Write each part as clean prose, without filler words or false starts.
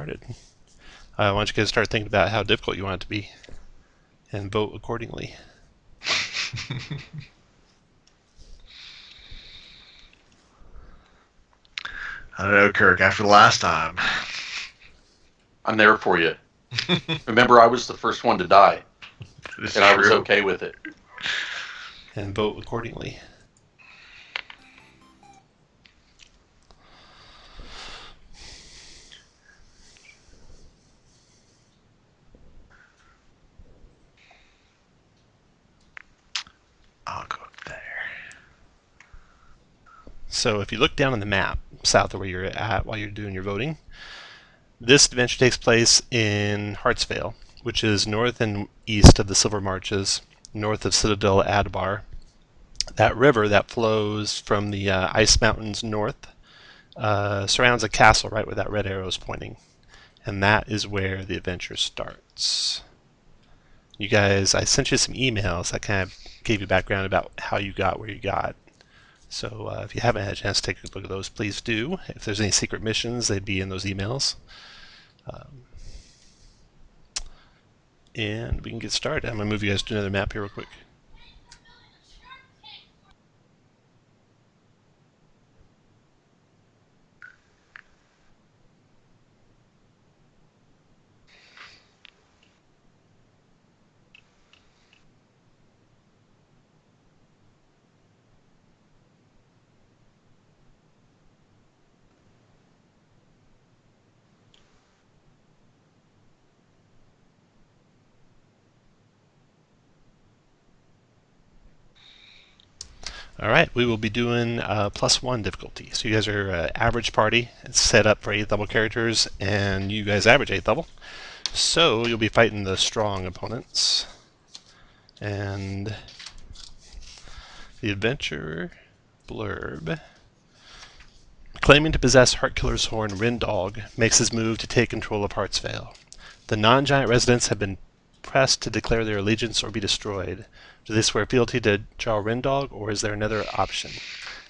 started. Why don't you guys start thinking about how difficult you want it to be and vote accordingly. I don't know, Kirk, after the last time. I'm there for you. Remember, I was the first one to die, and I was okay with it. And vote accordingly. I'll go up there. So if you look down on the map, south of where you're at while you're doing your voting, this adventure takes place in Hartsvale, which is north and east of the Silver Marches, north of Citadel Adbar. That river that flows from the Ice Mountains north surrounds a castle right where that red arrow is pointing. And that is where the adventure starts. You guys, I sent you some emails that kind of gave you background about how you got where you got. So if you haven't had a chance to take a look at those, please do. If there's any secret missions, they'd be in those emails. And we can get started. I'm going to move you guys to another map here real quick. Alright, we will be doing +1 difficulty. So you guys are average party. It's set up for 8th level characters, and you guys average 8th level. So you'll be fighting the strong opponents. And the adventurer blurb. Claiming to possess Hartkiller's horn, Rindog makes his move to take control of Hartsvale. The non-giant residents have been pressed to declare their allegiance or be destroyed. Do they swear fealty to Jarl Rindog, or is there another option?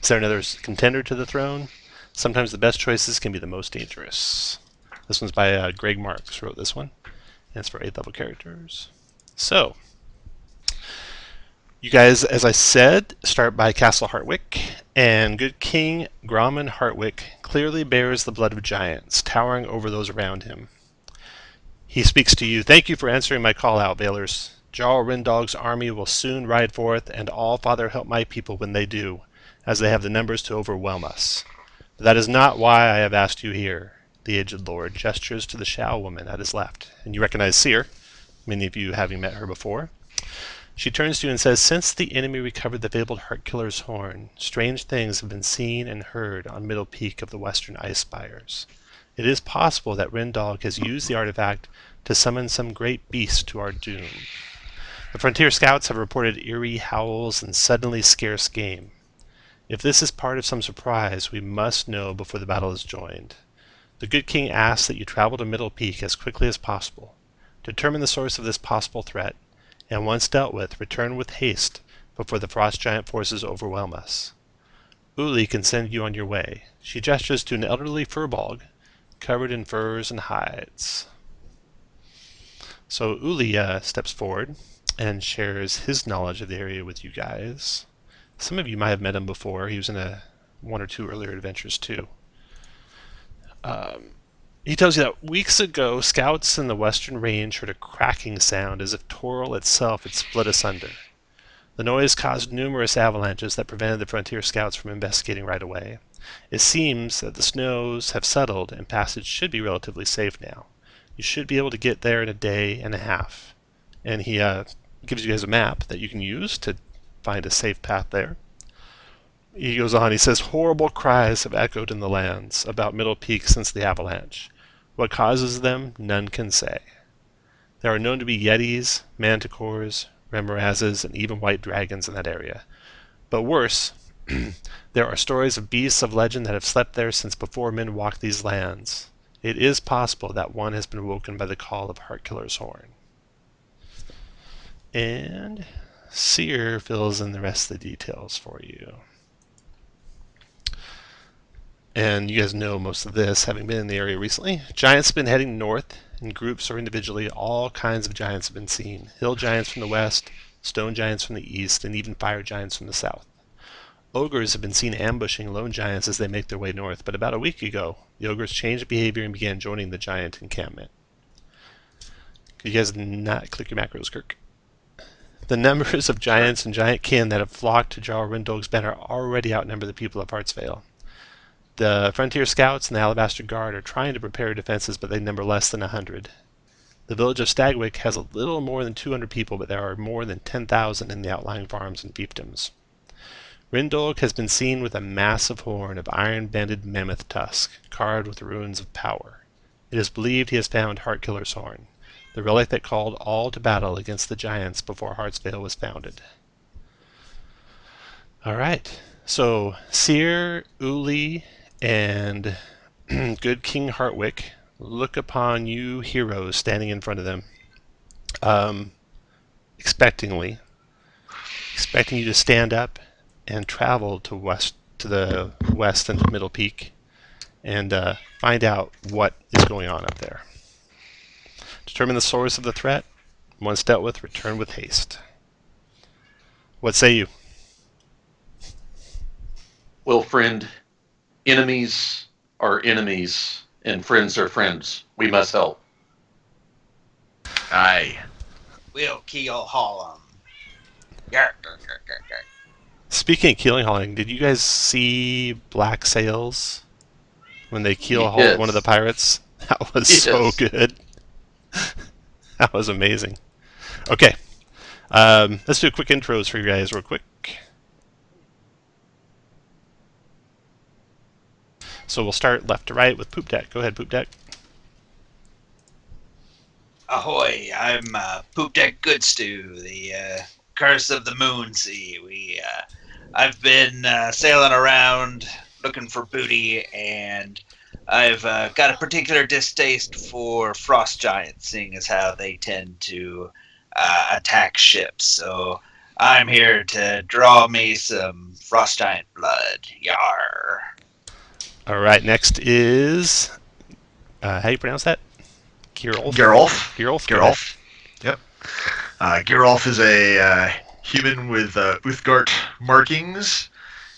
Is there another contender to the throne? Sometimes the best choices can be the most dangerous. This one's by Greg Marks, wrote this one. And it's for 8th level characters. So, you guys, as I said, start by Castle Hartwick, and good King Grauman Hartwick clearly bears the blood of giants, towering over those around him. He speaks to you. Thank you for answering my call out, Valers. Jarl Rindog's army will soon ride forth, and all Father help my people when they do, as they have the numbers to overwhelm us. But that is not why I have asked you here. The aged lord gestures to the Shao woman at his left, and you recognize Seer, many of you having met her before. She turns to you and says, since the enemy recovered the fabled Hartkiller's horn, strange things have been seen and heard on Middle Peak of the Western Ice Spires. It is possible that Rindog has used the artifact to summon some great beast to our doom. The Frontier Scouts have reported eerie howls and suddenly scarce game. If this is part of some surprise, we must know before the battle is joined. The good king asks that you travel to Middle Peak as quickly as possible. Determine the source of this possible threat, and once dealt with, return with haste before the frost giant forces overwhelm us. Uli can send you on your way. She gestures to an elderly furbolg, covered in furs and hides. So Uli steps forward and shares his knowledge of the area with you guys. Some of you might have met him before. He was in one or two earlier adventures too. He tells you that weeks ago, scouts in the western range heard a cracking sound as if Toril itself had split asunder. The noise caused numerous avalanches that prevented the frontier scouts from investigating right away. It seems that the snows have settled and passage should be relatively safe now. You should be able to get there in a day and a half. And he gives you guys a map that you can use to find a safe path there. He goes on, he says, horrible cries have echoed in the lands about Middle Peak since the avalanche. What causes them, none can say. There are known to be yetis, manticores, remorazes, and even white dragons in that area. But worse, there are stories of beasts of legend that have slept there since before men walked these lands. It is possible that one has been woken by the call of Hartkiller's horn. And Seer fills in the rest of the details for you. and you guys know most of this, having been in the area recently. Giants have been heading north in groups or individually. All kinds of giants have been seen. Hill giants from the west, stone giants from the east, and even fire giants from the south. Ogres have been seen ambushing lone giants as they make their way north, but about a week ago, the ogres changed behavior and began joining the giant encampment. Could you guys not click your macros, Kirk? The numbers of giants and giant kin that have flocked to Jarl Rindolg's banner already outnumber the people of Hartsvale. The Frontier Scouts and the Alabaster Guard are trying to prepare defenses, but they number less than 100. The village of Stagwick has a little more than 200 people, but there are more than 10,000 in the outlying farms and fiefdoms. Rindolg has been seen with a massive horn of iron-banded mammoth tusk, carved with runes of power. It is believed he has found Hartkiller's horn, the relic that called all to battle against the giants before Hartsvale was founded. Alright, so Seer, Uli, and good King Hartwick look upon you heroes standing in front of them, expecting you to stand up and travel to the west and Middle Peak and find out what is going on up there. Determine the source of the threat. Once dealt with, return with haste. What say you? Well, friend, enemies are enemies, and friends are friends. We must help. Aye. We'll keel haul 'em. Yarr, yarr, yarr, yarr, yarr. Speaking of keeling hauling, did you guys see Black Sails when they keel hauled one of the pirates? That was so good. That was amazing. Okay, let's do quick intros for you guys real quick. So we'll start left to right with Poop Deck. Go ahead, Poop Deck. Ahoy! I'm Poop Deck Good Stew, the Curse of the Moon Sea. I've been sailing around looking for booty, and I've got a particular distaste for frost giants, seeing as how they tend to attack ships. So I'm here to draw me some frost giant blood. Yar. All right, next is how do you pronounce that? Gerolf. Gerolf. Yep. Gerolf is a human with Uthgard markings.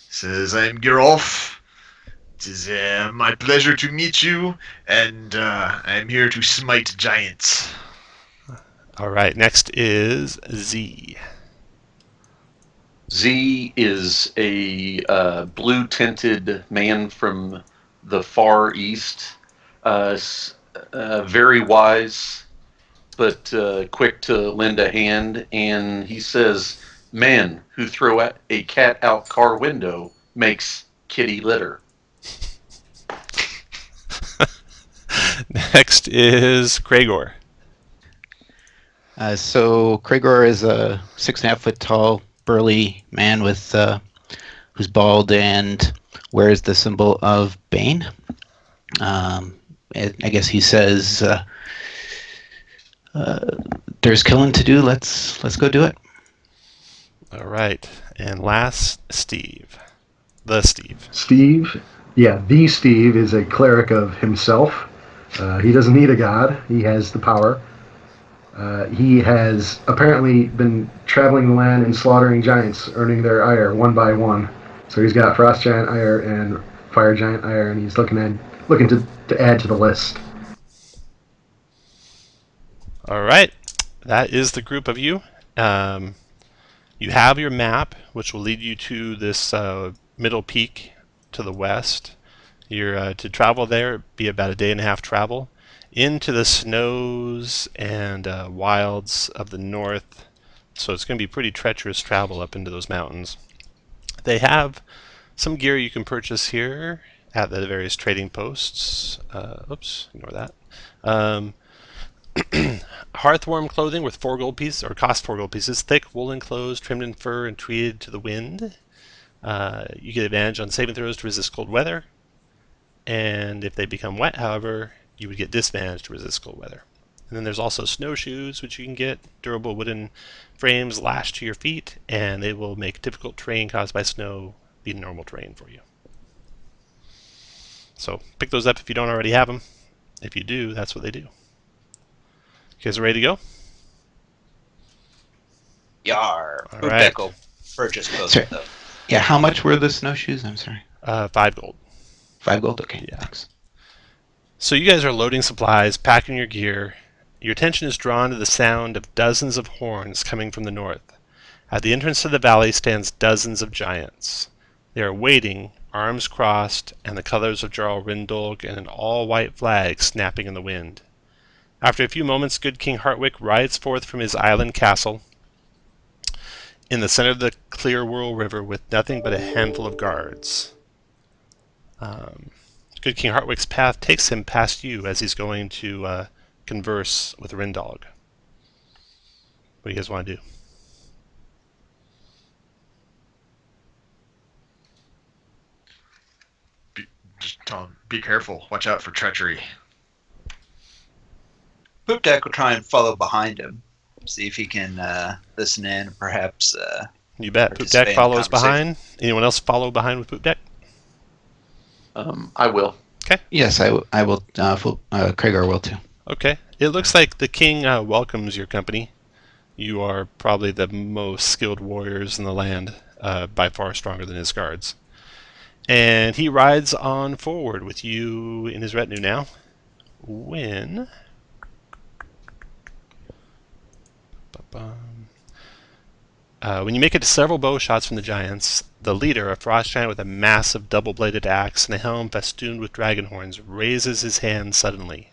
Says, "I'm Gerolf. It is my pleasure to meet you, and I'm here to smite giants." All right, next is Z. Z is a blue-tinted man from the Far East, very wise, but quick to lend a hand. And he says, "Man who throw a cat out car window makes kitty litter." Next is Kragor. So Kragor is a 6.5 foot tall, burly man with who's bald and wears the symbol of Bane. I guess he says, "There's killing to do. Let's go do it." All right, and last, Steve. The Steve. Steve, the Steve is a cleric of himself. He doesn't need a god. He has the power. He has apparently been traveling the land and slaughtering giants, earning their ire one by one. So he's got frost giant ire and fire giant ire, and he's looking to add to the list. All right, that is the group of you. You have your map, which will lead you to this middle peak to the west. You're to travel there, be about a day and a half travel into the snows and wilds of the north. So it's going to be pretty treacherous travel up into those mountains. They have some gear you can purchase here at the various trading posts. Oops, ignore that. Hearthworm clothing with 4 gold pieces, or cost 4 gold pieces. Thick woolen clothes trimmed in fur and treated to the wind. You get advantage on saving throws to resist cold weather. And if they become wet, however, you would get disadvantage to resist cold weather. And then there's also snowshoes, which you can get. Durable wooden frames lashed to your feet, and they will make difficult terrain caused by snow be normal terrain for you. So pick those up if you don't already have them. If you do, that's what they do. You guys are ready to go? Yar. All Poop right. Deck will purchase both Sorry. of them. Yeah, how much were the snowshoes? I'm sorry. 5 gold. 5 gold? Okay, Yeah. thanks. So you guys are loading supplies, packing your gear. Your attention is drawn to the sound of dozens of horns coming from the north. At the entrance to the valley stands dozens of giants. They are waiting, arms crossed, and the colors of Jarl Rindolg and an all-white flag snapping in the wind. After a few moments, good King Hartwick rides forth from his island castle in the center of the clear Whirl River with nothing but a handful of guards. Good King Hartwick's path takes him past you as he's going to converse with Rindolg. What do you guys want to do? Just tell him, be careful. Watch out for treachery. Poop Deck will try and follow behind him. See if he can listen in and perhaps You bet. Poop participate Deck in the follows conversation. behind. Anyone else follow behind with Poop Deck? I will. Yes, I will. Kragar will too. Okay. It looks like the king welcomes your company. You are probably the most skilled warriors in the land, by far stronger than his guards. And he rides on forward with you in his retinue now. When you make it to several bow shots from the giants, the leader, a frost giant with a massive double-bladed axe and a helm festooned with dragon horns, raises his hand suddenly.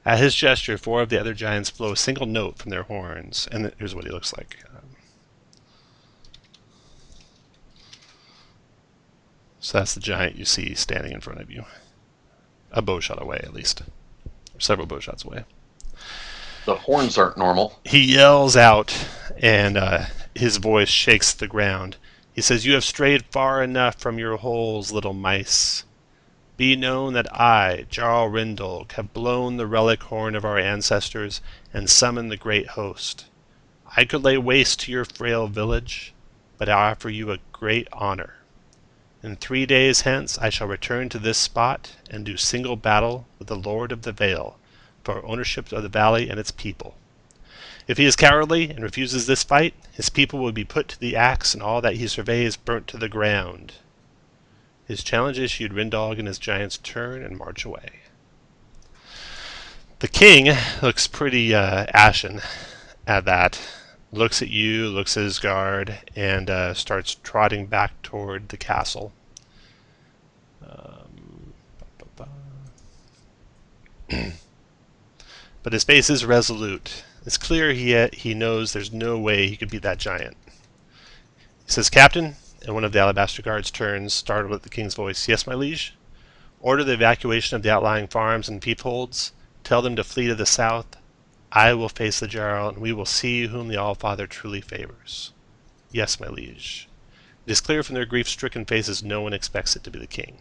At his gesture, 4 of the other giants blow a single note from their horns, and here's what he looks like. So that's the giant you see standing in front of you. A bow shot away, at least. Or several bow shots away. The horns aren't normal. He yells out, and his voice shakes the ground. He says, "You have strayed far enough from your holes, little mice. Be known that I, Jarl Rindolg, have blown the relic horn of our ancestors and summoned the great host. I could lay waste to your frail village, but I offer you a great honor. In 3 days hence I shall return to this spot and do single battle with the Lord of the Vale for ownership of the valley and its people. If he is cowardly and refuses this fight, his people will be put to the axe and all that he surveys burnt to the ground." His challenge issued, Rindolg and his giants turn and march away. The king looks pretty ashen at that. Looks at you, looks at his guard, and starts trotting back toward the castle. But his face is resolute. It's clear he knows there's no way he could beat that giant. He says, "Captain," and one of the alabaster guards turns, startled at the king's voice. "Yes, my liege?" "Order the evacuation of the outlying farms and peepholds. Tell them to flee to the south. I will face the Jarl, and we will see whom the Allfather truly favors." "Yes, my liege." It is clear from their grief-stricken faces no one expects it to be the king.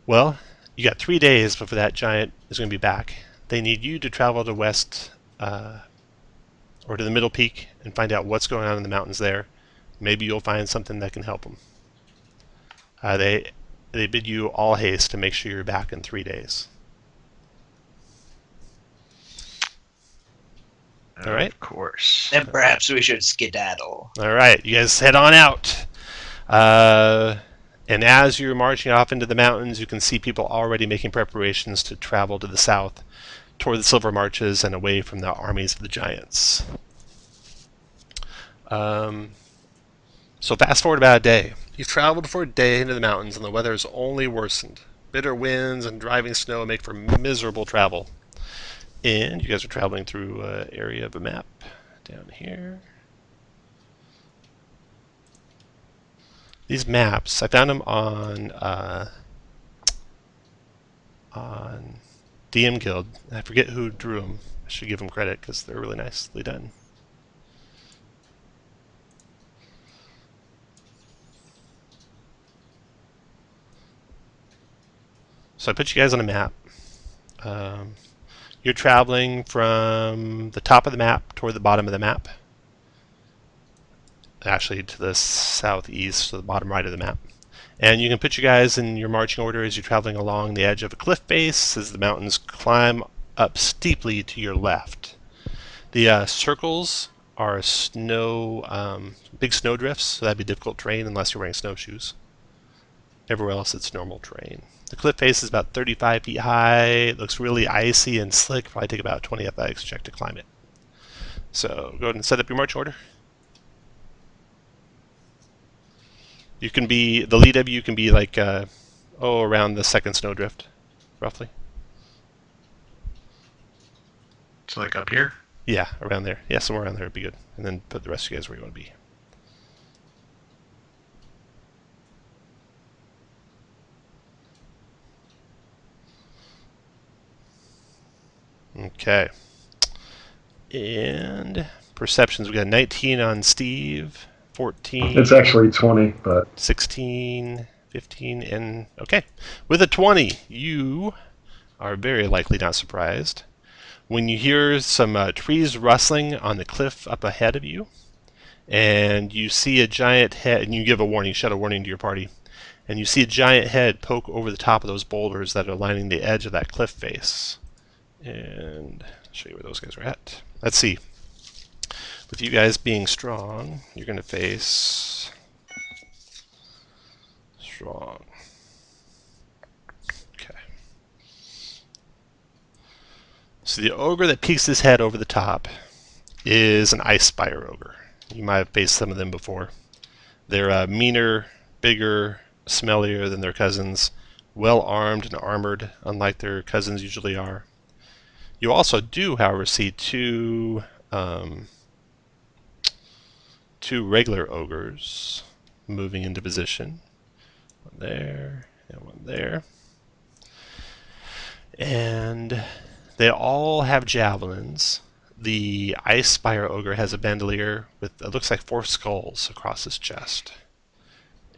"Well, you got 3 days before that giant is going to be back. They need you to travel to west, or to the Middle Peak, and find out what's going on in the mountains there. Maybe you'll find something that can help them. They bid you all haste to make sure you're back in 3 days." All right. Of course. then perhaps we should skedaddle. All right, you guys head on out. And as you're marching off into the mountains, you can see people already making preparations to travel to the south, toward the Silver Marches and away from the armies of the giants. So fast forward about a day. You've traveled for a day into the mountains, and the weather has only worsened. Bitter winds and driving snow make for miserable travel. And you guys are traveling through an area of a map down here. These maps, I found them on DM Guild. I forget who drew them. I should give them credit because they're really nicely done. So I put you guys on a map. You're traveling from the top of the map toward the bottom of the map. Actually to the southeast, to the bottom right of the map. And you can put you guys in your marching order as you're traveling along the edge of a cliff face as the mountains climb up steeply to your left. The circles are big snow drifts, so that'd be difficult terrain unless you're wearing snowshoes. Everywhere else it's normal terrain. The cliff face is about 35 feet high. It looks really icy and slick. Probably take about 20 athletics check to climb it. So go ahead and set up your march order. You can be, the lead of you can be like, around the second snowdrift, roughly. So like up here? Yeah, around there. Yeah, somewhere around there would be good. And then put the rest of you guys where you want to be. Okay. And perceptions, we got 19 on Steve, 14. It's actually 20, but 16, 15, and okay. With a 20, you are very likely not surprised when you hear some trees rustling on the cliff up ahead of you, and you see a giant head, and you give a warning, shout a warning to your party, and you see a giant head poke over the top of those boulders that are lining the edge of that cliff face. And I'll show you where those guys are at. Let's see. With you guys being strong, you're going to face strong. Okay. So the ogre that peeks his head over the top is an ice spire ogre. You might have faced some of them before. They're meaner, bigger, smellier than their cousins, well armed and armored, unlike their cousins usually are. You also do, however, see two regular ogres moving into position. One there and one there. And they all have javelins. The Ice Spire Ogre has a bandolier with, it looks like 4 skulls across his chest.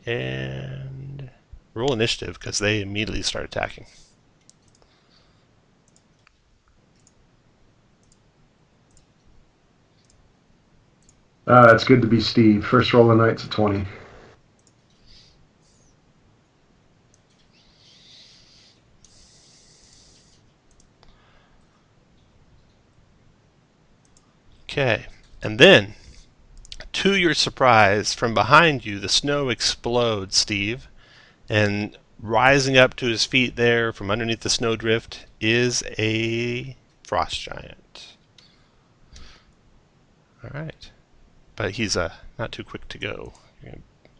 And roll initiative because they immediately start attacking. it's good to be Steve. First roll of the night's a 20. Okay, and then, to your surprise, from behind you, the snow explodes, Steve, and rising up to his feet there from underneath the snowdrift is a frost giant. All right, but he's not too quick to go.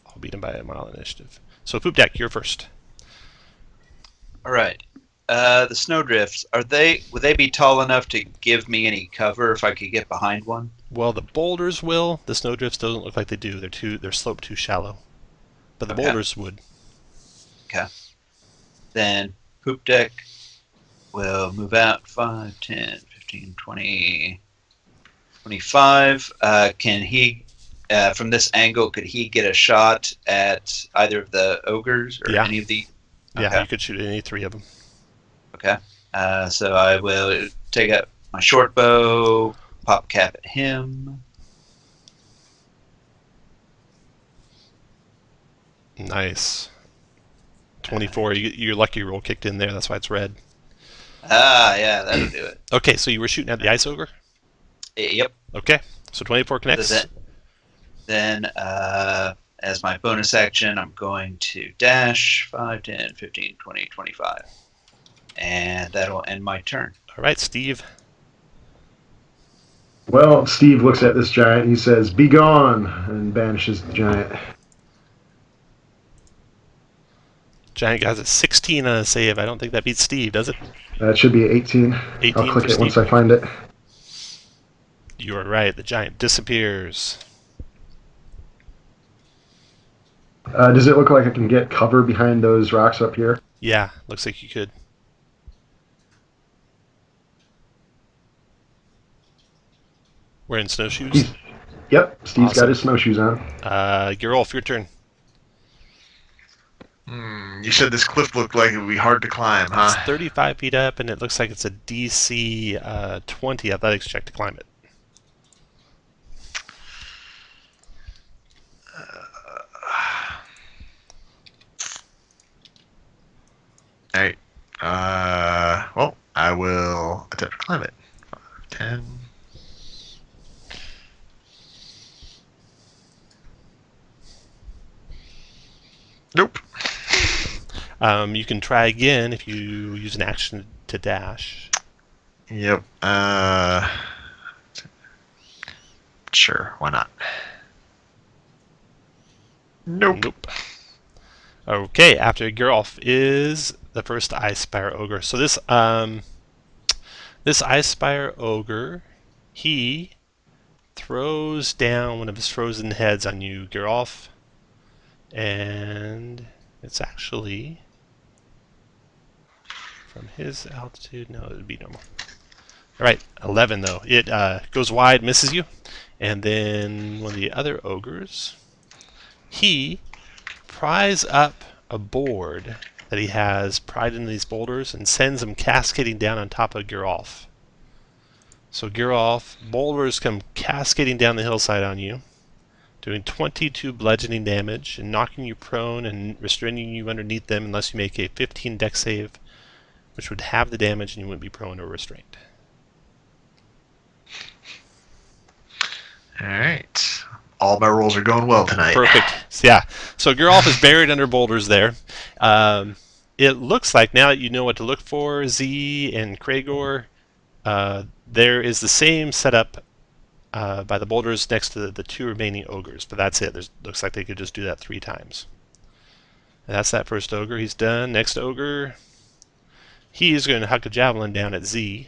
I'll beat him by a mile initiative. So, Poopdeck, you're first. All right. The snowdrifts, would they be tall enough to give me any cover if I could get behind one? Well, the boulders will. The snowdrifts doesn't look like they do. They're sloped too shallow. But the boulders would. Okay. Then Poop Deck will move out 5, 10, 15, 20, 25. Can he, from this angle, could he get a shot at either of the ogres or any of the... Okay. Yeah, you could shoot any 3 of them. Okay. So I will take out my short bow, pop cap at him. Nice. 24. Your lucky roll kicked in there. That's why it's red. Ah, yeah, that'll do it. Okay, so you were shooting at the ice ogre? Yep. Okay, so 24 connects. Then, as my bonus action, I'm going to dash 5, 10, 15, 20, 25. And that'll end my turn. All right, Steve. Well, Steve looks at this giant. He says, "Be gone," and banishes the giant. Giant guy's at 16 on a save. I don't think that beats Steve, does it? It should be 18. 18 I'll click for it Steve. once I find it. You are right. The giant disappears. Does it look like I can get cover behind those rocks up here? Yeah, looks like you could. Wearing snowshoes? Yep, Steve's Awesome. got his snowshoes on. Gerolf, your turn. You said this cliff looked like it would be hard to climb, huh? It's 35 feet up, and it looks like it's a DC 20 athletics check to climb it. Well, I will attempt to climb it. 10. Nope. You can try again if you use an action to dash. Yep. Sure, why not? Nope. Okay, after Geralf is the first Ice Spire Ogre. So this Ice Spire Ogre, he throws down one of his frozen heads on you, Geralf, and it's actually from his altitude. No, it would be normal. All right, 11 though. It goes wide, misses you, and then one of the other ogres, he pries up a board that he has pried into these boulders and sends them cascading down on top of Geralf. So Geralf, boulders come cascading down the hillside on you, doing 22 bludgeoning damage and knocking you prone and restraining you underneath them unless you make a 15 dex save, which would have the damage and you wouldn't be prone or restrained. Alright. All my rolls are going well tonight. Perfect. Yeah. So Geralf is buried under boulders there. It looks like now that you know what to look for, Z and Kragor, there is the same setup by the boulders next to the two remaining ogres, but that's it. Looks like they could just do that 3 times. And that's that first ogre. He's done. Next ogre, he's going to huck a javelin down at Z.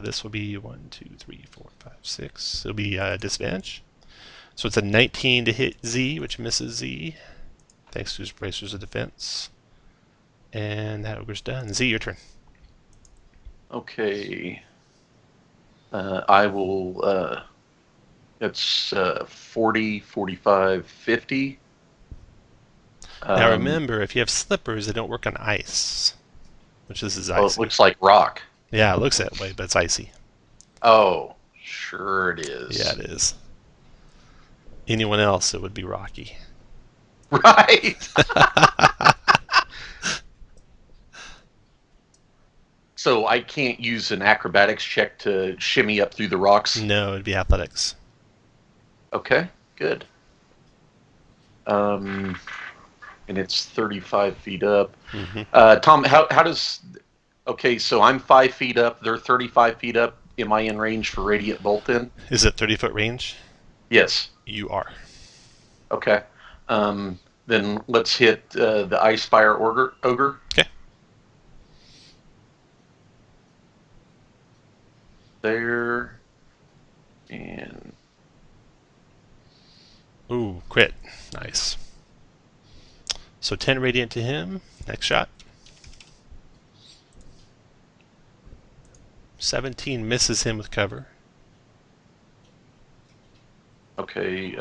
This will be 1, 2, 3, 4, 5, 6. It'll be disadvantage. So it's a 19 to hit Z, which misses Z, thanks to his bracers of defense. And that ogre's done. Z, your turn. Okay. I will. It's 40, 45, 50. Now remember, if you have slippers, they don't work on ice, which this is icy. Oh, it looks like rock. Yeah, it looks that way, but it's icy. Oh, sure it is. Yeah, it is. Anyone else, it would be rocky. Right. So I can't use an acrobatics check to shimmy up through the rocks? No, it'd be athletics. Okay, good. And it's 35 feet up. Mm-hmm. Tom, how does... Okay, so I'm 5 feet up. They're 35 feet up. Am I in range for Radiant Bolt then? Is it 30-foot range? Yes. You are. Okay. Then let's hit the Ice Spire Ogre. Okay. There. And... Ooh, crit. Nice. So 10 radiant to him. Next shot. 17 misses him with cover. Okay,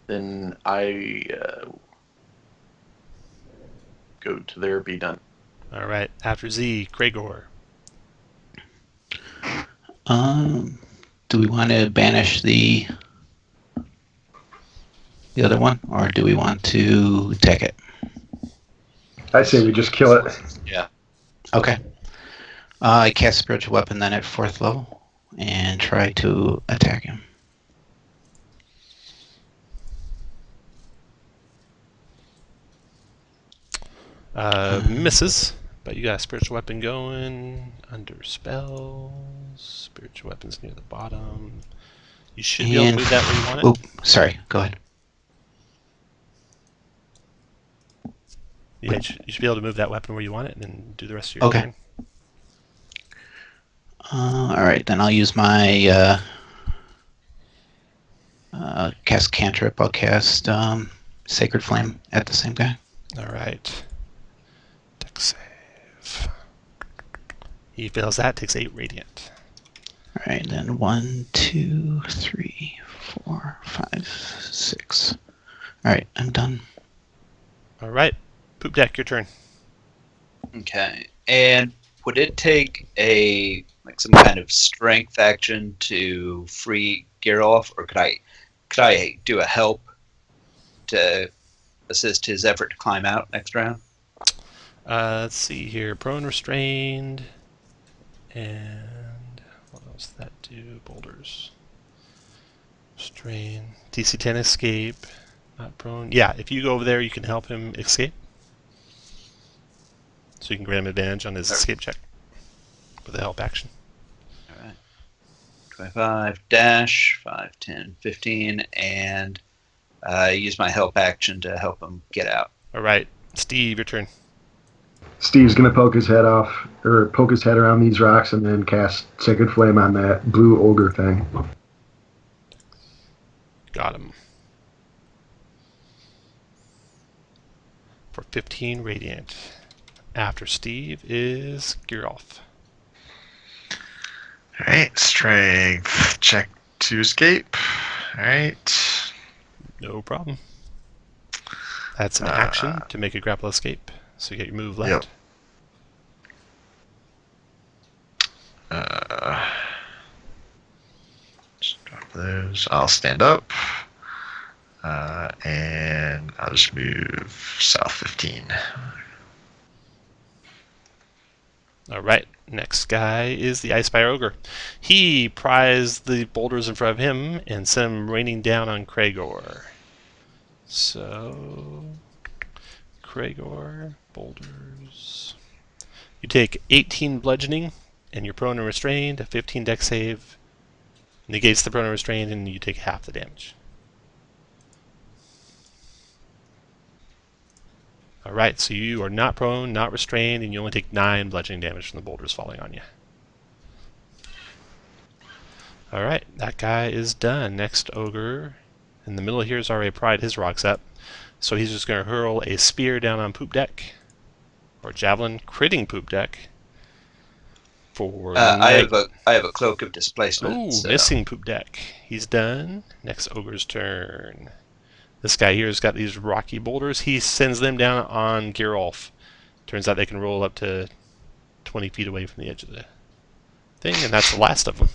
then I go to there, be done. All right. After Z, Kragor. Do we want to banish the other one, or do we want to attack it? I say we just kill it. Yeah. Okay. I cast Spiritual Weapon then at 4th level and try to attack him. Misses, but you got a spiritual weapon going under spells. Spiritual weapons near the bottom. You should be able to move that where you want it. Oh, sorry. Go ahead. Yeah, you should be able to move that weapon where you want it and then do the rest of your turn. All right, then I'll use my cast cantrip. I'll cast Sacred Flame at the same guy. All right. Dex save. He fails that, takes 8 radiant. All right, then 1, 2, 3, 4, 5, 6. All right, I'm done. All right. Poop Deck, your turn. Okay. And would it take some kind of strength action to free Geralf, or could I do a help to assist his effort to climb out next round? Let's see here. Prone, restrained, and what else does that do? Boulders. Strain. DC 10 escape. Not prone. Yeah, if you go over there, you can help him escape. So you can grant him advantage on his escape check with a help action. All right. 25 dash 5, 10, 15, and use my help action to help him get out. All right, Steve, your turn. Steve's gonna poke his head around these rocks, and then cast Sacred Flame on that blue ogre thing. Got him. For 15 radiant. After Steve is Geralf. Alright, strength check to escape. Alright. No problem. That's an action to make a grapple escape. So you get your move left. Yep. Just drop those. I'll stand up. And I'll just move south 15. All right, next guy is the Ice Fire Ogre. He pries the boulders in front of him and sent them raining down on Cragor. So, Cragor, boulders. You take 18 bludgeoning, and you're prone and restrained. A 15 dex save negates the prone and restrained, and you take half the damage. Alright, so you are not prone, not restrained, and you only take 9 bludgeoning damage from the boulders falling on you. Alright, that guy is done. Next ogre in the middle here has already pried his rocks up, so he's just going to hurl a spear down on Poop Deck, or javelin, critting Poop Deck. For I have a cloak of displacement. Ooh, so. missing Poop Deck. He's done. Next ogre's turn. This guy here has got these rocky boulders. He sends them down on Geralf. Turns out they can roll up to 20 feet away from the edge of the thing, and that's the last of them.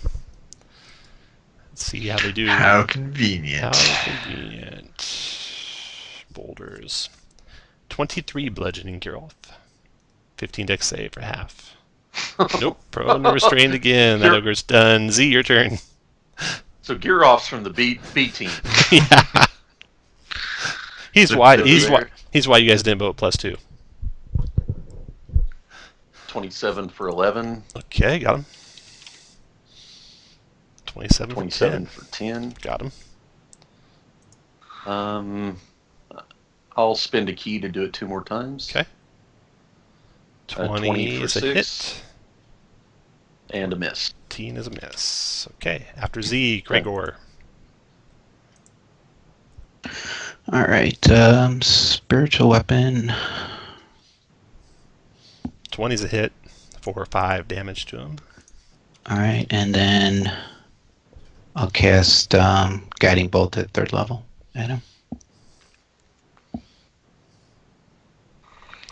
Let's see how they do. How convenient. How convenient. Boulders. 23 bludgeoning Geralf. 15 dex save for half. Nope. Prone and restrained again. That ogre's done. Z, your turn. So Geralf's from the B team. Yeah. He's why you guys didn't vote +2. 27 for 11. Okay, got him. 27 for 10. Got him. I'll spend a key to do it 2 more times. Okay. 20 for is a 6. hit. And a miss. 15 is a miss. Okay, after Z, Gregor. All right, spiritual weapon. 20 is a hit. 4 or 5 damage to him. All right, and then I'll cast guiding bolt at 3rd level at him.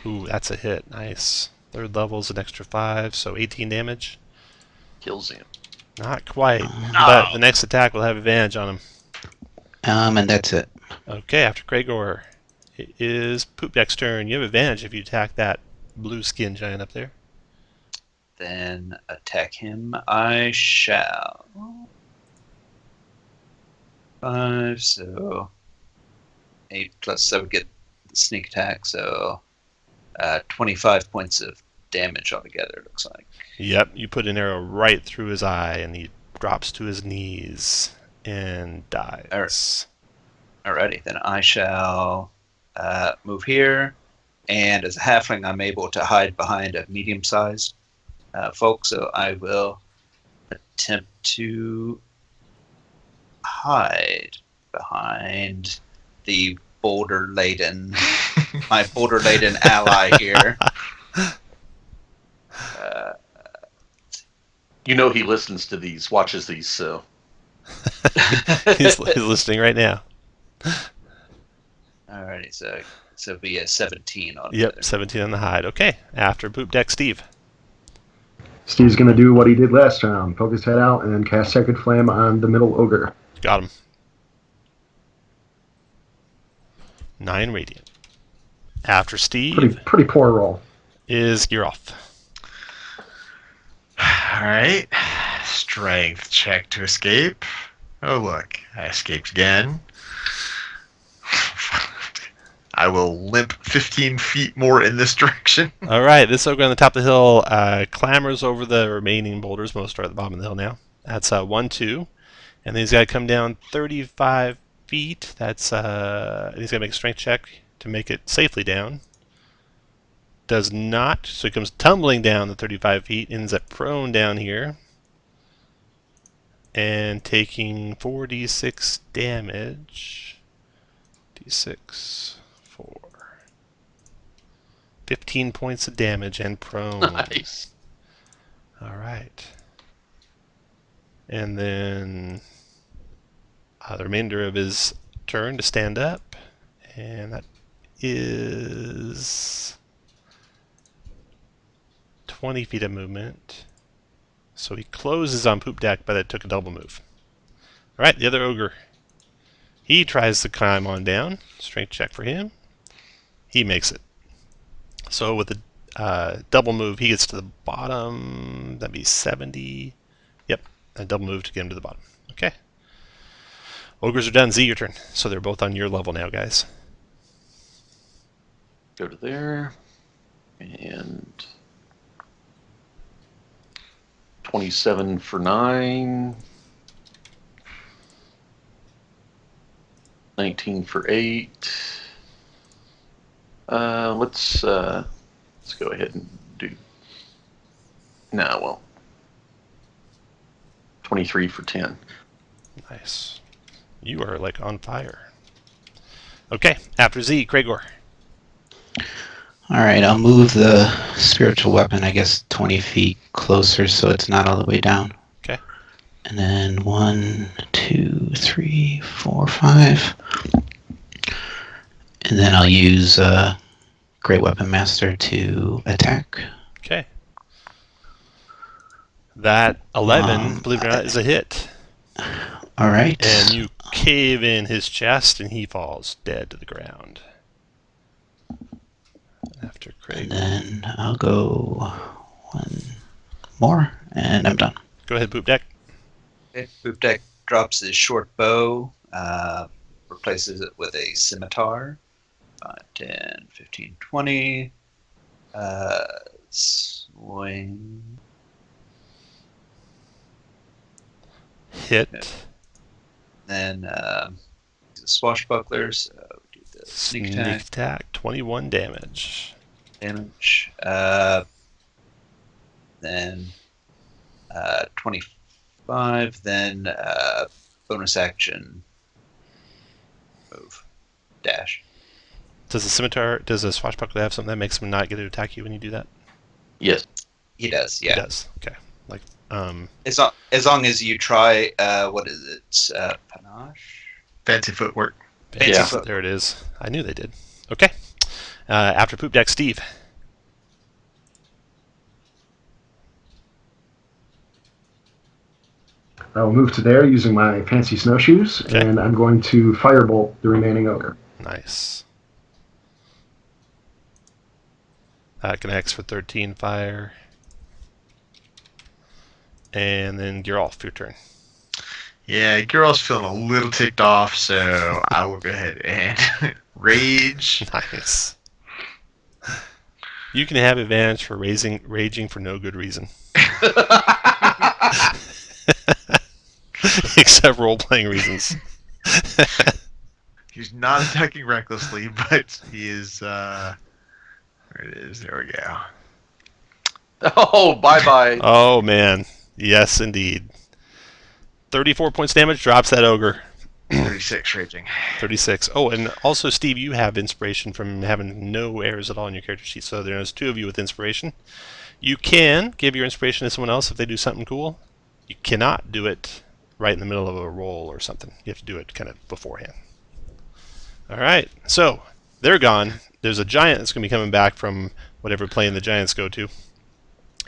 Ooh, that's a hit. Nice. 3rd level is an extra 5, so 18 damage. Kills him. Not quite, but the next attack will have advantage on him. And that's it. Okay, after Gregor, it is Poop Deck's turn. You have advantage if you attack that blue skin giant up there. Then attack him I shall. 5, so 8 plus 7 get the sneak attack, so 25 points of damage altogether, it looks like. Yep, you put an arrow right through his eye, and he drops to his knees and dies. Alrighty, then I shall move here, and as a halfling, I'm able to hide behind a medium-sized folk, so I will attempt to hide behind the boulder-laden, my boulder-laden ally here. You know he listens to these, watches these, so. he's listening right now. Alrighty, so it'll be a 17 on Yep, 17 on the hide. Okay, after Poop Deck, Steve. Steve's going to do what he did last round. Poke his head out and then cast Sacred Flame on the middle ogre. Got him. 9 radiant. After Steve. Pretty poor roll. is Girolf. Alright. Strength check to escape. Oh, look. I escaped again. I will limp 15 feet more in this direction. All right, this ogre on the top of the hill clambers over the remaining boulders. Most are at the bottom of the hill now. That's 1, 2. And then he's got to come down 35 feet. That's he's got to make a strength check to make it safely down. Does not, so he comes tumbling down the 35 feet, ends up prone down here, and taking 4d6 damage. D6, 4. 15 points of damage and prone. Nice. All right. And then the remainder of his turn to stand up, and that is 20 feet of movement. So he closes on Poop Deck, but it took a double move. All right, the other ogre. He tries to climb on down. Strength check for him. He makes it. So with a double move, he gets to the bottom. That'd be 70. Yep, a double move to get him to the bottom. Okay. Ogres are done. Z, your turn. So they're both on your level now, guys. Go to there. And 27 for 9. 19 for 8. Let's go ahead and do. No, well, 23 for 10. Nice. You are like on fire. Okay, after Z, Kragor. All right, I'll move the spiritual weapon, I guess, 20 feet closer so it's not all the way down. Okay. And then 1, 2, 3, 4, 5. And then I'll use Great Weapon Master to attack. Okay. That 11, believe it or not, is a hit. All right. And you cave in his chest, and he falls dead to the ground. After Craig. And then I'll go one more, and I'm done. Go ahead, Poop Deck. Okay. Poop Deck drops his short bow, replaces it with a scimitar. 5, 10, 15, 20. Swing. Hit. Then he's a swashbuckler, so do the sneak attack. 21 damage. Damage. Then 25. Then bonus action. Move. Dash. Does a swashbuckler have something that makes him not get to attack you when you do that? Yes. He does, He yeah. does. Okay. Like, As long as you try, what is it? Panache? Fancy footwork. Fancy Yeah. foot. there it is. I knew they did. Okay. After Poop Deck, Steve. I will move to there using my fancy snowshoes, Okay. and I'm going to firebolt the remaining ogre. Nice. That connects for 13 fire. And then Girolf, your turn. Yeah, Girl's feeling a little ticked off, so I will go ahead and rage. Nice. You can have advantage for raging for no good reason. Except role-playing reasons. He's not attacking recklessly, but he is. There it is. There we go. Oh, bye-bye. Oh, man. Yes, indeed. 34 points damage, drops that ogre. 36 raging. 36. Oh, and also, Steve, you have inspiration from having no errors at all in your character sheet, so there's 2 of you with inspiration. You can give your inspiration to someone else if they do something cool. You cannot do it right in the middle of a roll or something. You have to do it kind of beforehand. All right, so they're gone. There's a giant that's going to be coming back from whatever plane the giants go to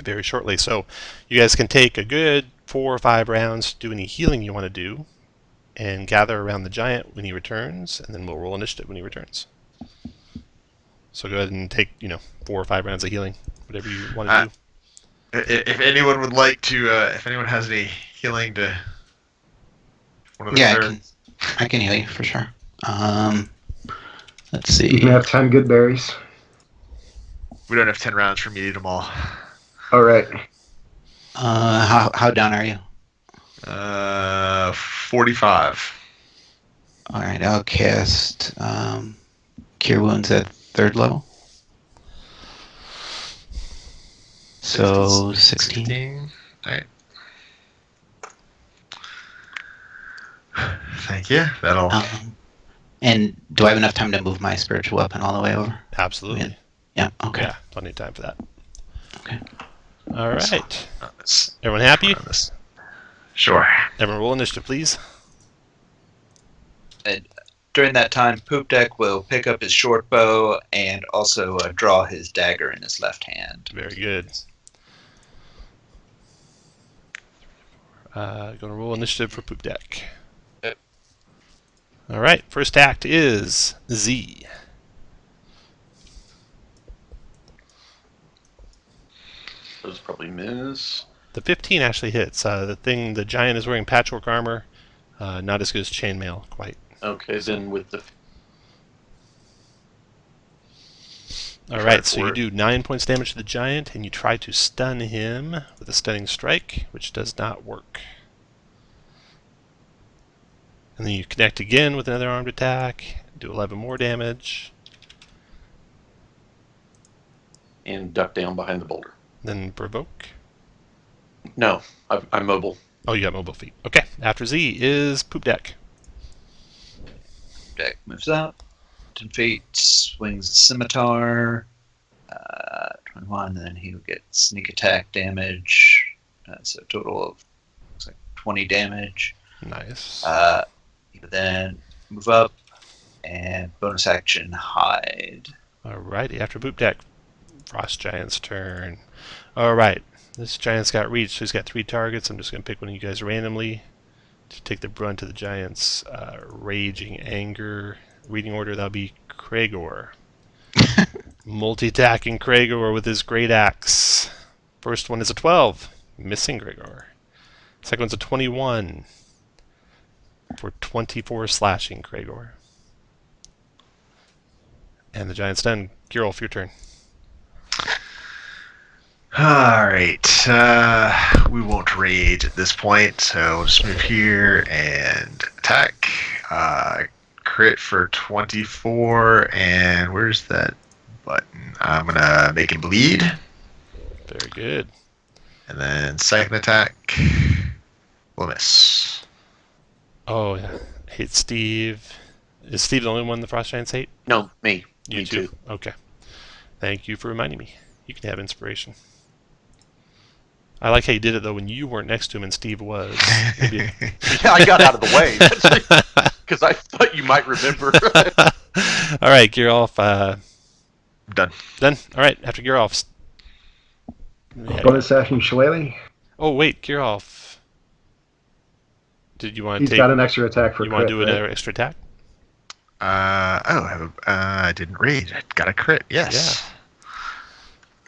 very shortly. So you guys can take a good 4 or 5 rounds, do any healing you want to do, and gather around the giant when he returns, and then we'll roll initiative when he returns. So go ahead and take 4 or 5 rounds of healing, whatever you want to do. If anyone would like to, if anyone has any healing to one of the Yeah, clerics. I can heal you for sure. Let's You see. can have 10 good berries. We don't have 10 rounds for me to eat them all. All right. How down are you? 45. All right, I'll cast Cure Wounds at 3rd level. So 16. All right. Thank you. That'll. And do I have enough time to move my spiritual weapon all the way over? Absolutely. Yeah. Okay. Yeah, plenty of time for that. Okay. All right. Everyone happy? Sure. Everyone roll initiative, please. And during that time, Poop Deck will pick up his short bow and also draw his dagger in his left hand. Very good. Going to roll initiative for Poop Deck. Yep. All right. First act is Z. Those probably miss. The 15 actually hits. The giant is wearing patchwork armor. Not as good as chainmail, quite. Okay, then with the All right, so you do 9 points damage to the giant, and you try to stun him with a stunning strike, which does not work. And then you connect again with another armed attack, do 11 more damage, and duck down behind the boulder. then provoke. No, I'm mobile. Oh, you got mobile feet. Okay, after Z is Poop Deck. Deck moves up 10 feet, swings the scimitar. 21, and then he'll get sneak attack damage. So a total of looks like 20 damage. Nice. He would then move up and bonus action hide. Alrighty, after Poop Deck, Frost Giant's turn. Alright, this giant's got reach, so he's got 3 targets. I'm just going to pick one of you guys randomly to take the brunt of the giant's raging anger. Reading order, that'll be Kragor. Multi-attacking Kragor with his great axe. First one is a 12, missing Kragor. Second one's a 21 for 24 slashing Kragor. And the giant's done. Gerolf, your turn. Alright, we won't rage at this point, so we'll just move here and attack. Crit for 24, and where's that button? I'm gonna make him bleed. Very good. And then second attack, will miss. Oh, yeah. Hate Steve. Is Steve the only one the Frost Giants hate? No, me. You Me too? too. Okay. Thank you for reminding me. You can have inspiration. I like how you did it, though, when you weren't next to him and Steve was. Maybe... Yeah, I got out of the way because I thought you might remember. All right, Gerolf. Done. Done? All right, after Gerolf. Bonus action Shillelagh. Oh, wait, Gerolf. Did you want to He's take... got an extra attack for You want crit, to do right? an extra attack? I didn't rage. I got a crit, yes. Yeah.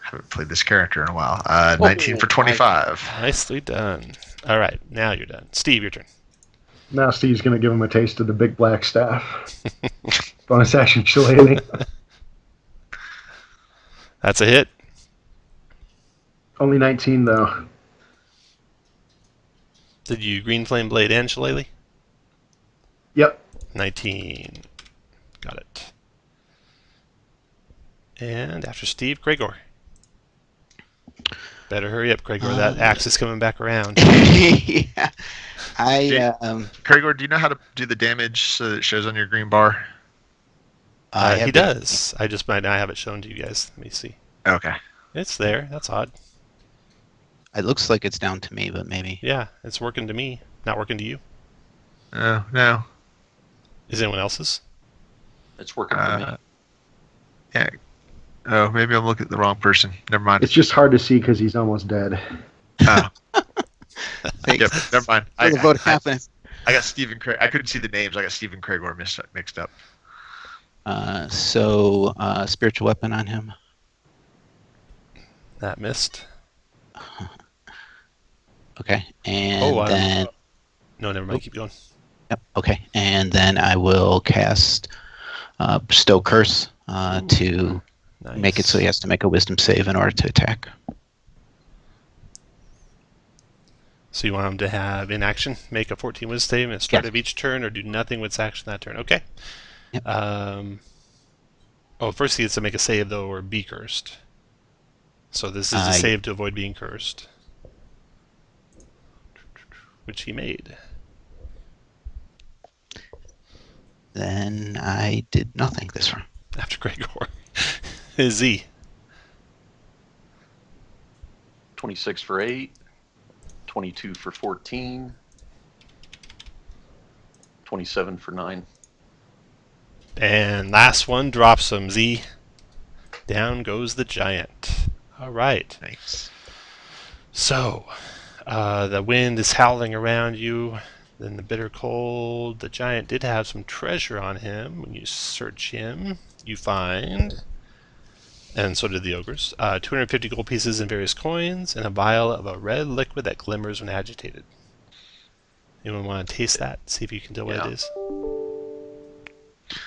Haven't played this character in a while. 19 for 25. Nicely done. All right, now you're done. Steve, your turn. Now Steve's going to give him a taste of the big black staff. Bonus action Shillelagh. That's a hit. Only 19, though. Did you Green Flame Blade and Shillelagh? Yep. 19. Got it. And after Steve, Gregor. Better hurry up, Gregor. That axe is coming back around. Yeah. Kragor, do you know how to do the damage so that it shows on your green bar? He does. I just might not have it shown to you guys. Let me see. Okay. It's there. That's odd. It looks like it's down to me, but maybe. Yeah, it's working to me. Not working to you. Oh, no. Is anyone else's? It's working for me. Yeah. Oh, maybe I'm looking at the wrong person. Never mind. It's just hard to see because he's almost dead. Oh. Thanks. Yep, never mind. For the vote happening. I got Stephen Craig. I couldn't see the names. I got Stephen Kragor mixed up. So spiritual weapon on him. That missed. Okay, and then no, never mind. Oop. Keep going. Yep. Okay, and then I will cast Bestow Curse to Nice. make it so he has to make a Wisdom save in order to attack. So you want him to have in action, make a 14 wisdom save at the start of each turn, or do nothing with its action that turn. Okay. Yep. First he gets to make a save though, or be cursed. So this is a save to avoid being cursed, which he made. Then I did nothing this round. After Gregor. Z. 26 for 8, 22 for 14, 27 for 9. And last one drops him. Z. Down goes the giant. All right. Thanks. So, the wind is howling around you. Then the bitter cold. The giant did have some treasure on him. When you search him, you find, and so did the ogres, 250 gold pieces in various coins, and a vial of a red liquid that glimmers when agitated. Anyone want to taste that? See if you can tell what it is.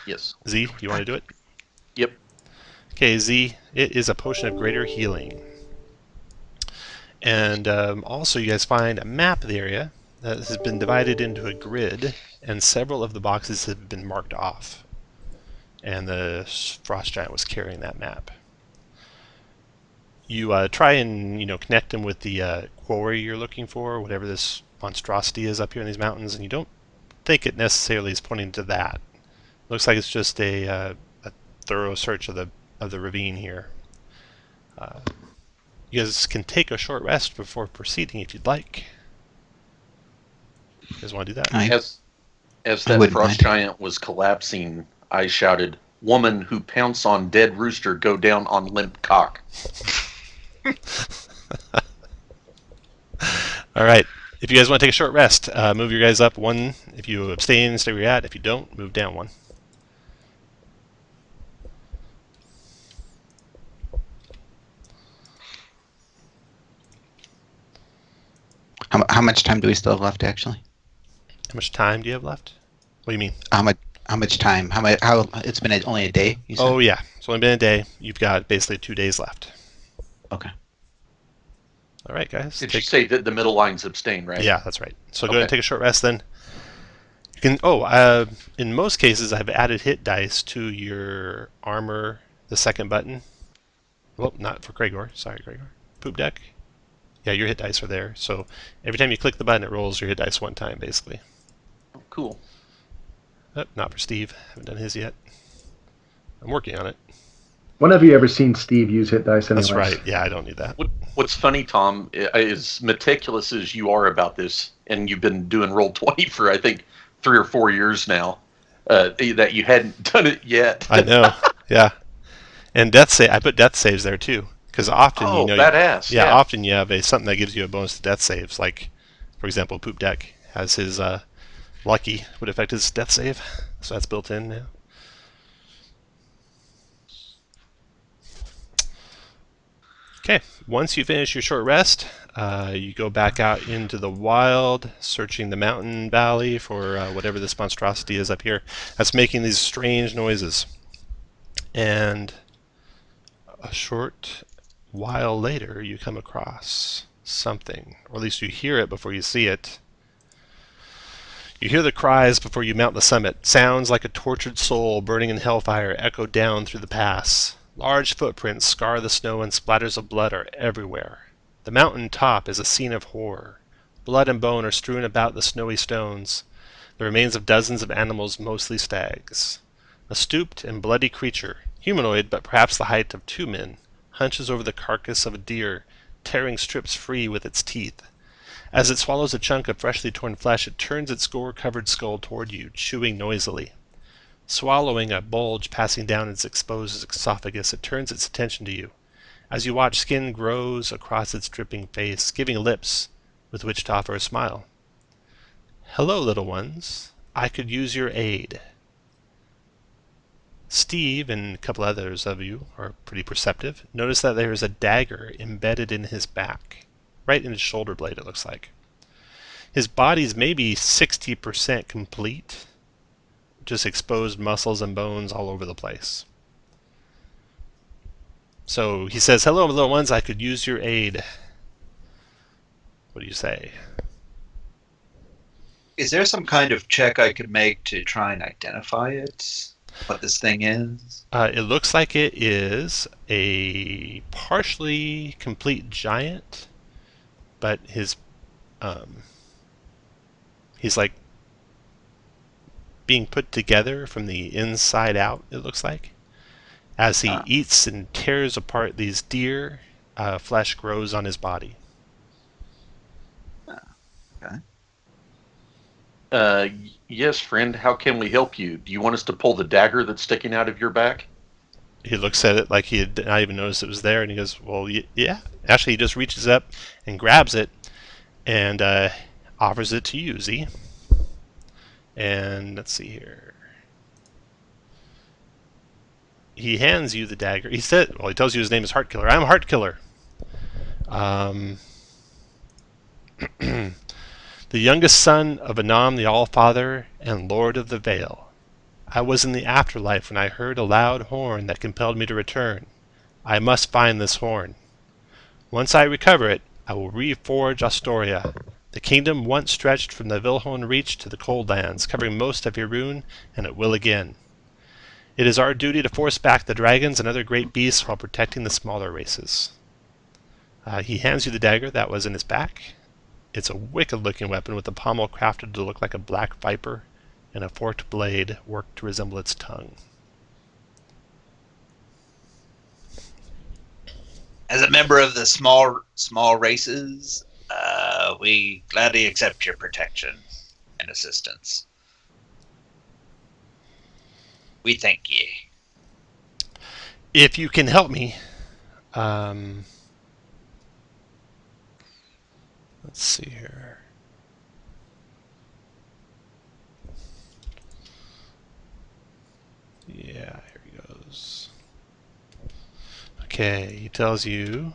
Yes. Z, you want to do it? Yep. Okay, Z, it is a potion of greater healing. And also you guys find a map of the area that has been divided into a grid, and several of the boxes have been marked off. And the frost giant was carrying that map. You try and connect them with the quarry you're looking for, whatever this monstrosity is up here in these mountains, and you don't think it necessarily is pointing to that. Looks like it's just a thorough search of the ravine here. You guys can take a short rest before proceeding if you'd like. You guys want to do that? As that frost giant was collapsing, I shouted, "Woman who pounce on dead rooster, go down on limp cock." All right. If you guys want to take a short rest, move your guys up one. If you abstain, stay where you're at. If you don't, move down one. How much time do we still have left, actually? How much time do you have left? What do you mean? How much time? How it's been only a day, you said? Oh, yeah. It's only been a day. You've got basically 2 days left. Okay. All right, guys. Did you say that the middle line's abstain, right? Yeah, that's right. So go ahead and take a short rest then. You can. In most cases, I've added hit dice to your armor, the second button. Well, not for Gregor. Sorry, Gregor. Poop deck. Yeah, your hit dice are there. So every time you click the button, it rolls your hit dice one time, basically. Oh, cool. Not for Steve. Haven't done his yet. I'm working on it. When have you ever seen Steve use hit dice anyways? That's right. Yeah, I don't need that. What's funny, Tom, is meticulous as you are about this, and you've been doing Roll20 for, I think, 3 or 4 years now, that you hadn't done it yet. I know. Yeah. And I put death saves there too, because often badass. Yeah, often you have something that gives you a bonus to death saves. Like, for example, Poop Deck has his lucky would affect his death save, so that's built in now. Okay, once you finish your short rest, you go back out into the wild, searching the mountain valley for whatever this monstrosity is up here that's making these strange noises. And a short while later, you come across something, or at least you hear it before you see it. You hear the cries before you mount the summit. Sounds like a tortured soul burning in hellfire echo down through the pass. Large footprints scar the snow and splatters of blood are everywhere. The mountain top is a scene of horror. Blood and bone are strewn about the snowy stones. The remains of dozens of animals, mostly stags. A stooped and bloody creature, humanoid but perhaps the height of 2 men, hunches over the carcass of a deer, tearing strips free with its teeth. As it swallows a chunk of freshly torn flesh, it turns its gore-covered skull toward you, chewing noisily. Swallowing a bulge passing down its exposed esophagus, it turns its attention to you. As you watch, skin grows across its dripping face, giving lips with which to offer a smile. "Hello, little ones. I could use your aid." Steve and a couple others of you are pretty perceptive. Notice that there is a dagger embedded in his back, right in his shoulder blade, it looks like. His body's maybe 60% complete, just exposed muscles and bones all over the place. So he says, "Hello, little ones, I could use your aid." What do you say? Is there some kind of check I could make to try and identify it? What this thing is? It looks like it is a partially complete giant, but he's like being put together from the inside out, it looks like. As he eats and tears apart these deer, flesh grows on his body. Yes, friend, how can we help you? Do you want us to pull the dagger that's sticking out of your back? He looks at it like he had not even noticed it was there, and he goes, "Well, yeah." Actually, he just reaches up and grabs it and offers it to you, Z. And let's see here. He hands you the dagger. He tells you his name is Hartkiller. I'm Hartkiller. The youngest son of Anam the All-Father and Lord of the Vale. I was in the afterlife when I heard a loud horn that compelled me to return. I must find this horn. Once I recover it, I will reforge Astoria, the kingdom once stretched from the Vilhorn Reach to the Cold Lands, covering most of Irun, and it will again. It is our duty to force back the dragons and other great beasts while protecting the smaller races. He hands you the dagger that was in his back. It's a wicked-looking weapon with the pommel crafted to look like a black viper and a forked blade worked to resemble its tongue. As a member of the small races, we gladly accept your protection and assistance. We thank ye. If you can help me, let's see here. Yeah, here he goes. Okay, he tells you,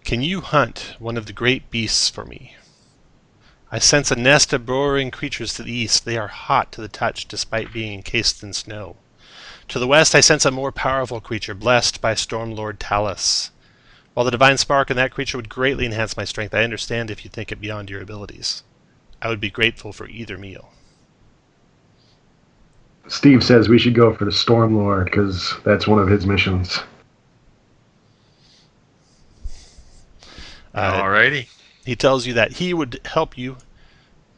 "Can you hunt one of the great beasts for me? I sense a nest of burrowing creatures to the east. They are hot to the touch despite being encased in snow. To the west I sense a more powerful creature, blessed by Stormlord Talus. While the divine spark in that creature would greatly enhance my strength, I understand if you think it beyond your abilities. I would be grateful for either meal." Steve says we should go for the Stormlord because that's one of his missions. Alrighty. He tells you that he would help you,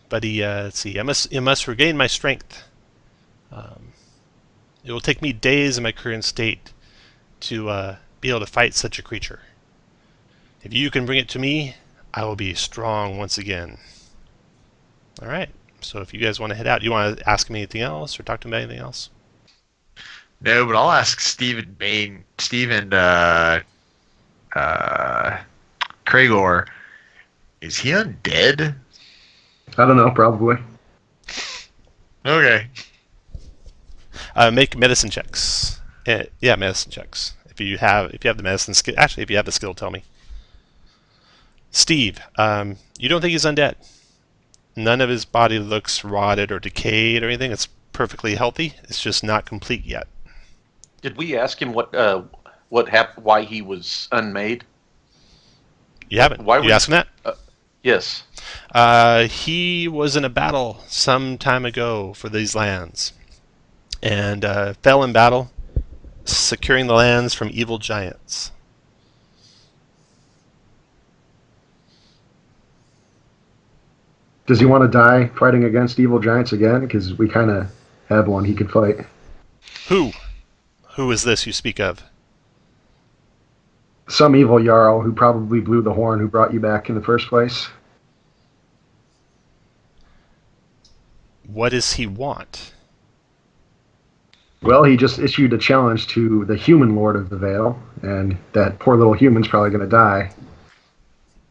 but let's see, I must regain my strength. It will take me days in my current state to be able to fight such a creature. If you can bring it to me, I will be strong once again. All right. So if you guys want to head out, do you want to ask him anything else or talk to him about anything else? No, but I'll ask Steve and Cragor, is he undead? I don't know, probably. Okay. Make medicine checks. Yeah, medicine checks. If you have the medicine skill, actually, if you have the skill, tell me. Steve, you don't think he's undead? None of his body looks rotted or decayed or anything. It's perfectly healthy. It's just not complete yet. Did we ask him what happened? Why he was unmade? You haven't. Why you asking that? Yes. He was in a battle some time ago for these lands, and fell in battle, securing the lands from evil giants. Does he want to die fighting against evil giants again? Because we kind of have one he could fight. Who? Who is this you speak of? Some evil Jarl who probably blew the horn who brought you back in the first place. What does he want? Well, he just issued a challenge to the human Lord of the Vale, and that poor little human's probably going to die.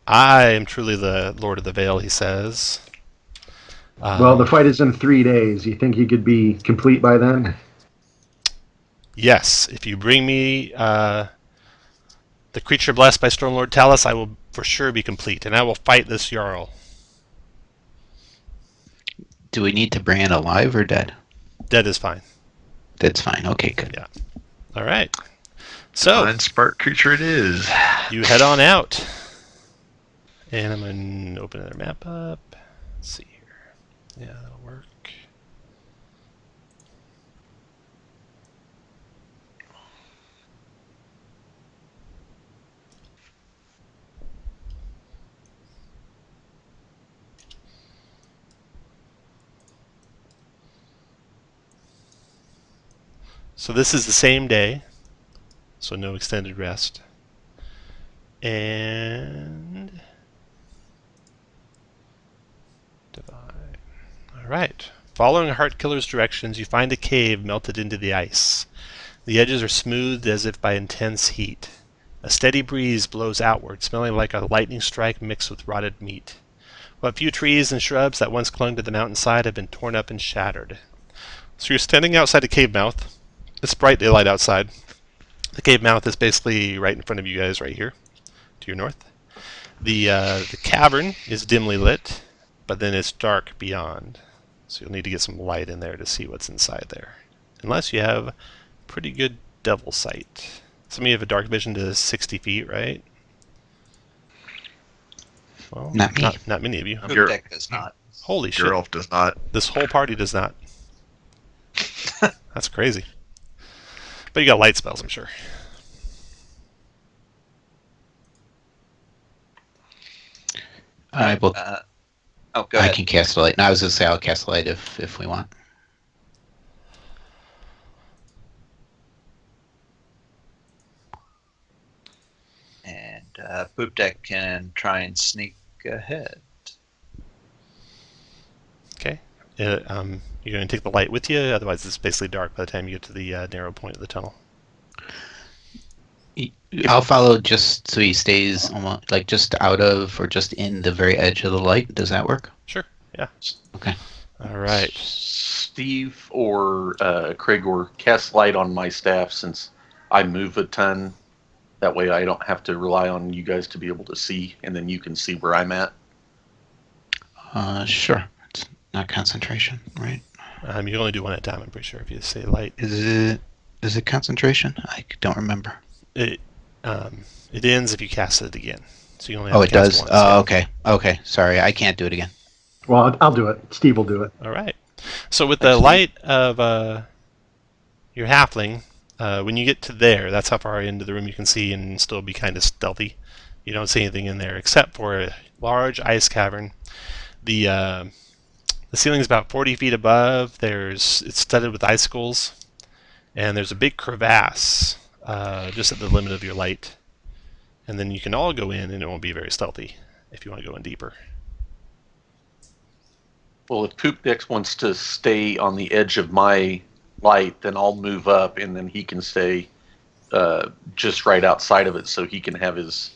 I am truly the Lord of the Vale, he says. Well, the fight is in 3 days. You think he could be complete by then? Yes, if you bring me the creature blessed by Stormlord Talus, I will for sure be complete, and I will fight this Jarl. Do we need to bring it alive or dead? Dead is fine. That's fine. Okay, good. Yeah. All right. So Fine spark creature it is. you head on out, and I'm gonna open another map up. Let's see here. Yeah, that'll work. So this is the same day, so no extended rest. And divide. Alright. Following Hartkiller's directions, you find a cave melted into the ice. The edges are smoothed as if by intense heat. A steady breeze blows outward, smelling like a lightning strike mixed with rotted meat. What few trees and shrubs that once clung to the mountainside have been torn up and shattered. So you're standing outside a cave mouth. It's bright daylight outside. The cave mouth is basically right in front of you guys right here, to your north. The cavern is dimly lit, but then it's dark beyond. So you'll need to get some light in there to see what's inside there. Unless you have pretty good devil sight. Some of you have a dark vision to 60 feet, right? Well, Not me. Not many of you. Your- Deck does not. Holy shit. Geralt does not. This whole party does not. That's crazy. But you got light spells, I'm sure. I will. Go I ahead. can cast a light. No, I was gonna say I'll cast a light if we want. And Poop Deck can try and sneak ahead. Okay. You're going to take the light with you, otherwise it's basically dark by the time you get to the narrow point of the tunnel. I'll follow just so he stays almost like just out of or just in the very edge of the light. Does that work? Sure. Yeah. Okay. All right. Steve or Craig or cast light on my staff since I move a ton. That way I don't have to rely on you guys to be able to see, and then you can see where I'm at. Sure. It's not concentration, right? You can only do one at a time, I'm pretty sure, if you say light. Is it concentration? I don't remember. It ends if you cast it again. So you only have Oh, to it cast does. once, Oh, yeah. okay. Okay. Sorry, I can't do it again. Well, I'll do it. Steve will do it. All right. So with the light of your halfling, when you get to there, that's how far into the room you can see and still be kind of stealthy. You don't see anything in there except for a large ice cavern. The ceiling is about 40 feet above. It's studded with icicles, and there's a big crevasse just at the limit of your light. And then you can all go in, and it won't be very stealthy if you want to go in deeper. Well, if Poop Dex wants to stay on the edge of my light, then I'll move up, and then he can stay just right outside of it so he can have his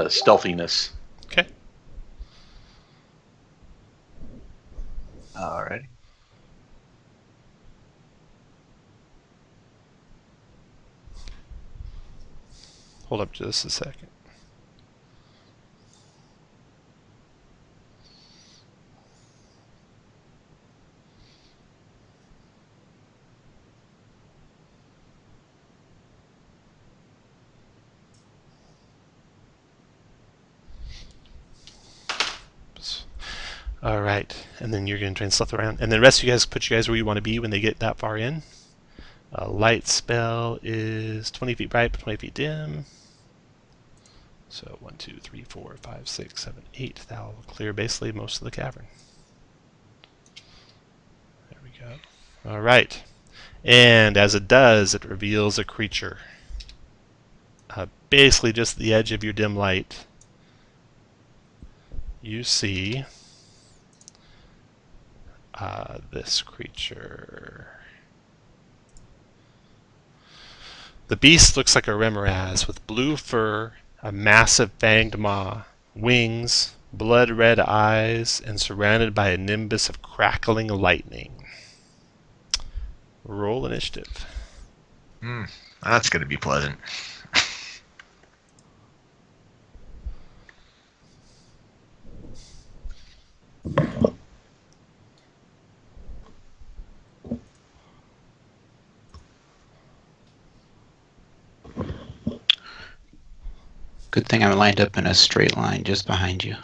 stealthiness. Okay. Alrighty. Hold up just a second. All right, and then you're going to try and stealth around. And then the rest of you guys, put you guys where you want to be when they get that far in. Light spell is 20 feet bright, 20 feet dim. So 1, 2, 3, 4, 5, 6, 7, 8. That will clear basically most of the cavern. There we go. All right. And as it does, it reveals a creature. Basically just the edge of your dim light. You see this creature. The beast looks like a remoraz with blue fur, a massive fanged maw, wings, blood-red eyes, and surrounded by a nimbus of crackling lightning. Roll initiative. That's going to be pleasant. Good thing I'm lined up in a straight line just behind you.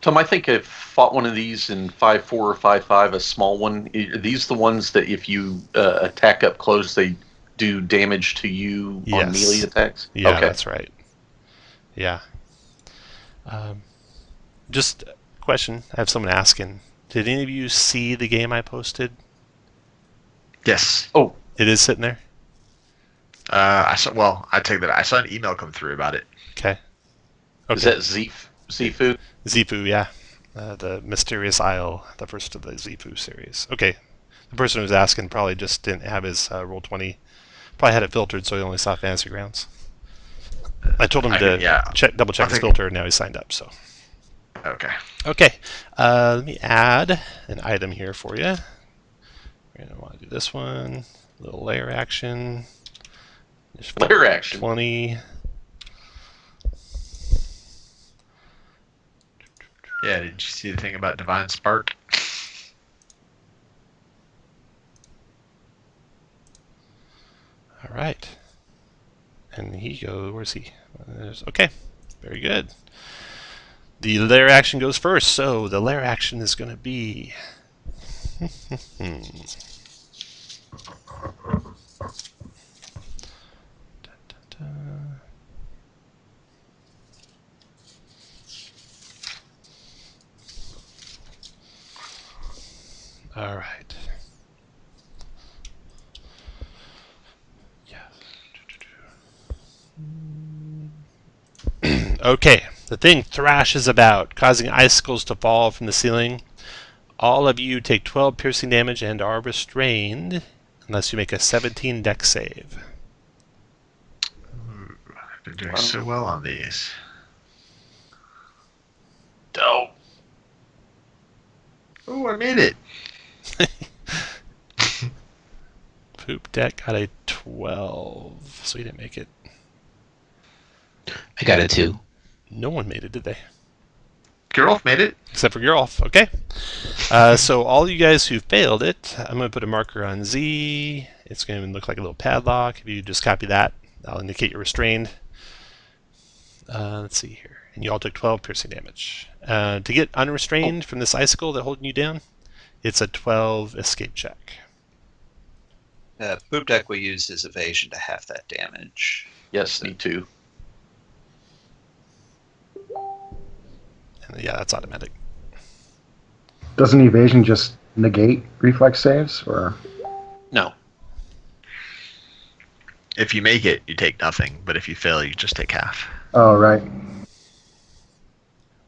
Tom, I think I've fought one of these in 5-4 or 5-5, a small one. Are these the ones that if you attack up close, they do damage to you on Yes. melee attacks? Yeah, Okay. that's right. Yeah. Just a question. I have someone asking. Did any of you see the game I posted? Yes. Oh, It is sitting there? I saw. Well, I take that. I saw an email come through about it. Okay. is that Zifu? Zifu, yeah. The Mysterious Isle, the first of the Zifu series. Okay. The person who was asking probably just didn't have his Roll20. Probably had it filtered, so he only saw Fantasy Grounds. I told him to double check his filter, and now he's signed up. So. Okay. Okay. Let me add an item here for you. We're going to want to do this one. A little layer action. Layer action. 20. Yeah. Did you see the thing about Divine Spark? All right. And he goes, where's he? Okay. Very good. The layer action goes first, so the layer action is going to be... All right. Okay, the thing thrashes about, causing icicles to fall from the ceiling. All of you take 12 piercing damage and are restrained unless you make a 17 dex save. I've been doing so well on these. Oh. Oh, I made it. Poop deck got a 12, so he didn't make it. I got a 2. No one made it, did they? Geralt made it. Except for Geralt. Okay. So all you guys who failed it, I'm going to put a marker on Z. It's going to look like a little padlock. If you just copy that, that'll indicate you're restrained. Let's see here. And you all took 12 piercing damage. To get unrestrained from this icicle that's holding you down, it's a 12 escape check. Poop deck will use his evasion to half that damage. Yes, me too. And yeah, that's automatic. Doesn't evasion just negate reflex saves, or? No. If you make it, you take nothing, but if you fail, you just take half. Oh, right.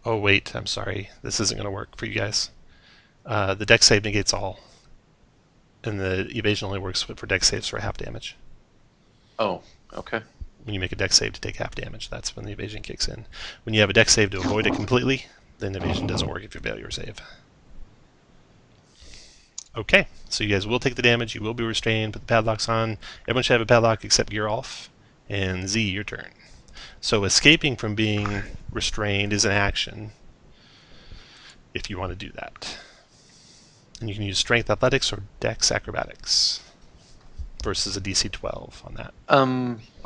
Oh, wait, I'm sorry. This isn't going to work for you guys. The dex save negates all. And the evasion only works for dex saves for half damage. Oh, okay. When you make a dex save to take half damage, that's when the evasion kicks in. When you have a dex save to avoid it completely, then evasion doesn't work if you fail your save. Okay, so you guys will take the damage, you will be restrained, put the padlocks on. Everyone should have a padlock except Geralt. And Z, your turn. So escaping from being restrained is an action, if you want to do that. And you can use Strength Athletics or Dex Acrobatics versus a DC 12 on that.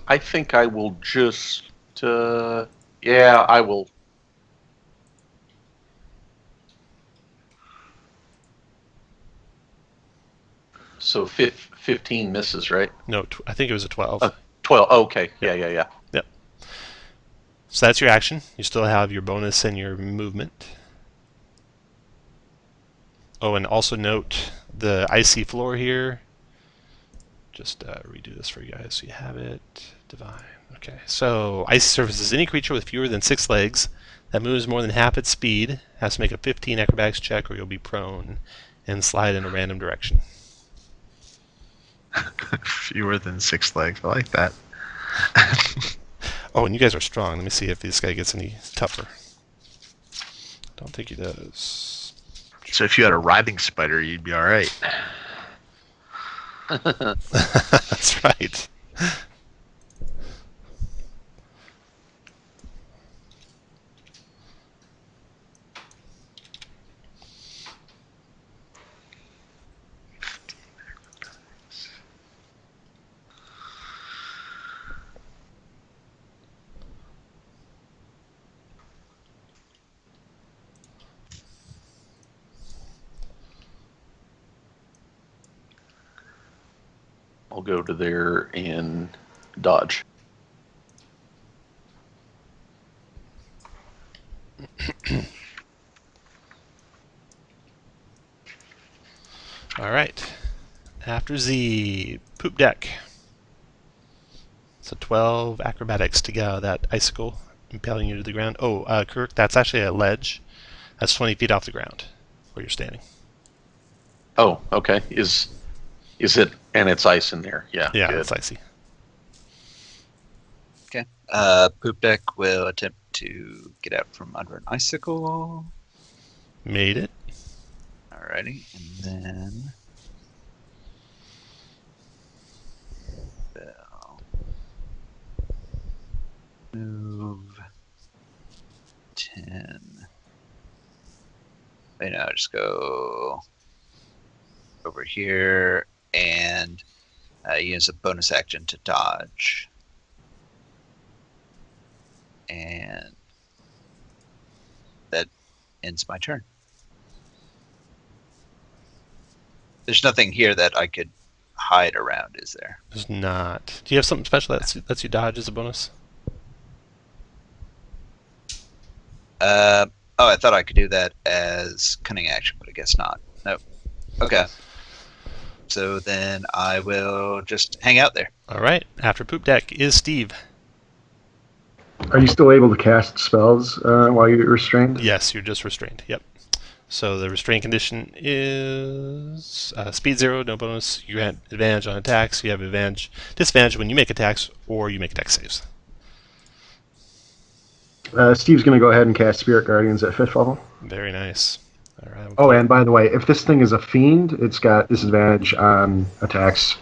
I think I will just... yeah, I will. So 15 misses, right? No, I think it was a 12. 12. Okay. Yeah. Yep. So that's your action. You still have your bonus and your movement. Oh, and also note the icy floor here. Just redo this for you guys so you have it. Divine. Okay, so icy surfaces. Any creature with fewer than 6 legs that moves more than half its speed has to make a 15 acrobatics check or you'll be prone and slide in a random direction. Fewer than 6 legs. I like that. Oh, and you guys are strong. Let me see if this guy gets any tougher. Don't think he does. So if you had a writhing spider, you'd be all right. That's right. I'll go to there and dodge. All right. After Z, poop deck. So 12 acrobatics to get out of that icicle, impaling you to the ground. Oh, Kirk, that's actually a ledge. That's 20 feet off the ground where you're standing. Oh, okay. Is it? And it's ice in there. Yeah. Yeah, Good. it's icy. Okay. Poop Deck will attempt to get out from under an icicle. Made it. Alrighty, and then move 10. Wait, no, just go over here and use a bonus action to dodge. And that ends my turn. There's nothing here that I could hide around, is there? There's not. Do you have something special that lets you dodge as a bonus? Oh, I thought I could do that as cunning action, but I guess not. Nope. Okay. So then I will just hang out there. All right. After poop deck is Steve. Are you still able to cast spells while you're restrained? Yes, you're just restrained. Yep. So the restraint condition is speed 0, no bonus. You get advantage on attacks. You have disadvantage when you make attacks or you make dex saves. Steve's going to go ahead and cast Spirit Guardians at 5th level. Very nice. All right. Oh, and by the way, if this thing is a fiend, it's got disadvantage on attacks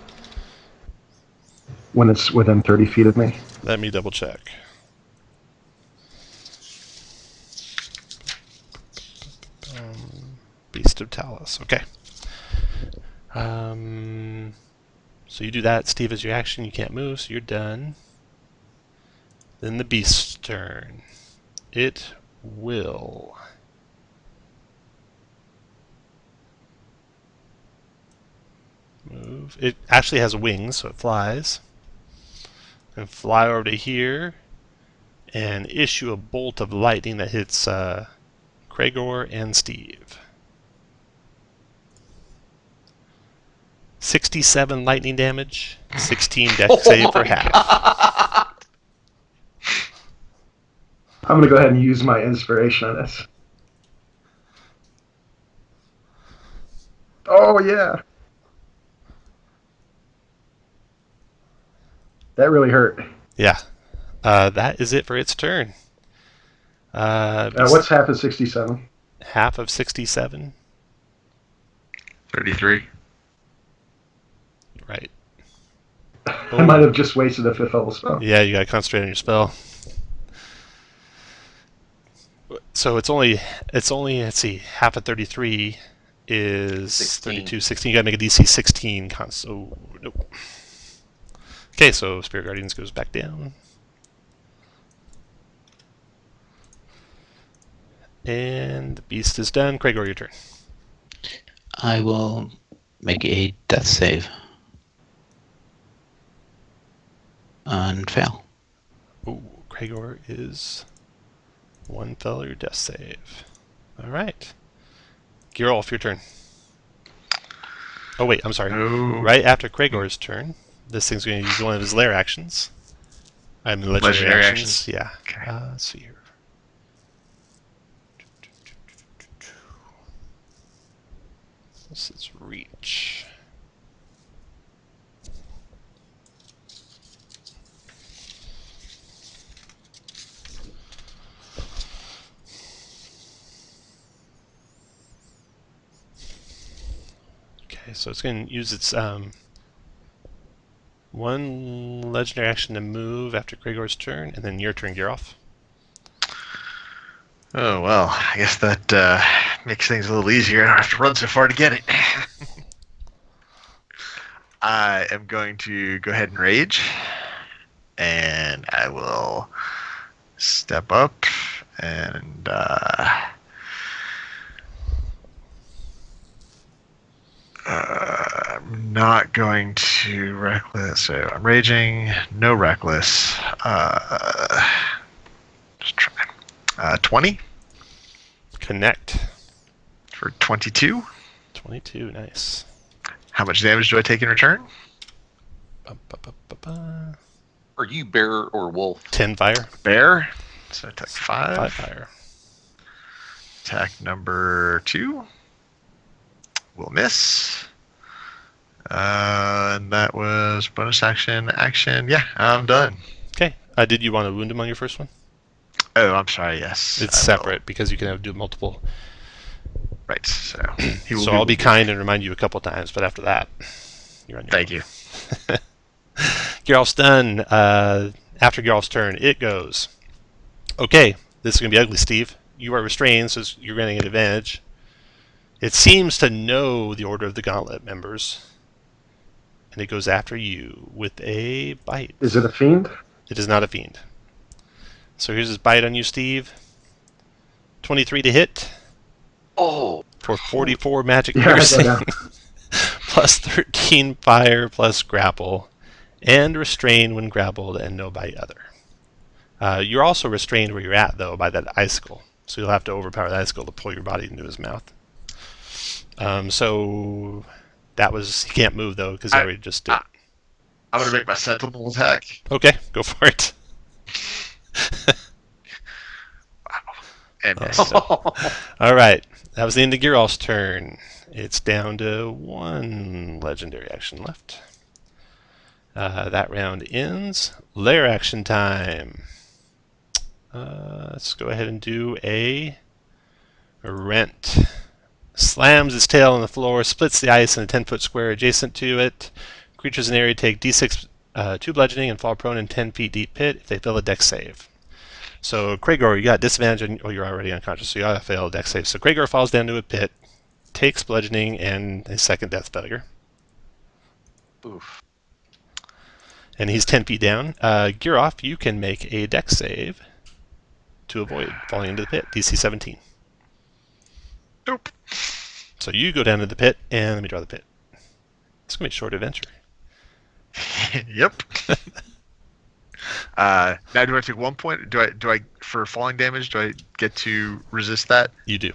when it's within 30 feet of me. Let me double check. Beast of Talus. Okay. So you do that. Steve is your action. You can't move, so you're done. Then the beast's turn. It will move. It actually has wings, so it flies. And fly over to here and issue a bolt of lightning that hits Kragor and Steve. 67 lightning damage, 16 dex save for half. I'm going to go ahead and use my inspiration on this. Oh, yeah. That really hurt. Yeah. That is it for its turn. What's half of 67? Half of 67. 33. Right. I might have just wasted a 5th level spell. Yeah, you gotta concentrate on your spell. So it's only let's see, half of 33 is 16. 32, 16. You gotta make a DC 16 so nope. Okay, so Spirit Guardians goes back down. And the beast is done. Kragor, your turn. I will make a death save. And fail. Ooh, Kragor is one failure death save. Alright. Geralf, your turn. Oh wait, I'm sorry. No. Right after Kragor's turn, this thing's going to use one of his lair actions. I mean, legendary actions. Yeah. Okay. Let's see here. This is reach. Okay, so it's going to use its 1 legendary action to move after Gregor's turn, and then your turn, Geralf. Oh, well, I guess that makes things a little easier. I don't have to run so far to get it. I am going to go ahead and rage, and I will step up and I'm not going to reckless. So I'm raging, no reckless. Just try 20 Connect. for 22. 22, nice. How much damage do I take in return? Ba-ba-ba-ba-ba. Are you bear or wolf? 10 fire. Bear. So I take 5. 5 fire. Attack number 2 will miss. And that was bonus action. Yeah, I'm done. Okay. Did you want to wound him on your first one? Oh, I'm sorry. Yes, It's I will. separate because you can do multiple. Right. So he will So I'll be kind and remind you a couple times, but after that, you're on your Thank you. Geralf's done. After Geralf's turn, it goes. Okay, this is going to be ugly, Steve. You are restrained, so you're getting an advantage. It seems to know the Order of the Gauntlet members, and it goes after you with a bite. Is it a fiend? It is not a fiend. So here's his bite on you, Steve. 23 to hit Oh, for 44 magic Yeah, piercing, yeah. plus 13 fire, plus grapple, and restrain when grappled, and no bite other. You're also restrained where you're at, though, by that icicle. So you'll have to overpower the icicle to pull your body into his mouth. So that was... He can't move, though, because he already just did. I'm gonna make my sentinel attack. Okay, go for it. And miss. All right. That was the end of Geralf's turn. It's down to 1 legendary action left. That round ends. Lair action time. Let's go ahead and do a rent. Slams its tail on the floor, splits the ice in a 10-foot square adjacent to it. Creatures in the area take d6 2 bludgeoning and fall prone in 10 feet deep pit if they fail a dex save. So Kragor, you got disadvantage. You're already unconscious, so you gotta fail a dex save. So Kragor falls down to a pit, takes bludgeoning and a second death failure. oof. And he's 10 feet down. Geralf, you can make a dex save to avoid falling into the pit. DC 17. Nope. So you go down to the pit, and let me draw the pit. It's going to be a short adventure. Yep. Now, do I take 1 point? Do I for falling damage? Do I get to resist that? You do.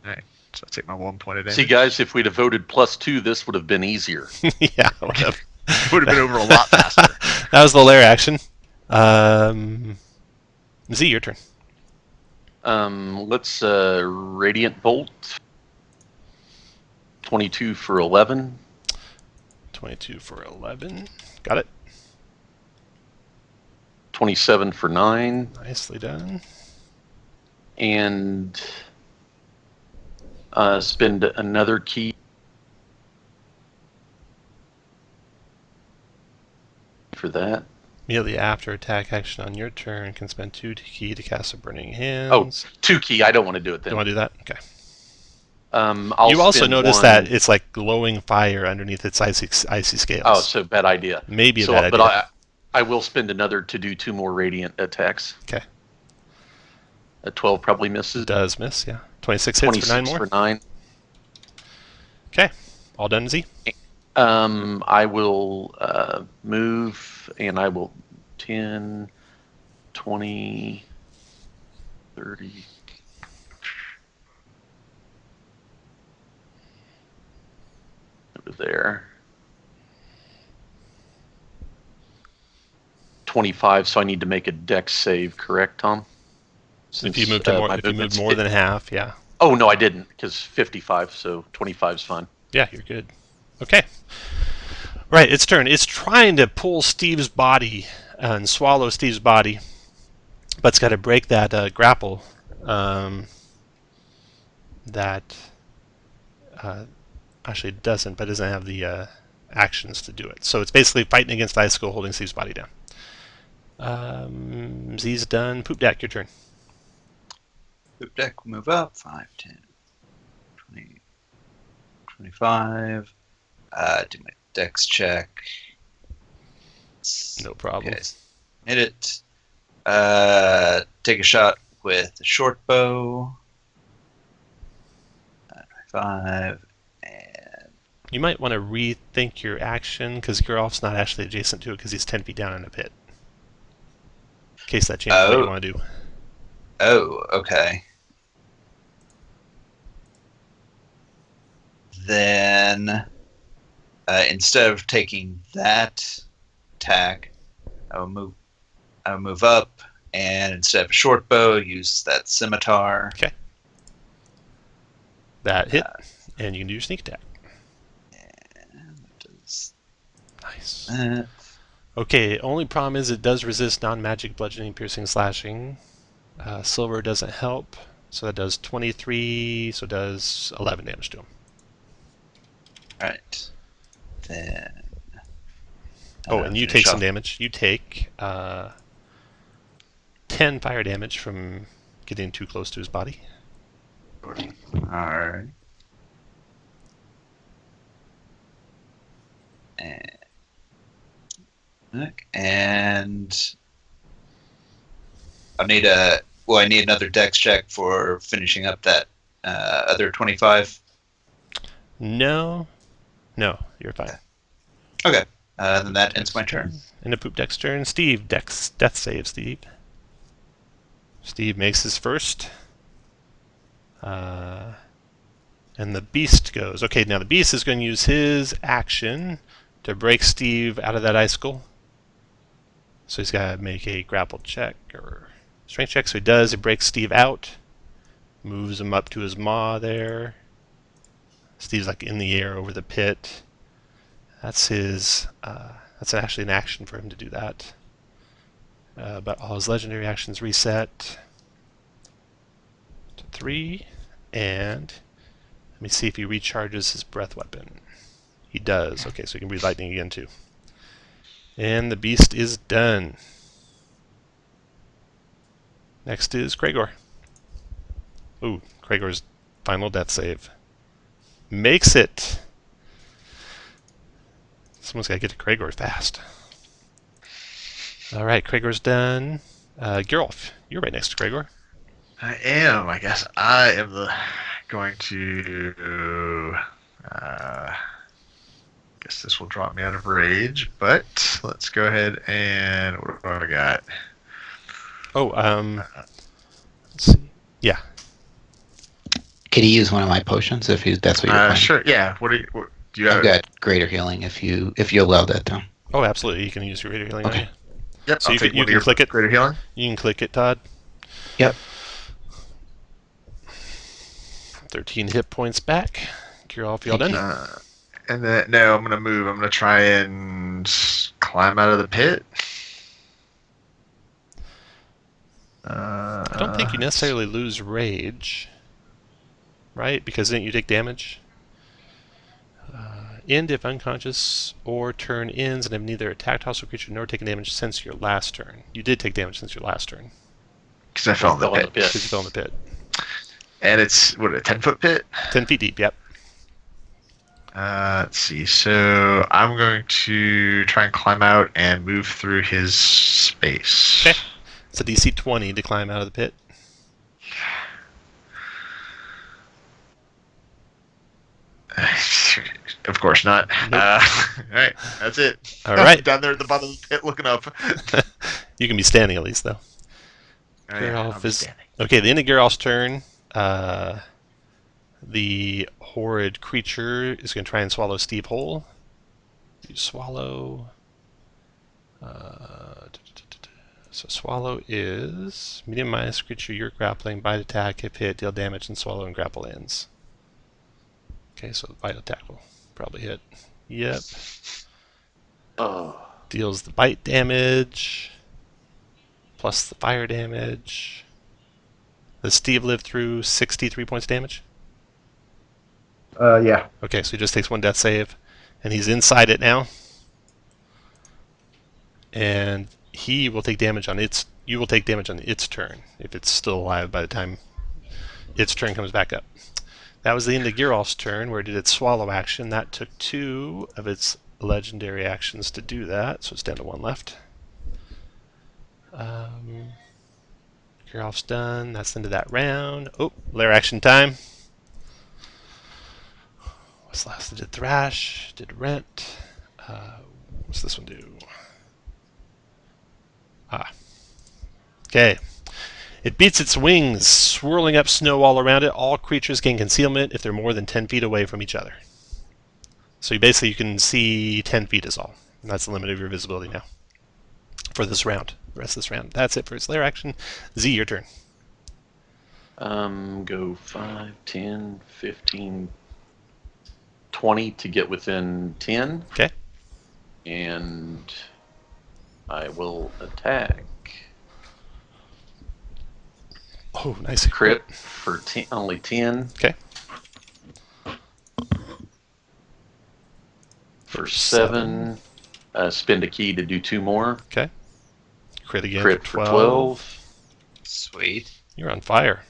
All right. So I take my 1 point of damage. See, guys, if we'd have voted +2, this would have been easier. Yeah. Whatever. It would have been over a lot faster. That was the lair action. Z, your turn. Let's Radiant Bolt. 22 for 11. 22 for 11. Got it. 27 for 9. Nicely done. And spend another key for that. Immediately after attack action on your turn, can spend 2 key to cast a Burning Hands. Oh, 2 key. I don't want to do it then. You want to do that? Okay. I'll You also spend notice one- that it's like glowing fire underneath its icy scales. Oh, so bad idea. Maybe a So, bad but idea. I will spend another to do 2 more radiant attacks. Okay. A 12 probably misses. Does miss, yeah. 26 hits for 9 more. for 9. Okay. All done, Z? I will move, and I will 10, 20, 30. Over there. 25, so I need to make a dex save, correct, Tom? If you moved more, my if you moved movement's more than half, yeah. Oh, no, I didn't, because 55, so 25 is fine. Yeah, you're good. Okay. Right, its turn. It's trying to pull Steve's body and swallow Steve's body, but it's got to break that grapple. That actually it doesn't, but it doesn't have the actions to do it. So it's basically fighting against Icicle, holding Steve's body down. Z's done. Poop Deck, your turn. Poop deck will move up 5, 10, 20, 25. Do my dex check. No problem. Okay. Hit it. Take a shot with the short bow. 5. And You might want to rethink your action because Geralf's not actually adjacent to it because he's 10 feet down in a pit. In case that changes what you want to do. oh, okay. Then instead of taking that attack, I will move up, and instead of a short bow, use that scimitar. Okay. That hit, and you can do your sneak attack. And that does Nice. that. Okay, only problem is it does resist non-magic bludgeoning, piercing, slashing. Silver doesn't help, so that does 23, so it does 11 damage to him. Right. Then. Oh, and you take some damage. You take 10 fire damage from getting too close to his body. Alright. And I need another dex check for finishing up that other 25. No, you're fine. Okay. Then that ends my turn. And a Poop Deck's turn. Steve, Dex, death save, Steve. Steve makes his first. And the beast goes. Okay, now the beast is going to use his action to break Steve out of that icicle. So he's got to make a grapple check or strength check. So he does. He breaks Steve out. Moves him up to his maw there. Steve's like in the air over the pit. That's his. That's actually an action for him to do that. But all his legendary actions reset to 3. And let me see if he recharges his breath weapon. He does. Okay, so he can breathe lightning again too. And the beast is done. Next is Kragor. Ooh, Kragor's final death save. Makes it. Someone's got to get to Kragor fast. All right, Kragor's done. Geralf, you're right next to Kragor. I am. I guess I am going to. Guess this will drop me out of rage, but let's go ahead and what do I got? Oh, let's see. Yeah. Could he use one of my potions if that's what you're planning? Sure. Yeah. What do you have? I've got greater healing if you allow that, Tom. Oh, absolutely. You can use your greater healing. Okay. On you. Yep. So I'll you take can one of your click it. Greater healing. You can click it, Todd. Yep. 13 hit points back. Geralf, y'all done? And then no, I'm gonna move. I'm gonna try and climb out of the pit. I don't think you necessarily lose rage, right? Because then you take damage. End if unconscious, or turn ends and have neither attacked hostile creature nor taken damage since your last turn. You did take damage since your last turn. Because I fell in the pit. Because you fell in the pit. And it's, what, a 10-foot pit? 10 feet deep, yep. Let's see. So I'm going to try and climb out and move through his space. Okay. It's a DC 20 to climb out of the pit. Of course not. Nope. Alright, that's it. All right. Down there at the bottom of the pit looking up. You can be standing at least, though. Oh, yeah, I'll Geralf be is... standing. Okay, the end of Geralf's turn. The horrid creature is going to try and swallow Steve whole. You swallow... So swallow is medium-minus creature you're grappling, bite attack, if hit, deal damage, and swallow and grapple ends. Okay, so the bite attack will probably hit. Yep. Oh. Deals the bite damage, plus the fire damage. Does Steve live through 63 points of damage? Yeah. Okay, so he just takes one death save, and he's inside it now. And he will take damage on its. You will take damage on its turn if it's still alive by the time its turn comes back up. That was the end of Geralf's turn, where it did its swallow action. That took 2 of its legendary actions to do that, so it's down to 1 left. Geralf's done. That's the end of that round. Oh, lair action time. What's last? It did Thrash, did Rent. What's this one do? Okay. It beats its wings, swirling up snow all around it. All creatures gain concealment if they're more than 10 feet away from each other. So you can see 10 feet is all. And that's the limit of your visibility now for this round. The rest of this round. That's it for its lair action. Z, your turn. Go 5, 10, 15, 20 to get within 10. Okay. And I will attack. Oh, nice. Crit for only 10. Okay. For 7. Spend a key to do 2 more. Okay. Crit again. Crit for 12. Sweet. You're on fire.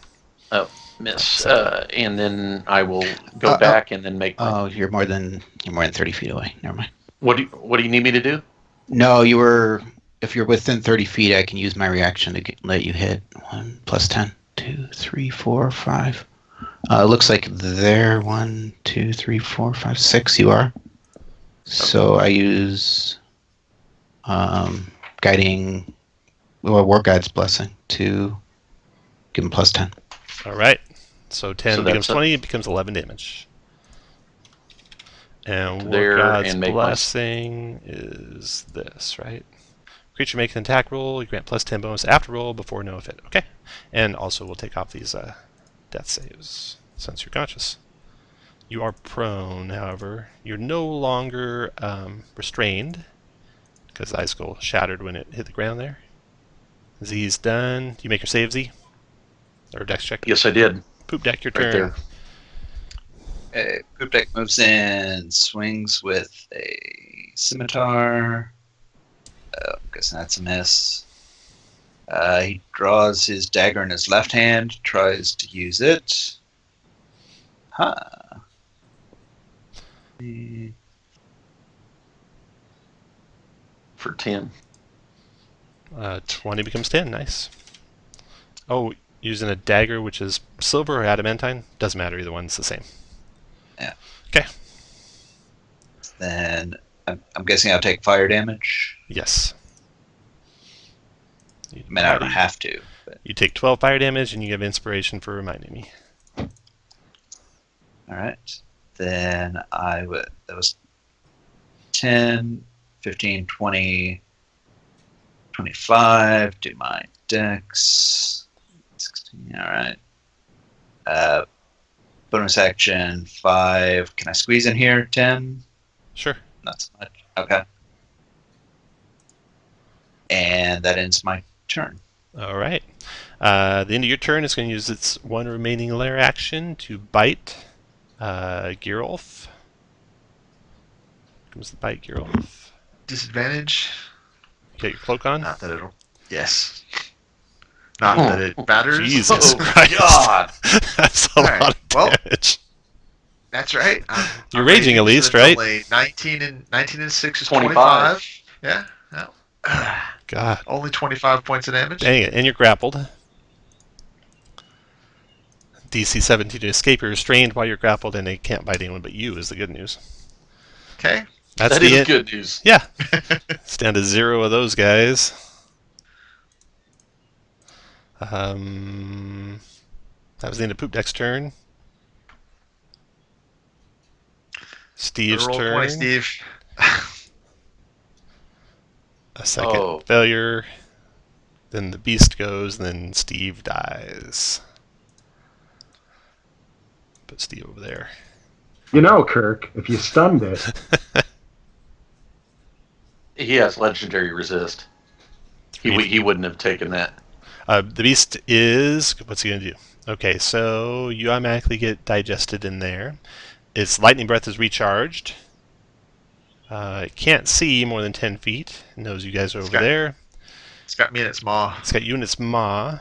Oh, miss. And then I will go back and then make. Oh, you're more than 30 feet away. Never mind. What do you need me to do? No, you were. If you're within 30 feet, I can use my reaction to let you hit 1 plus 10. 2, 3, 4, 5. It looks like they're 1, 2, 3, 4, 5, 6. You are. So I use guiding, War Guide's blessing to give him plus 10. All right. So 10 So becomes that's 20. It becomes 11 damage. And War There, God's and make blessing is this, right? Creature make an attack roll. You grant plus 10 bonus after roll before no effect. Okay. And also we'll take off these death saves since you're conscious. You are prone, however. You're no longer restrained because the icicle shattered when it hit the ground there. Z's done. Do you make your save, Z? Or dex check? Yes, I did. Poop deck, your Right turn. there. Poop Deck moves in, swings with a scimitar. I'm guessing that's a miss. He draws his dagger in his left hand, tries to use it. Huh. For 10. 20 becomes 10. Nice. Oh, using a dagger, which is silver or adamantine? Doesn't matter. Either one's the same. Yeah. Okay. Then I'm guessing I'll take fire damage. Yes. I mean, I don't have to. But. You take 12 fire damage, and you give inspiration for reminding me. All right. Then that was 10, 15, 20, 25. Do my dex. 16. All right. Bonus action 5. Can I squeeze in here? 10. Sure. Not so much. Okay. And that ends my turn. All right. The end of your turn is going to use its 1 remaining lair action to bite Geralf. Comes the bite, Geralf. Disadvantage. You got your cloak on? Not that it'll. Yes. Not that it matters. Jesus Oh, Christ. God. That's a All lot right, of well, damage. That's right. You're raging at least, right? 19 and 6 is 25. 25. Yeah. No. God. Only 25 points of damage. Dang it. And you're grappled. DC 17 to escape. You're restrained while you're grappled, and they can't bite anyone but you is the good news. Okay. That's That the is end. good news. Yeah. It's down to 0 of those guys. That was the end of Poop Deck's turn. Steve's Roll turn. 20, Steve. A second Oh. failure. Then the beast goes, and then Steve dies. Put Steve over there. You know, Kirk, if you stunned it, He has legendary resist. He wouldn't have taken that. The beast is... What's he going to do? Okay, so you automatically get digested in there. Its lightning breath is recharged. It can't see more than 10 feet. It knows you guys are over there. It's got me in its maw. It's got you in its maw.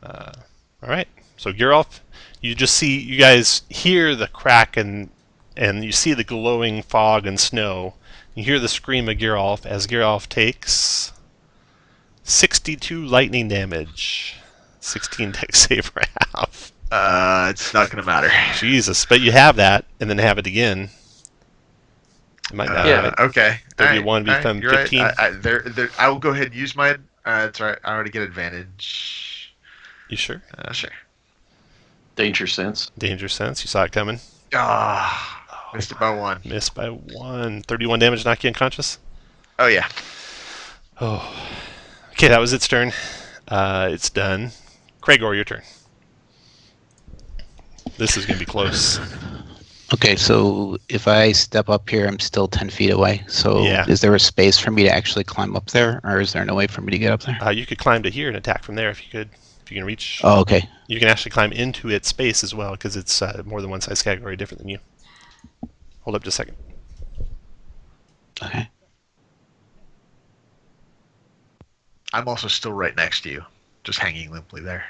All right. So Geralt, you guys hear the crack and you see the glowing fog and snow. You hear the scream of Geralt as Geralt takes 62 lightning damage. 16 dex save for half. It's not gonna matter. Jesus, but you have that, and then have it again. It might matter. Right? Okay. 31 become 15. Right. I will go ahead and use my. That's right. I already get advantage. You sure? Sure. Danger sense. Danger sense. You saw it coming. Missed it by 1. Missed by 1. 31 damage, knock you unconscious. Oh yeah. Oh. Okay, that was its turn. It's done. Cragor, your turn. This is going to be close. Okay, so if I step up here, I'm still 10 feet away. So Yeah. Is there a space for me to actually climb up there, or is there no way for me to get up there? You could climb to here and attack from there if you could. If you can reach. Oh, okay. You can actually climb into its space as well because it's more than one size category different than you. Hold up just a second. Okay. I'm also still right next to you, just hanging limply there.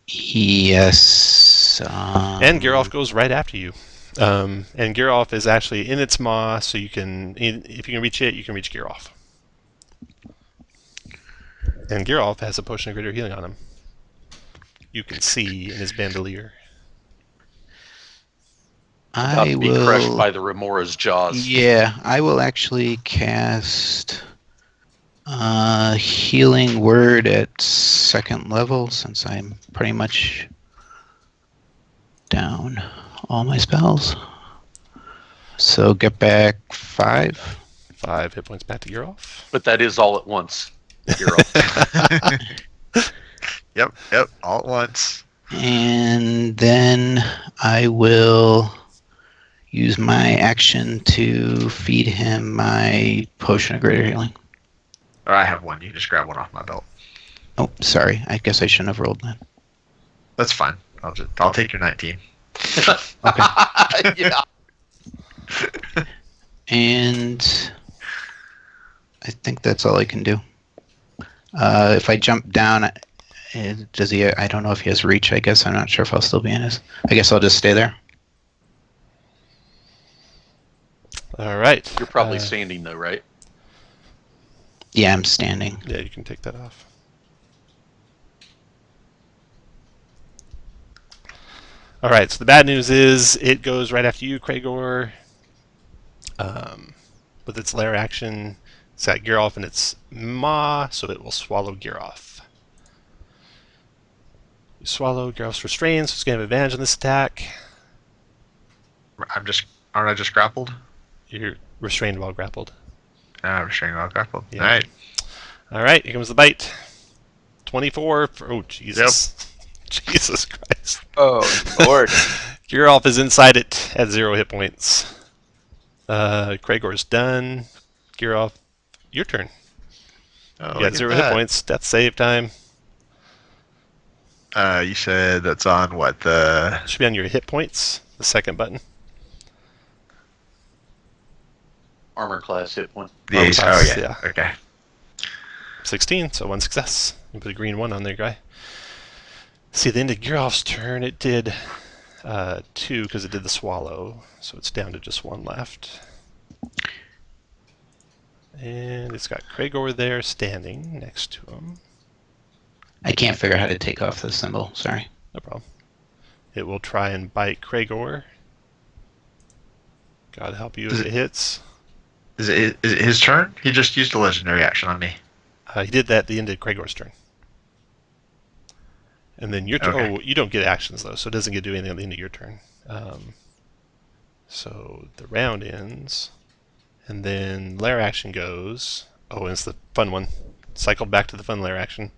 Yes. And Geralt goes right after you. And Geralt is actually in its maw, so you can, if you can reach it, you can reach Geralt. And Geralt has a potion of greater healing on him. You can see in his bandolier. About I to be will. crushed by the Remora's jaws. Yeah, I will actually cast Healing Word at 2nd level since I'm pretty much down all my spells. So get back 5. 5 hit points back to Geralt. But that is all at once. Geralt. Yep, all at once. And then I will use my action to feed him my potion of greater healing. Or I have one. You can just grab one off my belt. Oh, sorry. I guess I shouldn't have rolled that. That's fine. I'll take your 19. Yeah. And I think that's all I can do. If I jump down, does he? I don't know if he has reach. I guess I'm not sure if I'll still be in his. I guess I'll just stay there. All right. You're probably standing though, right? Yeah, I'm standing. Yeah, you can take that off. All right, so the bad news is it goes right after you, Cragor. With its lair action, it's got Geralt in its maw, so it will swallow Geralt. You swallow, Geralt's restrained, so it's going to have advantage on this attack. Aren't I just grappled? You're restrained while grappled. Restraining while grappled. Yeah. Alright. All right, here comes the bite. 24 for, oh, Jesus. Jesus Christ. Oh, Lord. Geralt is inside it at 0 hit points. Cragor's done. Geralt, your turn. Oh, You got 0 hit points. Death save time. You said that's on what? Should be on your hit points, the second button. Armor class hit point. The Armor ace. class, Oh, yeah. yeah. Okay. 16, so 1 success. You put a green 1 on there, guy. See, at the end of Geralt's turn, it did 2 because it did the swallow, so it's down to just 1 left. And it's got Cragor there standing next to him. I can't figure out how to take off this symbol. Sorry. No problem. It will try and bite Cragor. God help you if it hits. Is it his turn? He just used a legendary action on me. He did that at the end of Cragor's turn. And then your turn. Okay. Oh, you don't get actions though, so it doesn't get to do anything at the end of your turn. So the round ends, and then lair action goes. Oh, and it's the fun one. Cycled back to the fun lair action,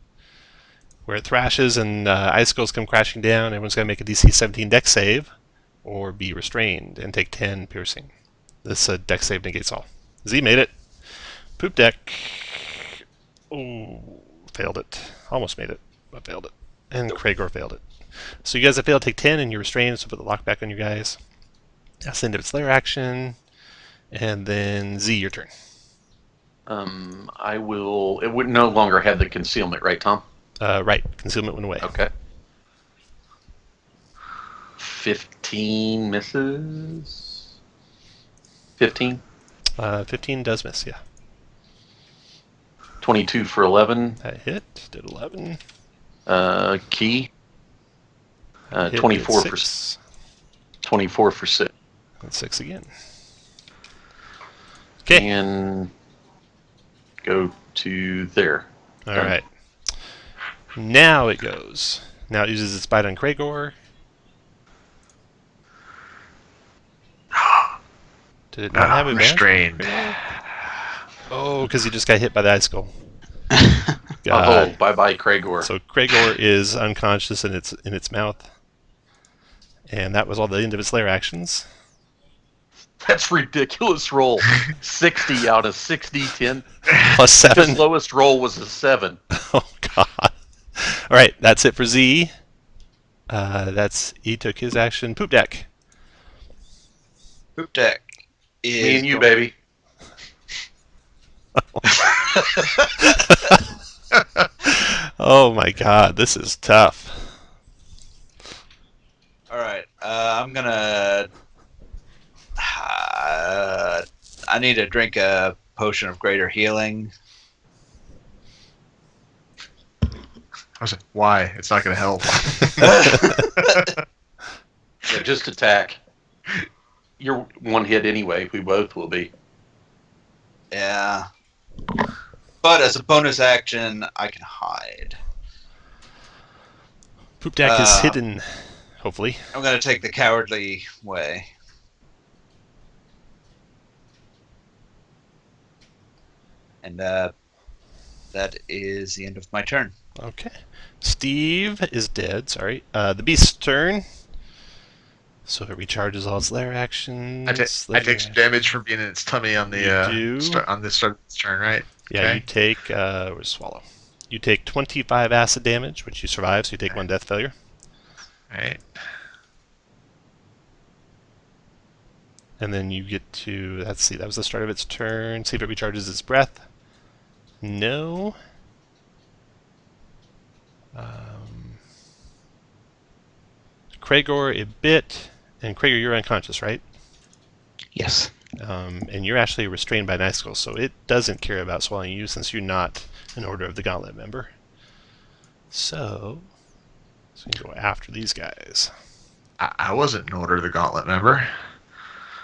where it thrashes and icicles come crashing down. Everyone's got to make a DC 17 dex save, or be restrained and take 10 piercing. This dex save negates all. Z made it. Poop deck. Oh, failed it. Almost made it, but failed it. And Cragor failed it. So you guys have failed to take 10, and you're restrained, so put the lock back on you guys. That's the end of its lair action. And then Z, your turn. I will. It would no longer have the concealment, right, Tom? Right. Concealment went away. Okay. 15 misses. 15. 15 does miss, yeah. 22 for 11. That hit. Did 11. Key. Hit, 24 did for 6. 24 for 6. And 6 again. Okay. And go to there. All right. Now it goes. Now it uses its bite on Kragor. Did it not have advantage? Restrained. Oh, because he just got hit by the icicle. Oh, God. bye-bye, Kragor. So Kragor is unconscious in its mouth. And that was all the end of its lair actions. That's ridiculous roll. 60 out of 60, 10. Plus 7. His lowest roll was a 7. Oh, God. All right, that's it for Z. He took his action. Poop deck. Poop deck is Me and you, baby. Oh, my God. This is tough. All right. I'm gonna. I need to drink a potion of greater healing. I was like, why? It's not going to help. Yeah, just attack. You're one hit anyway. We both will be. Yeah. But as a bonus action, I can hide. Poop deck is hidden, hopefully. I'm gonna take the cowardly way. And that is the end of my turn. Okay. Steve is dead, sorry. The beast's turn. So it recharges all its lair actions. I take some damage from being in its tummy on the You do. start of its turn, right? Yeah, Okay. you take, where's Swallow? You take 25 acid damage, which you survive, so you take 1 death failure. Right. And then you get to, let's see, that was the start of its turn. See if it recharges its breath. No. Kragor, it bit. And Kragor, you're unconscious, right? Yes. And you're actually restrained by an icicle, so it doesn't care about swallowing you since you're not an Order of the Gauntlet member. So we can go after these guys. I wasn't an Order of the Gauntlet member.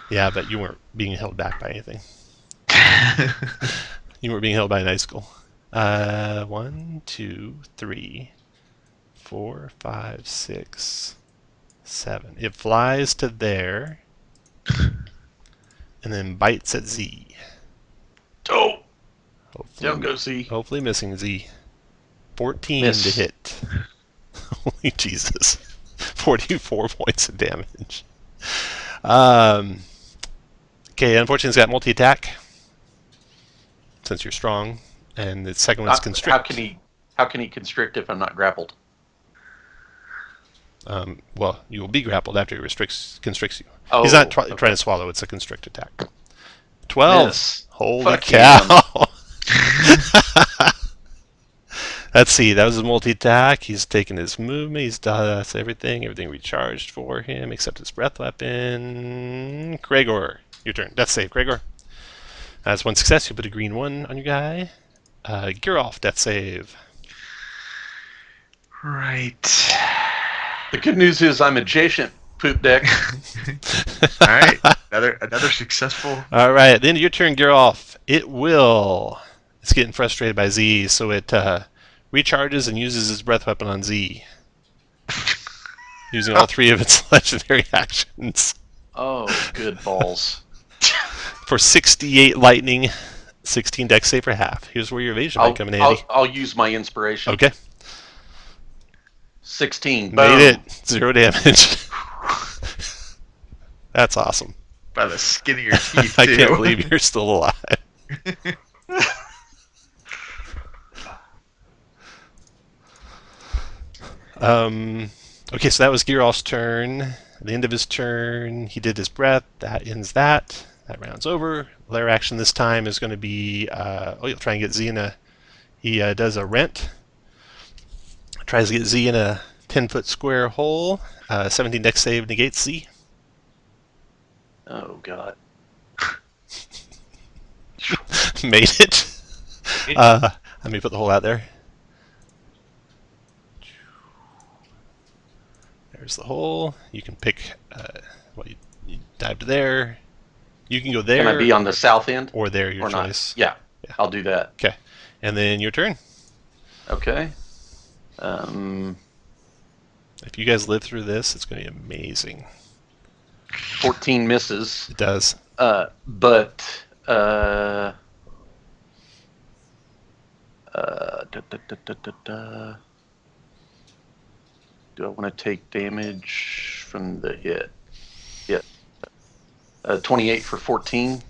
Yeah, but you weren't being held back by anything. You weren't being held by an icicle. 1, 2, 3, 4, 5, 6, 7. It flies to there. And then bites at Z. Oh! Hopefully, Don't go Z. hopefully missing Z. 14 Miss. to hit. Holy Jesus. 44 points of damage. Okay, unfortunately it's got multi-attack. Since you're strong. And the second one's constrict. How can he constrict if I'm not grappled? Well, you will be grappled after he constricts you. Oh, He's not trying okay. to swallow. It's a constrict attack. 12. Miss. Holy Fuck cow. Let's see. That was a multi-attack. He's taken his movement. He's done everything. Everything recharged for him except his breath weapon. Kragor, your turn. Death save, Kragor. That's 1 success. You put a green 1 on your guy. Girolf, death save. Right. The good news is I'm adjacent, poop deck. All right. Another successful. All right. At the end of your turn, Girolf, it's getting frustrated by Z, so it recharges and uses his breath weapon on Z. Using all 3 of its legendary actions. Oh, good balls. For 68 lightning, 16 dex save for half. Here's where your evasion might come in handy. I'll use my inspiration. Okay. 16. Made Boom. it. 0 damage. That's awesome. By the skin of your teeth, I too. can't believe you're still alive. Okay, so that was Girolf's turn. At the end of his turn, he did his breath. That ends that. That round's over. Lair action this time is going to be, you'll try and get Z in a, he does a rent. Tries to get Z in a 10-foot square hole. 17 dex save negates Z. Oh God. Made it. Let me put the hole out there. There's the hole. You can pick you dive to there. You can go there. Can I be on the south end? Or there, your or choice. Not? Yeah, I'll do that. Okay. And then your turn. Okay. If you guys live through this, it's going to be amazing. 14 misses. It does. But do I want to take damage from the hit? Yeah. 28 for 14.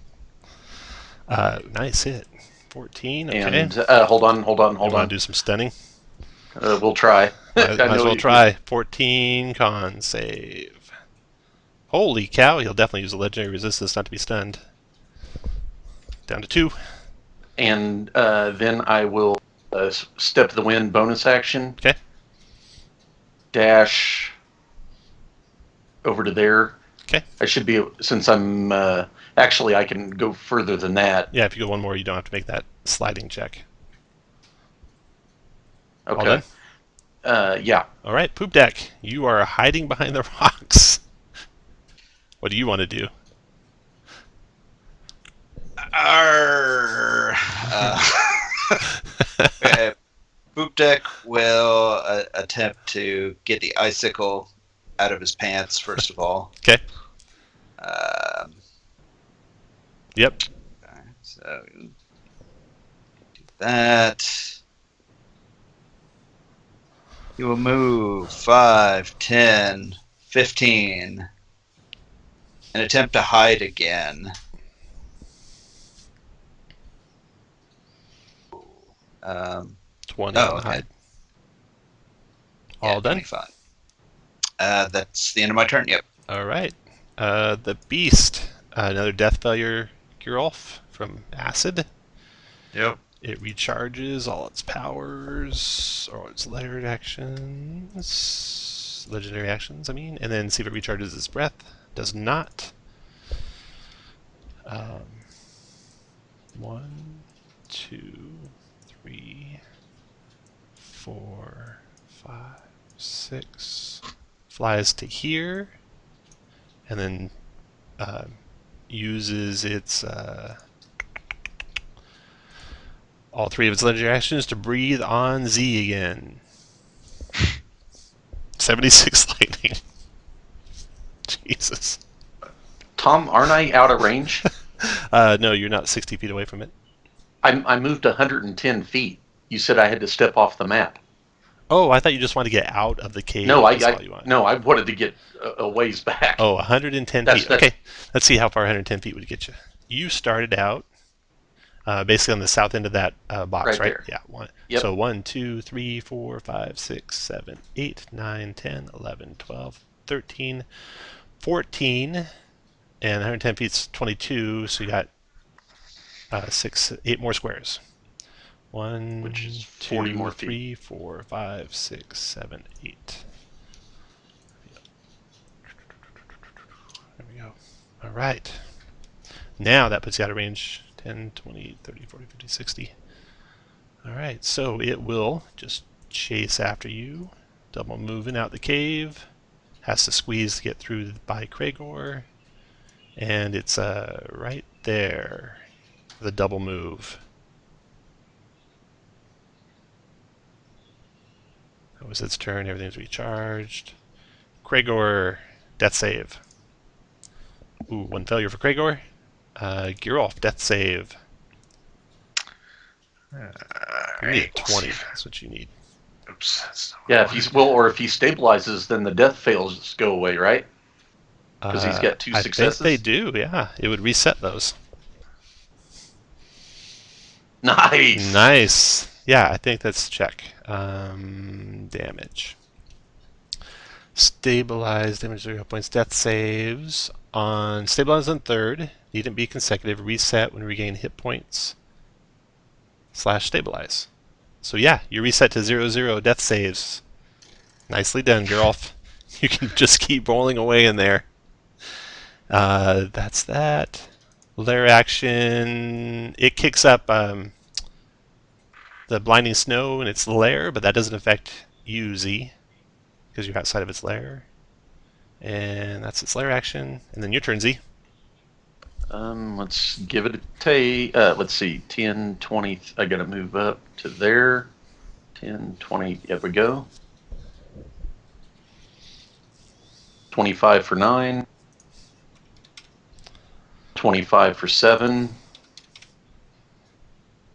Nice hit. 14. Okay. And hold on. You want to do some stunning? We'll try. Might as well try. 14 con save. Holy cow! He'll definitely use a legendary resistance not to be stunned. Down to 2. And then I will step to the wind bonus action. Okay. Dash over to there. Okay. I should be, since I'm, actually I can go further than that. Yeah, if you go one more, you don't have to make that sliding check. Okay. All done? Yeah. All right, Poop Deck. You are hiding behind the rocks. What do you want to do? Boop Deck will attempt to get the icicle out of his pants, first of all. Okay. Yep. Alright, so do that. He will move 5, 10, 15, and attempt to hide again. 20 Oh, on the okay. hide. All done? 25. That's the end of my turn, yep. All right. The Beast. Another death failure, Gerolf, from Acid. Yep. It recharges all its powers, or its legendary actions, and then see if it recharges its breath. Does not. 1, 2, 3, 4, 5, 6. Flies to here, and then uses its all 3 of its legendary actions to breathe on Z again. 76 lightning. Jesus. Tom, aren't I out of range? No, you're not 60 feet away from it. I moved 110 feet. You said I had to step off the map. Oh, I thought you just wanted to get out of the cave. No, I wanted to get a ways back. Oh, 110 feet. Okay, let's see how far 110 feet would get you. You started out basically on the south end of that box, right? There. Yeah. Yep. So 1, 2, 3, 4, 5, 6, 7, 8, 9, 10, 11, 12, 13, 14, and 110 feet's 22. So you got 8 more squares. 1, Which is 2, 40 more feet. 3, 4, 5, 6, 7, 8. There we go. All right. Now that puts you out of range. 10, 20, 30, 40, 50, 60. All right, so it will just chase after you. Double moving out the cave. Has to squeeze to get through by Kragor. And it's right there. The double move. That was its turn. Everything's recharged. Kragor, death save. Ooh, 1 failure for Kragor. Gerolf, death save. You need 20. That's what you need. Oops. That's not Yeah, what if he stabilizes, then the death fails go away, right? Because he's got 2 successes. I think they do, yeah. It would reset those. Nice. Nice. Yeah, I think that's check. Damage. Stabilize, damage 0 points, death saves. On stabilize on third, needn't be consecutive. Reset when regain hit points. / stabilize. So yeah, you reset to 0/0 death saves. Nicely done, Geralt. You can just keep rolling away in there. That's that. Lair action. It kicks up the blinding snow in its lair, but that doesn't affect you, Z, because you're outside of its lair. And that's its lair action. And then your turn, Z. Let's give it a let's see, 10, 20. I gotta move up to there. 10, 20. There we go. 25 for 9. 25 for 7.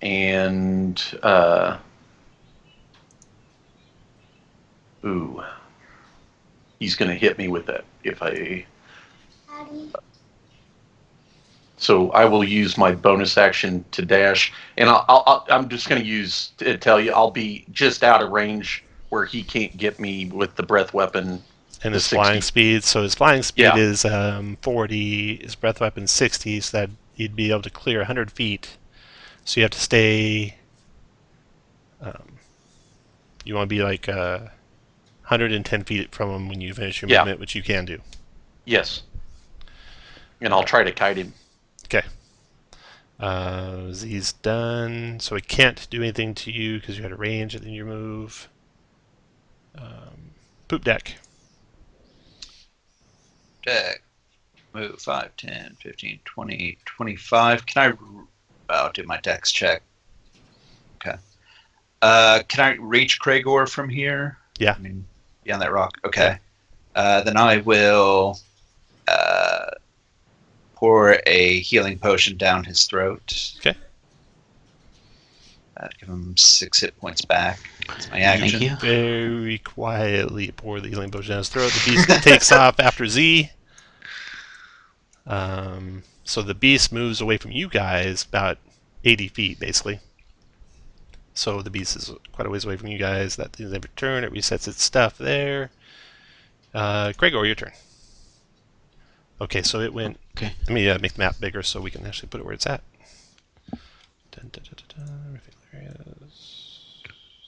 And ooh, he's gonna hit me with that if I. So I will use my bonus action to dash, and I'm just going to use to tell you I'll be just out of range where he can't get me with the breath weapon. And The his flying 60. speed. So his flying speed Yeah. is 40. His breath weapon 60, so that he'd be able to clear 100 feet. So you have to stay. You want to be like 110 feet from him when you finish your Yeah. movement, which you can do. Yes, and I'll try to kite him. Okay. Z's done, so it can't do anything to you because you had a range in your move. Poop deck. Deck. Move 5, 10, 15, 20, 25. I'll do my dex check. Okay. Can I reach Kragor from here? Yeah. I mean, beyond that rock. Okay. Then I will pour a healing potion down his throat. Okay. Give him 6 hit points back. That's my action. Thank you. Very quietly pour the healing potion down his throat. The beast takes off after Z. So the beast moves away from you guys about 80 feet, basically. So the beast is quite a ways away from you guys. That is every turn. It resets its stuff there. Gregor, your turn. Okay, so it went. Okay. Let me make the map bigger so we can actually put it where it's at. Dun, dun, dun, dun, dun. Reveal areas.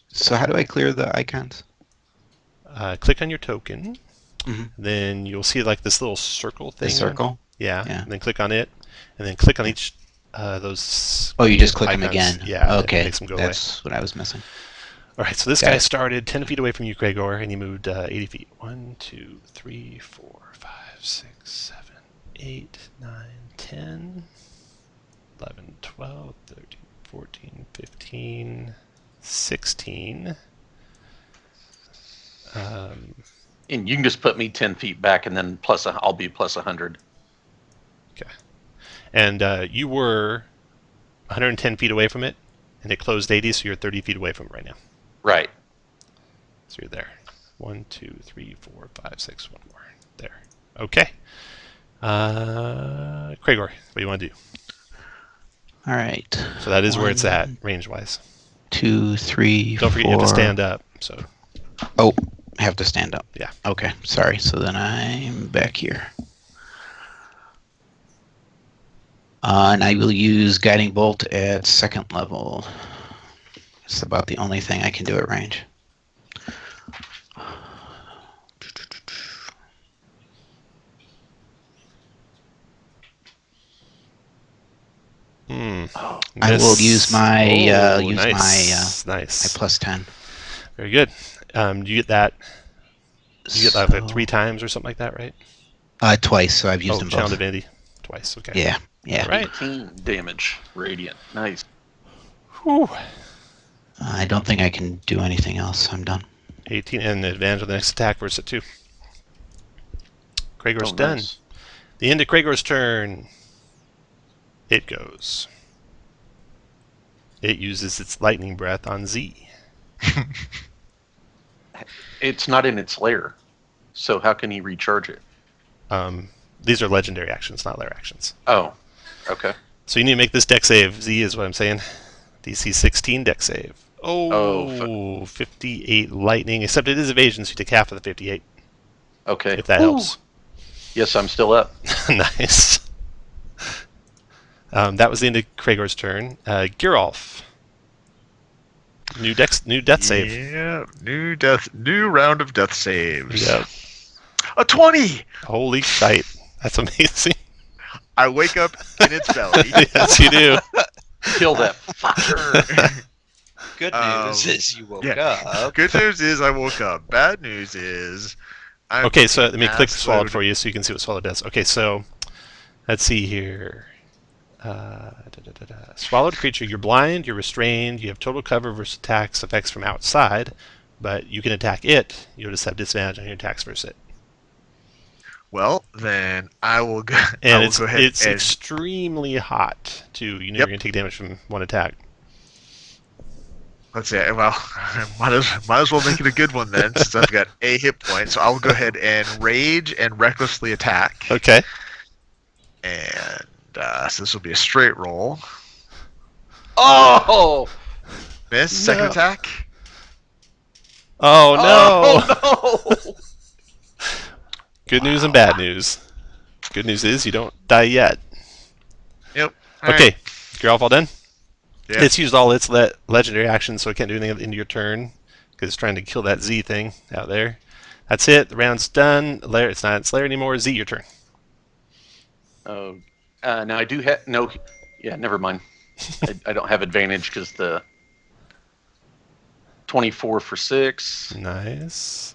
So how do I clear the icons? Click on your token. Mhm. Then you'll see like this little circle thing. The circle? Yeah. Yeah. And then click on it, and then click on each those. Oh, you just click them icons. again. Yeah. It Okay. makes them go away. That's what I was missing. All right. So this Got guy it. started 10 feet away from you, Gregor, and he moved 80 feet. 1, 2, 3, 4, 5, 6, 7, 8, 9, 10, 11, 12, 13, 14, 15, 16. And you can just put me 10 feet back, and then I'll be plus 100. Okay. And you were 110 feet away from it, and it closed 80, so you're 30 feet away from it right now. Right. So you're there. 1, 2, 3, 4, 5, 6, 1 more. There. Okay. Kragor, what do you want to do? All right. So that is where it's at, 1, range-wise. 2, 3, Don't forget you have to stand up. So Oh, I have to stand up. Yeah. Okay. Sorry. So then I'm back here. And I will use Guiding Bolt at 2nd level. It's about the only thing I can do at range. I will use my nice. my plus 10. Very good. You get that. You get that like So- 3 times or something like that, right? Twice. So I've used Oh, them Channel both. Divinity. Twice. Okay. Yeah. Yeah. All right. 18 damage, radiant. Nice. Whew. I don't think I can do anything else. I'm done. 18 and advantage on the next attack versus 2. Gregor's Oh, done. nice. The end of Gregor's turn. It goes. It uses its lightning breath on Z. It's not in its lair, so how can he recharge it? These are legendary actions, not lair actions. Oh, okay. So you need to make this deck save. Z is what I'm saying. DC 16 deck save. Oh, 58 lightning, except it is evasion, so you take half of the 58. Okay. if that Woo. helps. Yes, I'm still up. Nice. That was the end of Kragor's turn. Geralf. New death save. Yeah, new round of death saves. Yep. A 20. Holy shite. That's amazing. I wake up in its belly. Yes, you do. Kill that fucker. Good news is you woke yeah. up. Good news is I woke up. Bad news is I'm Okay, so let me ass click swallowed load. for you so you can see what swallowed does. Okay, so let's see here. Swallowed creature, you're blind, you're restrained, you have total cover versus attacks effects from outside, but you can attack it. You'll just have disadvantage on your attacks versus it. Well, then I will go. And I will go ahead it's and extremely hot too. You know Yep. you're gonna take damage from one attack. let's see. Well, might as well make it a good one then, since I've got a hit point. So I will go ahead and rage and recklessly attack. Okay. And so this will be a straight roll. Oh! Miss. Second No. attack. Oh no! Oh, no! Good news and bad news. Good news is you don't die yet. Yep. All Okay, right. you're all done. Yeah. It's used all its legendary actions, so it can't do anything into your turn because it's trying to kill that Z thing out there. That's it. The round's done. Lair, it's not its lair anymore. Z, your turn. Oh, now I do have no. Yeah, never mind. I don't have advantage because the 24 for 6, Nice.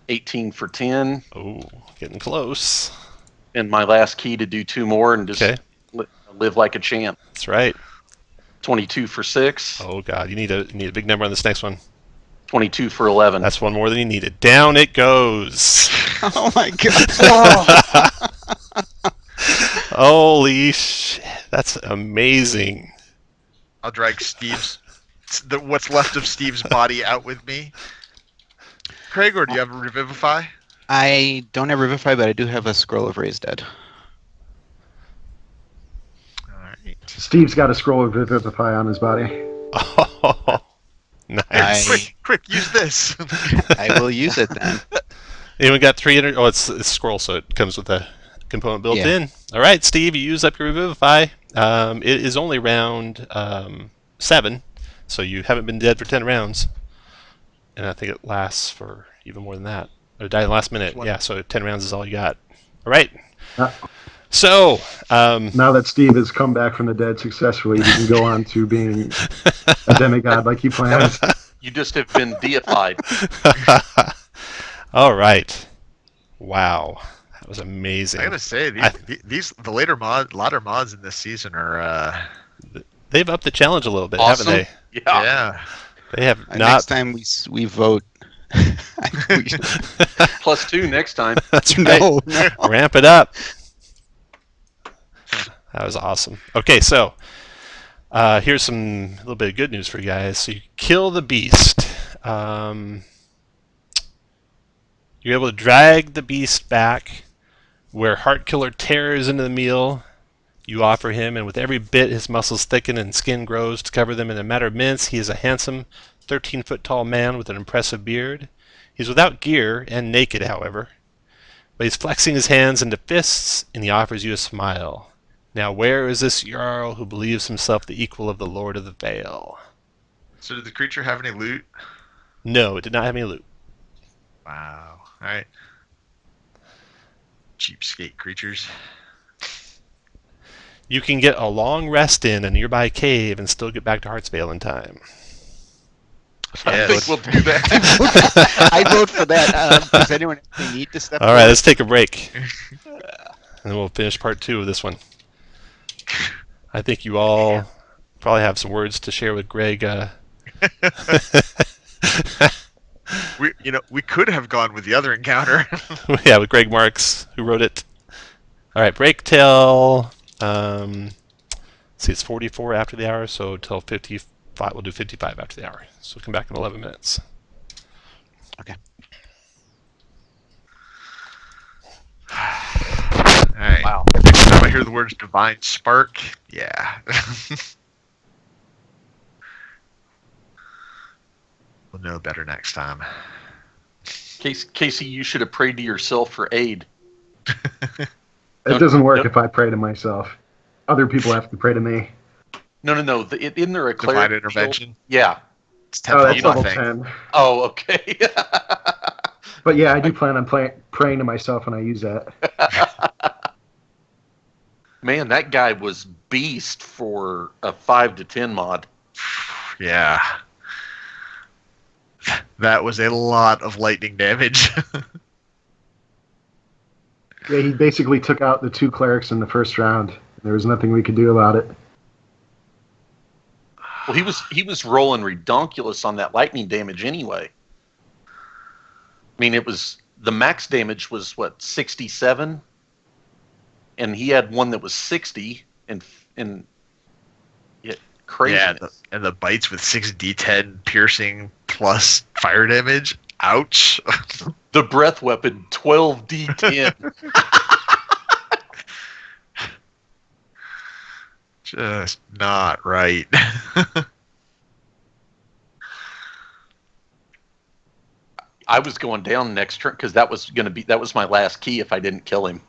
18 for 10, Oh, getting close. and my last key to do 2 more and just Okay, live like a champ. that's right. 22 for 6, Oh god, you need a big number on this next one. 22 for 11. That's one more than you needed. Down it goes. Oh my god. Holy shit, that's amazing. I'll drag what's left of Steve's body out with me. Craig, or do you have a revivify? I don't have Revivify, but I do have a Scroll of Raised Dead. All right. Steve's got a scroll of Vivify on his body. Oh, nice. Quick, use this. I will use it then. Anyone got 300? Oh, it's scroll, so it comes with a component built Yeah. in. All right, Steve, you use up your Revivify. It is only round 7, so you haven't been dead for 10 rounds. And I think it lasts for even more than that. Or died in the last minute. What? Yeah, so 10 rounds is all you got. All right. Uh, So, Now that Steve has come back from the dead successfully, he can go on to being a demigod like he plans. You just have been deified. all right. Wow. That was amazing. I gotta say, the latter mods in this season are They've upped the challenge a little bit, Awesome. haven't Yeah. yeah. they? They have Next not. time we vote. We should- +2 next time. That's right. no. Ramp it up. That was awesome. Okay, so here's a little bit of good news for you guys. So you kill the beast. You're able to drag the beast back where Hartkiller tears into the meal you offer him, and with every bit his muscles thicken and skin grows to cover them. In a matter of minutes, he is a handsome 13-foot tall man with an impressive beard. He's without gear and naked, however, but he's flexing his hands into fists, and he offers you a smile. Now, where is this Jarl who believes himself the equal of the Lord of the Vale? So did the creature have any loot? No, it did not have any loot. Wow. All right. Cheapskate creatures. You can get a long rest in a nearby cave and still get back to Hartsvale in time. I Yes. think we'll do that. I vote for that. Does anyone actually need to step All right, forward? let's take a break. And then we'll finish part 2 of this one. I think you all probably have some words to share with Greg. We could have gone with the other encounter. Yeah, with Greg Marks, who wrote it. All right, break till. See, it's 44 after the hour, so till 55. We'll do 55 after the hour. So we'll come back in 11 minutes. Okay. All right. Wow. Next time I hear the words divine spark, yeah. We'll know better next time. Casey, you should have prayed to yourself for aid. It doesn't work if I pray to myself. Other people have to pray to me. No. Isn't there a Divine cleric intervention. skill? Yeah. It's Oh, that's temple level nothing. 10. Oh, okay. But yeah, I do plan on praying to myself when I use that. Man, that guy was beast for a 5 to 10 mod. Yeah. That was a lot of lightning damage. Yeah, he basically took out the 2 clerics in the first round. There was nothing we could do about it. Well, he was rolling redonkulous on that lightning damage anyway. I mean, the max damage was what, 67, and he had one that was 60, and yeah, crazy. Yeah, and the bites with 6d10 piercing plus fire damage. Ouch. The breath weapon, 12d10. Just not right. I was going down next turn because that was my last key if I didn't kill him.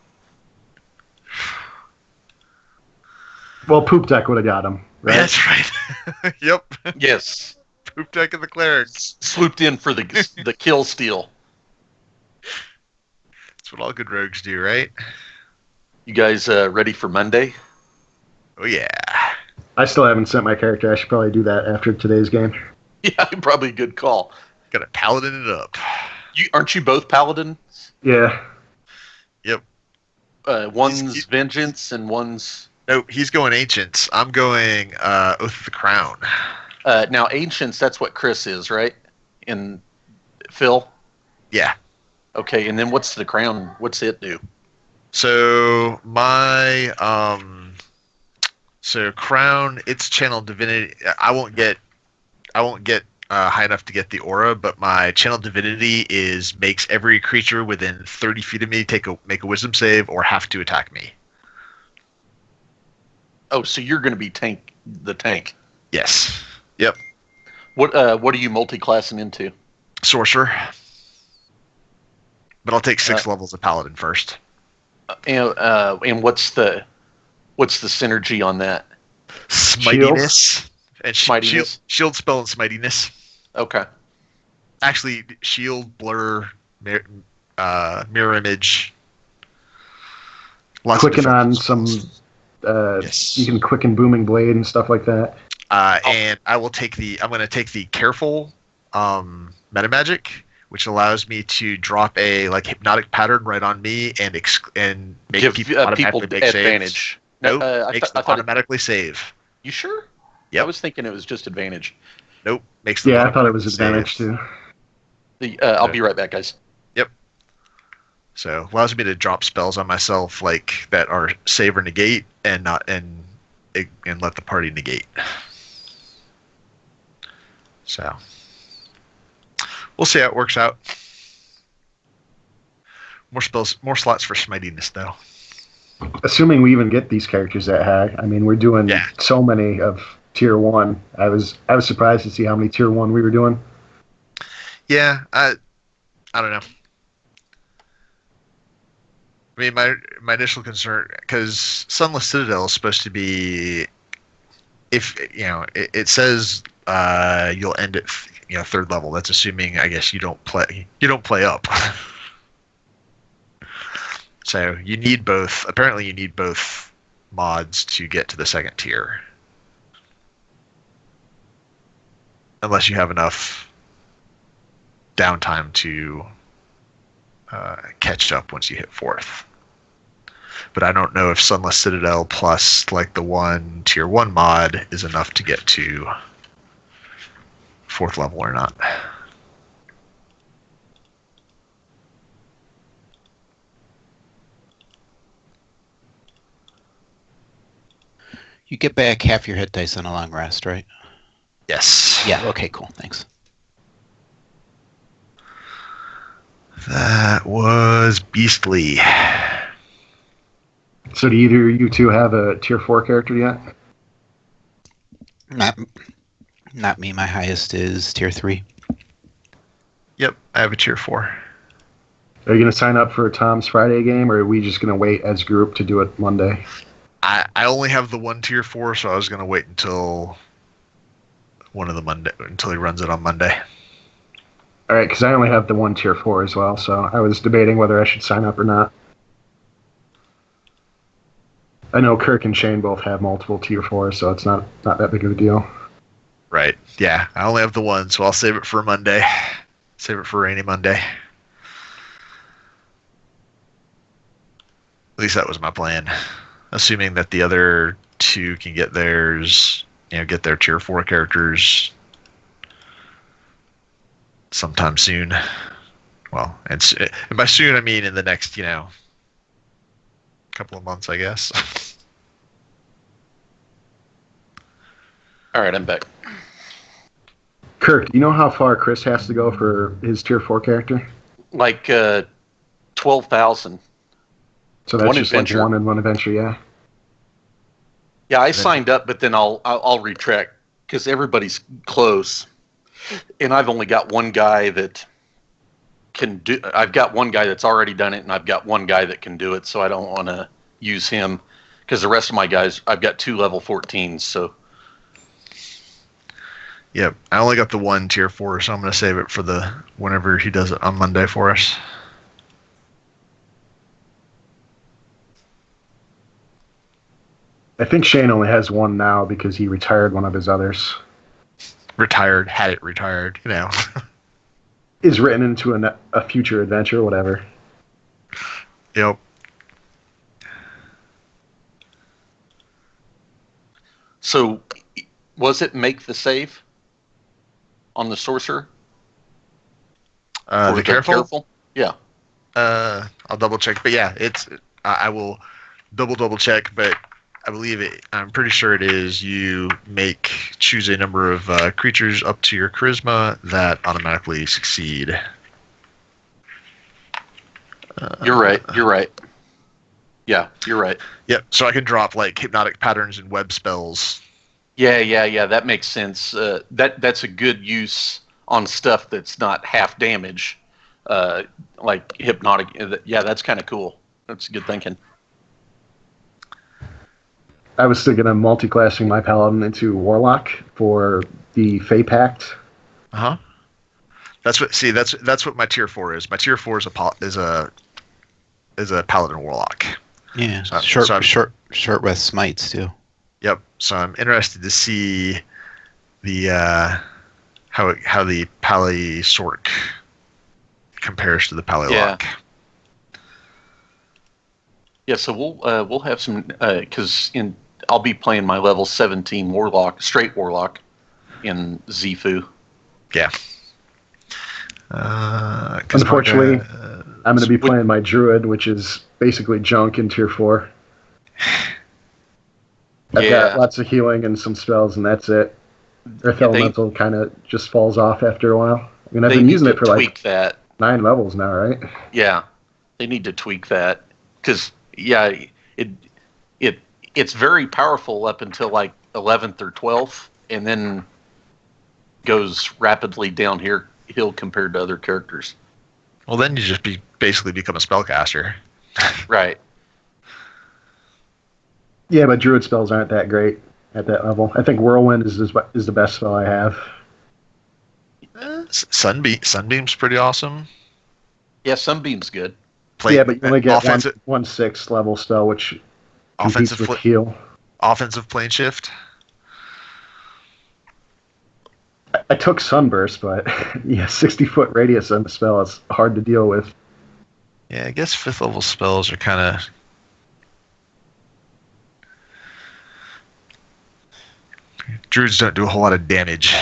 Well, Poop Deck would have got him, right? That's right. Yep. Yes, Poop Deck and the clerics. swooped in for the kill steal. That's what all good rogues do, right? You guys ready for Monday? Oh yeah. I still haven't sent my character. I should probably do that after today's game. Yeah, probably a good call. Gotta paladin it up. Aren't you both paladins? Yeah. Yep. One's vengeance and one's. No, he's going ancients. I'm going Oath of the Crown. Now ancients. That's what Chris is, right? And Phil. Yeah. Okay, and then what's the crown? What's it do? So my crown, it's channel divinity. I won't get high enough to get the aura, but my channel divinity makes every creature within 30 feet of me make a wisdom save or have to attack me. Oh, so you're going to be the tank. Yes. Yep. What are you multi-classing into? Sorcerer. But I'll take 6 levels of paladin first. And what's the synergy on that? Smitiness. And Smitiness? Shield spell and smitiness. Okay. Actually, shield, blur, mirror image. Quicken on some. Yes. You can quicken booming blade and stuff like that. And I'm going to take the careful meta magic, which allows me to drop a hypnotic pattern right on me and make Give people automatically make advantage. Saves. Nope, I makes them thought automatically save. You sure? Yep. I was thinking it was just advantage. Nope, makes them Yeah, I thought it was automatically save. advantage too. I'll be right back, guys. Yep. So allows me to drop spells on myself that are save or negate and let the party negate. So we'll see how it works out. More spells, more slots for smitiness though. Assuming we even get these characters that high. I mean, we're doing so many of tier 1. I was surprised to see how many tier 1 we were doing. Yeah, I don't know. I mean, my initial concern, because Sunless Citadel is supposed to be, if it says you'll end at 3rd level. That's assuming, I guess, you don't play up. So you need both. Apparently, you need both mods to get to the 2nd tier, unless you have enough downtime to catch up once you hit 4th. But I don't know if Sunless Citadel plus the one tier 1 mod is enough to get to 4th level or not. You get back half your hit dice on a long rest, right? Yes. Yeah, okay, cool. Thanks. That was beastly. So do either you two have a tier 4 character yet? Not me. My highest is tier 3. Yep, I have a tier 4. Are you going to sign up for Tom's Friday game, or are we just going to wait as a group to do it Monday? I only have the one tier 4, so I was going to wait until until he runs it on Monday. All right, because I only have the one tier 4 as well, so I was debating whether I should sign up or not. I know Kirk and Shane both have multiple tier 4s, so it's not that big of a deal. Right. Yeah, I only have the one, so I'll save it for Monday. Save it for Rainy Monday. At least that was my plan. Assuming that the other two can get theirs, get their tier 4 characters sometime soon. Well, and by soon I mean in the next, couple of months, I guess. All right, I'm back. Kirk, do you know how far Chris has to go for his tier 4 character? Like 12,000. So that's One just adventure. like one and one adventure, yeah. Yeah, I signed up, but then I'll retract because everybody's close, and I've only got one guy that can do. I've got one guy that's already done it, and I've got one guy that can do it. So I don't want to use him because the rest of my guys, I've got 2 level 14s. So Yep, I only got the one tier 4, so I'm going to save it for whenever he does it on Monday for us. I think Shane only has one now because he retired one of his others. Had it retired, Is written into a future adventure, whatever. Yep. So was it make the save on the sorcerer? Or The careful? Yeah. I'll double check, but yeah, I will double check, but I believe I'm pretty sure it is you choose a number of creatures up to your charisma that automatically succeed. You're right. Yeah, you're right. Yep, so I can drop like hypnotic patterns and web spells. Yeah. That makes sense. That's a good use on stuff that's not half damage, like hypnotic. Yeah, that's kind of cool. That's good thinking. I was thinking of multi-classing my paladin into warlock for the Fey Pact. That's what my tier 4 is. My tier 4 is a paladin warlock. Yeah, So- short rest smites too. Yep. So I'm interested to see the how the Pally Sork compares to the Pally Lock. Yeah, so we'll have some because I'll be playing my level 17 straight warlock in Zifu. Yeah. Unfortunately, I'm going to be playing my druid, which is basically junk in tier 4. I've got lots of healing and some spells, and that's it. Earth Elemental kind of just falls off after a while. I mean, I've been using it for like that. 9 levels now, right? Yeah, they need to tweak that because it's very powerful up until like 11th or 12th, and then goes rapidly downhill compared to other characters. Well, then you just basically become a spellcaster. Right. Yeah, but druid spells aren't that great at that level. I think Whirlwind is the best spell I have. Sunbeam's pretty awesome. Yeah, Sunbeam's good. But you only get one 6th level spell, which competes with heal. Offensive plane shift. I took Sunburst, but 60-foot radius on the spell is hard to deal with. Yeah, I guess 5th level spells are kind of. Druids don't do a whole lot of damage.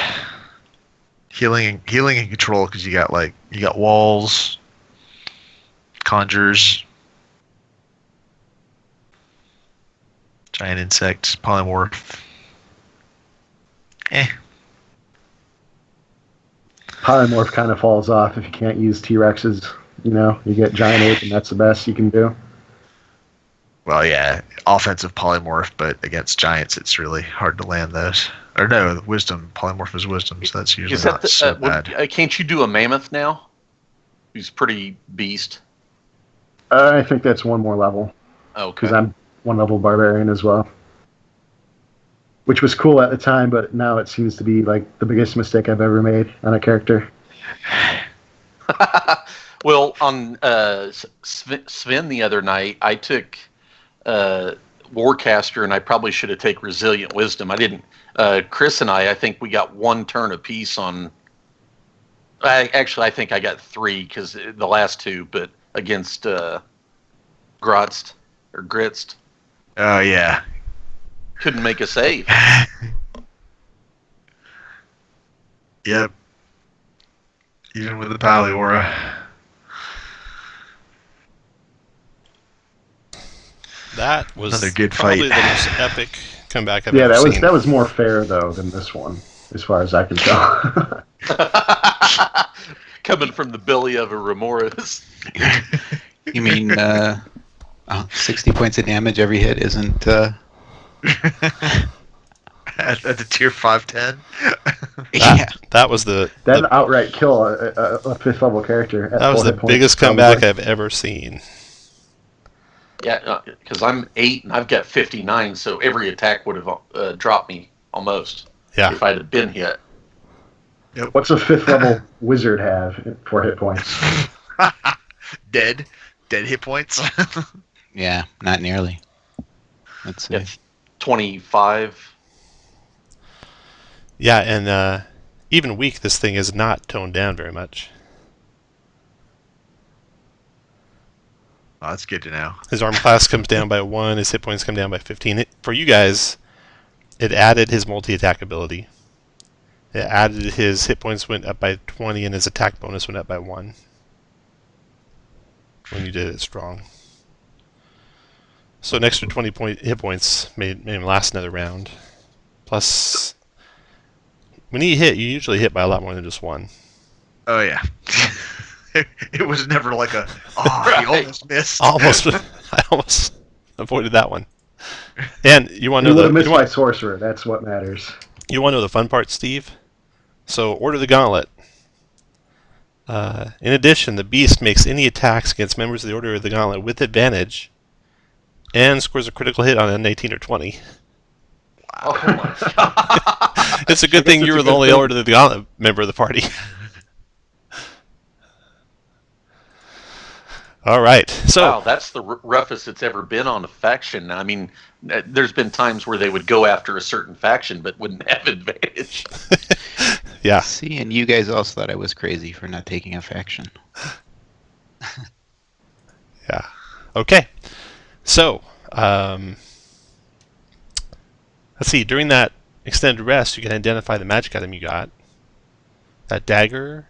Healing and control because you got walls, conjures, giant insects, polymorph. Polymorph kind of falls off if you can't use T-Rexes. You get giant ape, and that's the best you can do. Well, yeah, offensive polymorph, but against giants, it's really hard to land those. Or no, wisdom. Polymorph is wisdom, so that's usually not so bad. Can't you do a mammoth now? Who's pretty beast. I think that's one more level, Okay. because I'm one level barbarian as well. Which was cool at the time, but now it seems to be like the biggest mistake I've ever made on a character. Well, on Sven the other night, I took Warcaster, and I probably should have taken Resilient Wisdom. I didn't. Chris and I think we got one turn apiece on. I think I got 3 because the last 2, but against Grotzt or Gritzt. Oh, yeah. Couldn't make a save. Yep. Even with the Pally Aura. That was Another good probably fight. the most epic comeback I've Yeah, ever that seen. was more fair though than this one, as far as I can tell. Coming from the belly of a Remoras. You mean 60 points of damage every hit isn't... At the tier 510. Yeah. That was the That'd outright kill a 5th level character. At that was 4 the hit points, biggest probably. comeback I've ever seen. Yeah, because I'm 8 and I've got 59, so every attack would have dropped me almost Yeah. if I'd have been hit. What's a 5th level wizard have for hit points? Dead hit points. Yeah, not nearly. Let's see. Yeah. 25. Yeah, and even weak, this thing is not toned down very much. Oh, that's good to know. His arm class comes down by 1, his hit points come down by 15. For you guys, it added his multi-attack ability. It added his hit points went up by 20, and his attack bonus went up by 1. When you did it strong. So an extra 20 hit points made him last another round. Plus, when he hit, you usually hit by a lot more than just 1. Oh, yeah. It was never like a, he Right. almost missed. I almost avoided that one. And you want You to would know have missed you my want, sorcerer. That's what matters. you want to know the fun part, Steve? So Order the Gauntlet. In addition, the Beast makes any attacks against members of the Order of the Gauntlet with advantage, and scores a critical hit on an 18 or 20. Oh my god. It's a good thing you were the only Order of the Gauntlet member of the party. All right, so Wow, that's the roughest it's ever been on a faction. I mean, there's been times where they would go after a certain faction but wouldn't have advantage. yeah, See, and you guys also thought I was crazy for not taking a faction. yeah. Okay, so let's see. During that extended rest, you can identify the magic item you got. That dagger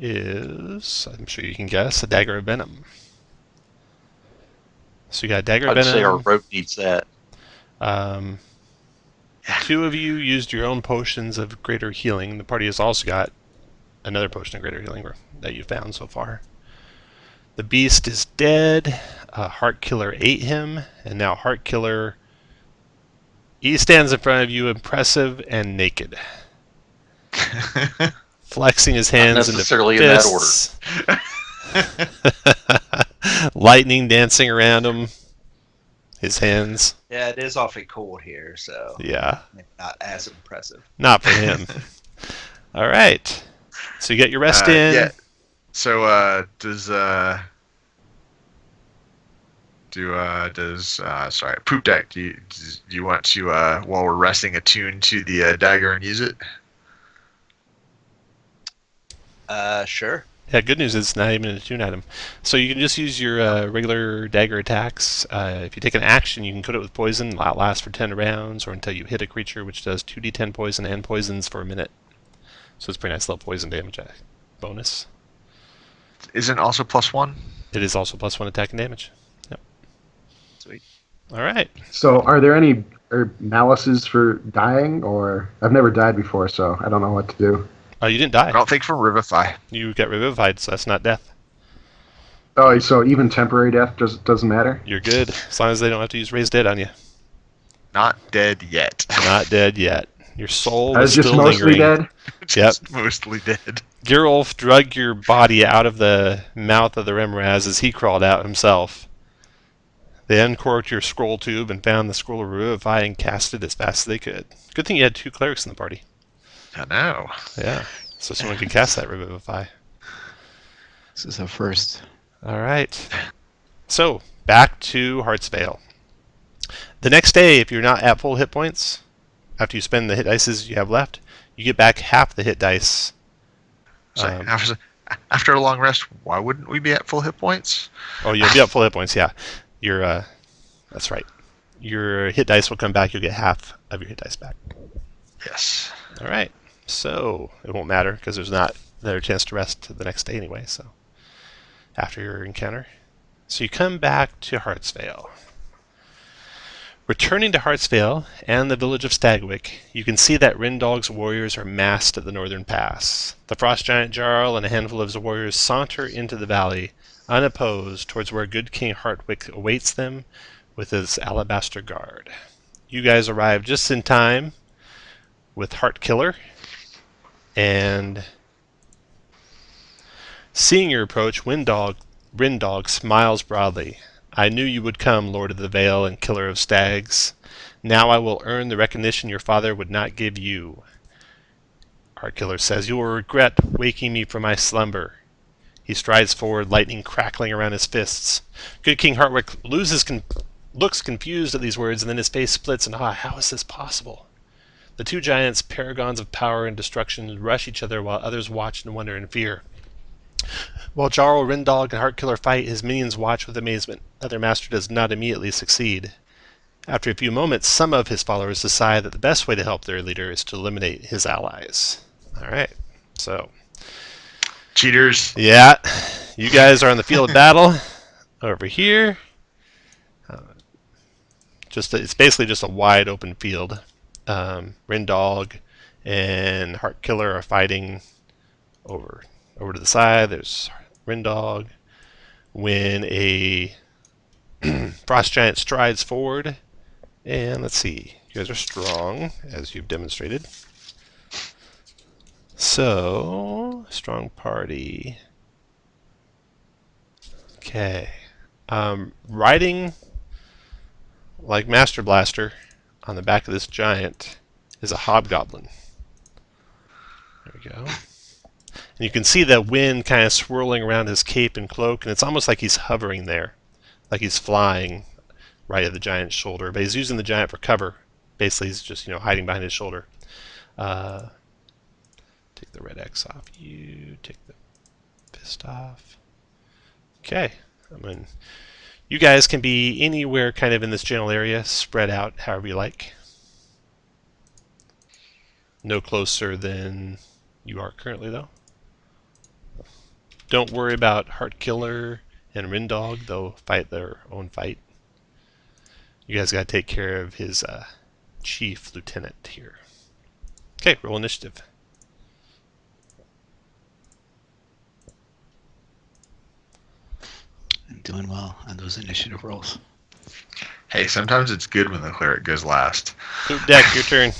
is, I'm sure you can guess, a dagger of venom. So you got a dagger of I'd say our venom. rope needs that. 2 of you used your own potions of greater healing. The party has also got another potion of greater healing that you found so far. The beast is dead. Hartkiller ate him, and now Hartkiller, he stands in front of you, impressive and naked, flexing his hands into necessarily in that fists. Lightning dancing around him. His hands. Yeah, it is awfully cold here, so Yeah, maybe not as impressive. not for him. All right. So you get your rest in. Yeah. So, sorry, Poop Deck, do you want to, while we're resting, attune to the dagger and use it? Sure. Yeah, good news is it's not even a tune item. So you can just use your regular dagger attacks. If you take an action, you can coat it with poison. It'll last for 10 rounds or until you hit a creature, which does 2d10 poison and poisons for a minute. So it's pretty nice little poison damage bonus. Isn't also +1? It is also +1 attack and damage. Yep. Sweet. All right. So, are there any malices for dying, or I've never died before, so I don't know what to do. You didn't I die. don't think from Revivify. You got revivified, so that's not death. Oh, so even temporary death doesn't matter? You're good, as long as they don't have to use raised dead on you. Not dead yet. Not dead yet. Your soul I was was just still mostly lingering. dead. Just mostly dead. Gerulf drug your body out of the mouth of the Remraz as he crawled out himself. They uncorked your scroll tube and found the scroll of Revivify and cast it as fast as they could. Good thing you had 2 clerics in the party. I know. Yeah, so someone could cast that Revivify. This is a first. All right. So, back to Heartsvale. The next day, if you're not at full hit points, after you spend the hit dice you have left, you get back half the hit dice. So after a long rest, why wouldn't we be at full hit points? Oh, you'll be at full hit points, yeah. That's right. Your hit dice will come back. You'll get half of your hit dice back. Yes. All right. So it won't matter because there's not another chance to rest the next day anyway. So after your encounter, so you come back to Heartsvale. Returning to Heartsvale and the village of Stagwick, you can see that Rindog's warriors are massed at the northern pass. The frost giant Jarl and a handful of his warriors saunter into the valley, unopposed, towards where good King Hartwick awaits them with his alabaster guard. You guys arrive just in time with Hartkiller, and seeing your approach, Rindog smiles broadly. I knew you would come, Lord of the Vale and Killer of Stags. Now I will earn the recognition your father would not give you. Hartkiller says, you will regret waking me from my slumber. He strides forward, lightning crackling around his fists. Good King Hartwick looks confused at these words, and then his face splits in awe. How is this possible? The 2 giants, paragons of power and destruction, rush each other while others watch and wonder in fear. While Jarl, Rindog, and Hartkiller fight, his minions watch with amazement. Their master does not immediately succeed. After a few moments, some of his followers decide that the best way to help their leader is to eliminate his allies. Alright, so... Cheaters. Yeah, you guys are on the field of battle over here. It's basically just a wide open field. Rindog and Hartkiller are fighting over to the side. There's Rindog. When a frost giant strides forward, and let's see, you guys are strong as you've demonstrated. So, strong party. Okay. Riding like Master Blaster on the back of this giant is a hobgoblin. There we go. And you can see the wind kind of swirling around his cape and cloak, and it's almost like he's hovering there, like he's flying right at the giant's shoulder. But he's using the giant for cover. Basically, he's just hiding behind his shoulder. Take the red X off you. Take the fist off. Okay. You guys can be anywhere kind of in this general area, spread out however you like. No closer than you are currently, though. Don't worry about Hartkiller and Rindog. They'll fight their own fight. You guys got to take care of his chief lieutenant here. Okay, roll initiative. I'm doing well on those initiative rolls. Hey, sometimes it's good when the cleric goes last. Poop deck, your turn.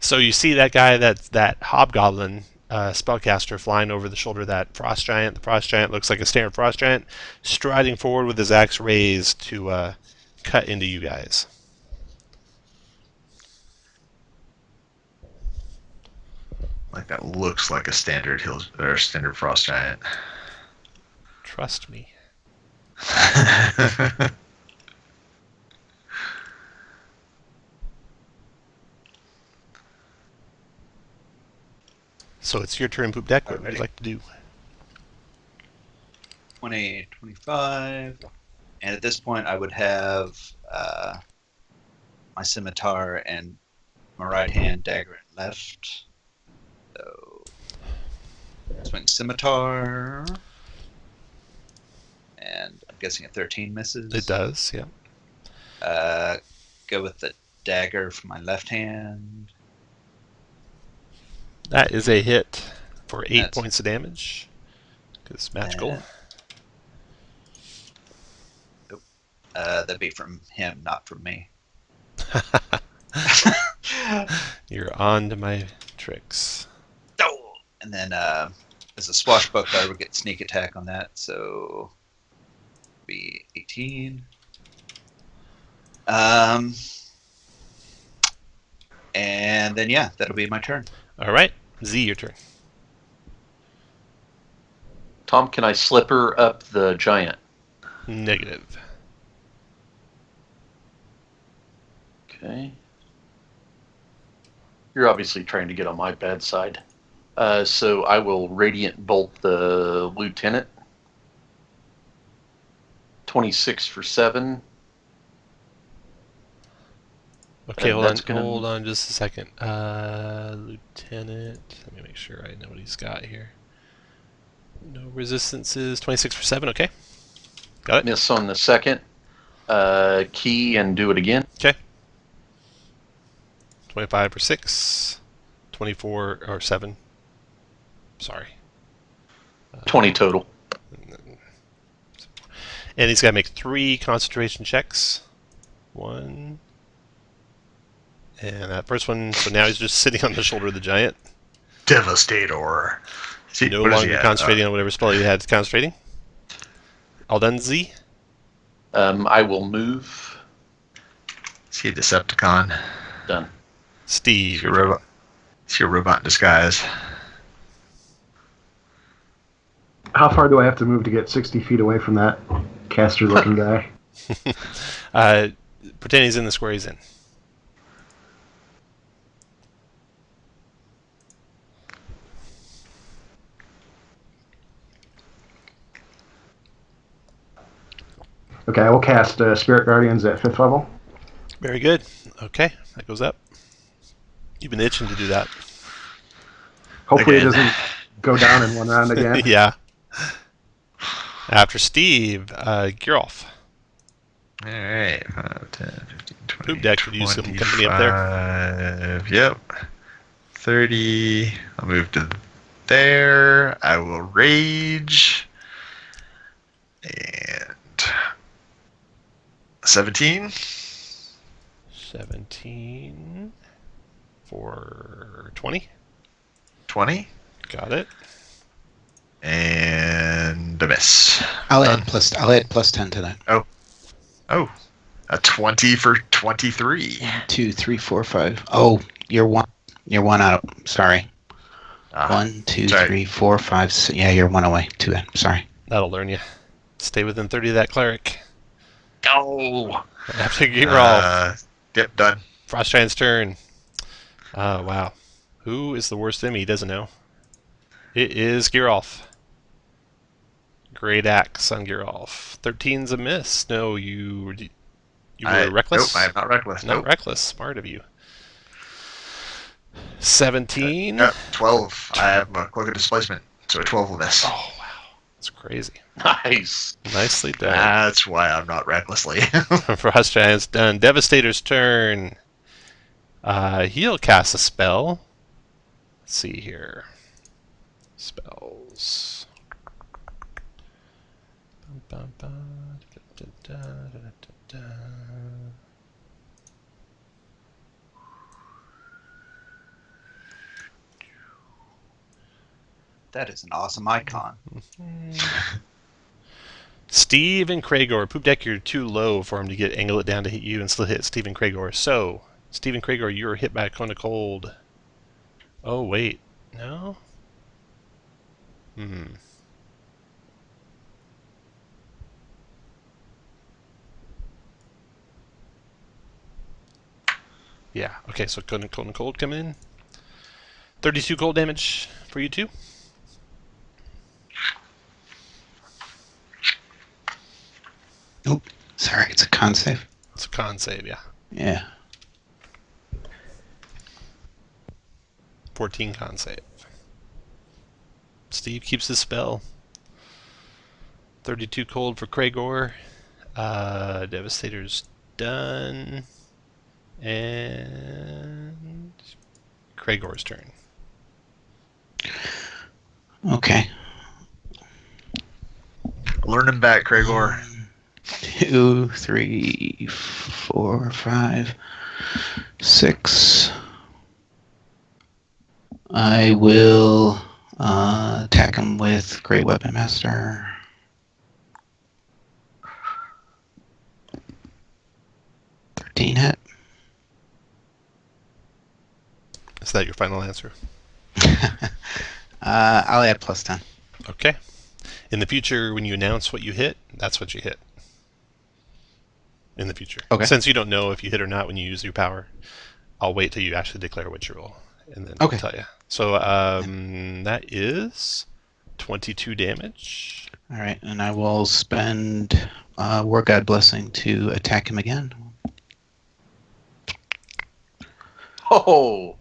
So you see that guy, that hobgoblin spellcaster flying over the shoulder of that frost giant. The frost giant looks like a standard frost giant, striding forward with his axe raised to cut into you guys. Like that looks like a standard standard frost giant. Trust me. So it's your turn, Poop Deck. What would you like to do? 20, 25. And at this point, I would have my scimitar and my right hand, dagger and left. So, swing scimitar. And I'm guessing a 13 misses. It does, yeah. Go with the dagger for my left hand. That is a hit for 8 That's- points of damage. Because it's magical. Nope. That'd be from him, not from me. You're on to my tricks. Oh! And then as a swashbuckler, I would get sneak attack on that, so be 18. And then yeah, that'll be my turn. All right, Z, your turn. Tom, can I slipper up the giant? Negative. Okay. You're obviously trying to get on my bad side. So I will radiant bolt the lieutenant. 26 for 7. Okay, And that's gonna- hold on just a second. Lieutenant, let me make sure I know what he's got here. No resistances, 26 for 7, okay. Got it. Miss on the second. Key and do it again. 25 for 6. 24, or 7. Sorry. 20 total. And he's got to make 3 concentration checks. 1. And that first one, so now he's just sitting on the shoulder of the giant. Devastator. See, No what is longer he at? concentrating on whatever spell he had concentrating. All done, Z? I will move. Is he a Decepticon? Done. Steve. Is he a robot? Is he a robot in disguise? How far do I have to move to get 60 feet away from that caster-looking guy? Pretend he's in the square he's in. Okay, I will cast Spirit Guardians at 5th level. Very good. Okay, that goes up. You've been itching to do that. Hopefully Again. it doesn't go down in one round again. Yeah. After Steve, Girolf. Alright. 5, 10, 15, 20, Poop deck could use some company up there. 25, Yep. 30. I'll move to there. I will rage. And 17. 17 for 20. 20. Got it. And a miss. I'll add plus 10 to that. Oh, a 20 for 23. 2, 3, 4, 5. Oh, you're one out. Sorry. Ah, 1, 2, sorry. 3, 4, 5, 6. Yeah, you're one away. 2 in. Sorry. That'll learn you. Stay within 30 of that cleric. No. After Girolf, Yep, done. Frost Giant's turn. Wow. Who is the worst enemy? He doesn't know. It is Girolf. Great axe on Girolf. 13's a miss. No, you were reckless? Nope, I'm not reckless. Not Nope. reckless. Smart of you. 17. 12. I have a cloak of displacement, so a 12 will miss. Oh, wow. That's crazy. Nice. Nicely done. That's why I'm not recklessly. Frost Giant's done. Devastator's turn. He'll cast a spell. Let's see here. Spells. That is an awesome icon. Steve and Kragor. Poop deck, you're too low for him to angle it down to hit you and still hit Steve and Kragor. So, Steve and Kragor, you're hit by a cone of cold. Oh, wait. No? Yeah, okay, so cone and cold come in. 32 cold damage for you two. Nope. Sorry, it's a con save. It's a con save, yeah. Yeah. 14 con save. Steve keeps his spell. 32 cold for Kragor. Devastator's done. And Kragor's turn. Okay. Learning back, Kragor. 2, 3, 4, 5, 6. I will attack him with Great Weapon Master. Hit. Is that your final answer? I'll add +10. Okay. In the future, when you announce what you hit, that's what you hit. In the future. Okay. Since you don't know if you hit or not when you use your power, I'll wait till you actually declare what you roll, and then I'll tell you. So that is 22 damage. All right, and I will spend War God Blessing to attack him again. Oh,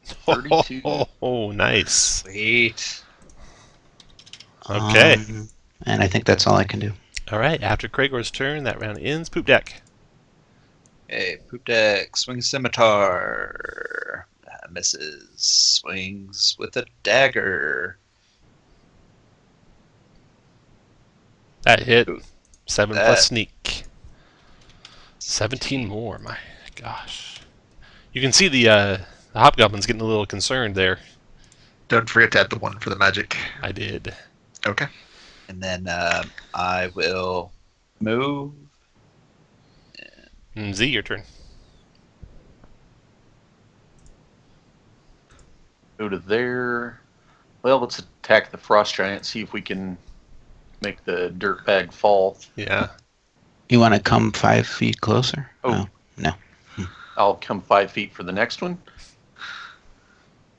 32. Oh, nice. Sweet. Okay. And I think that's all I can do. All right. After Kragor's turn, that round ends. Poop deck. Hey, Poop Deck, swing scimitar. Misses. Swings with a dagger. That hit. Ooh, 7 that- plus sneak. 17 more. My gosh. You can see the hobgoblin's getting a little concerned there. Don't forget to add the 1 for the magic. I did. Okay. And then I will move. Z, your turn. Go to there. Well, let's attack the frost giant. See if we can make the dirt bag fall. Yeah. You want to come 5 feet closer? Oh. No. I'll come 5 feet for the next one.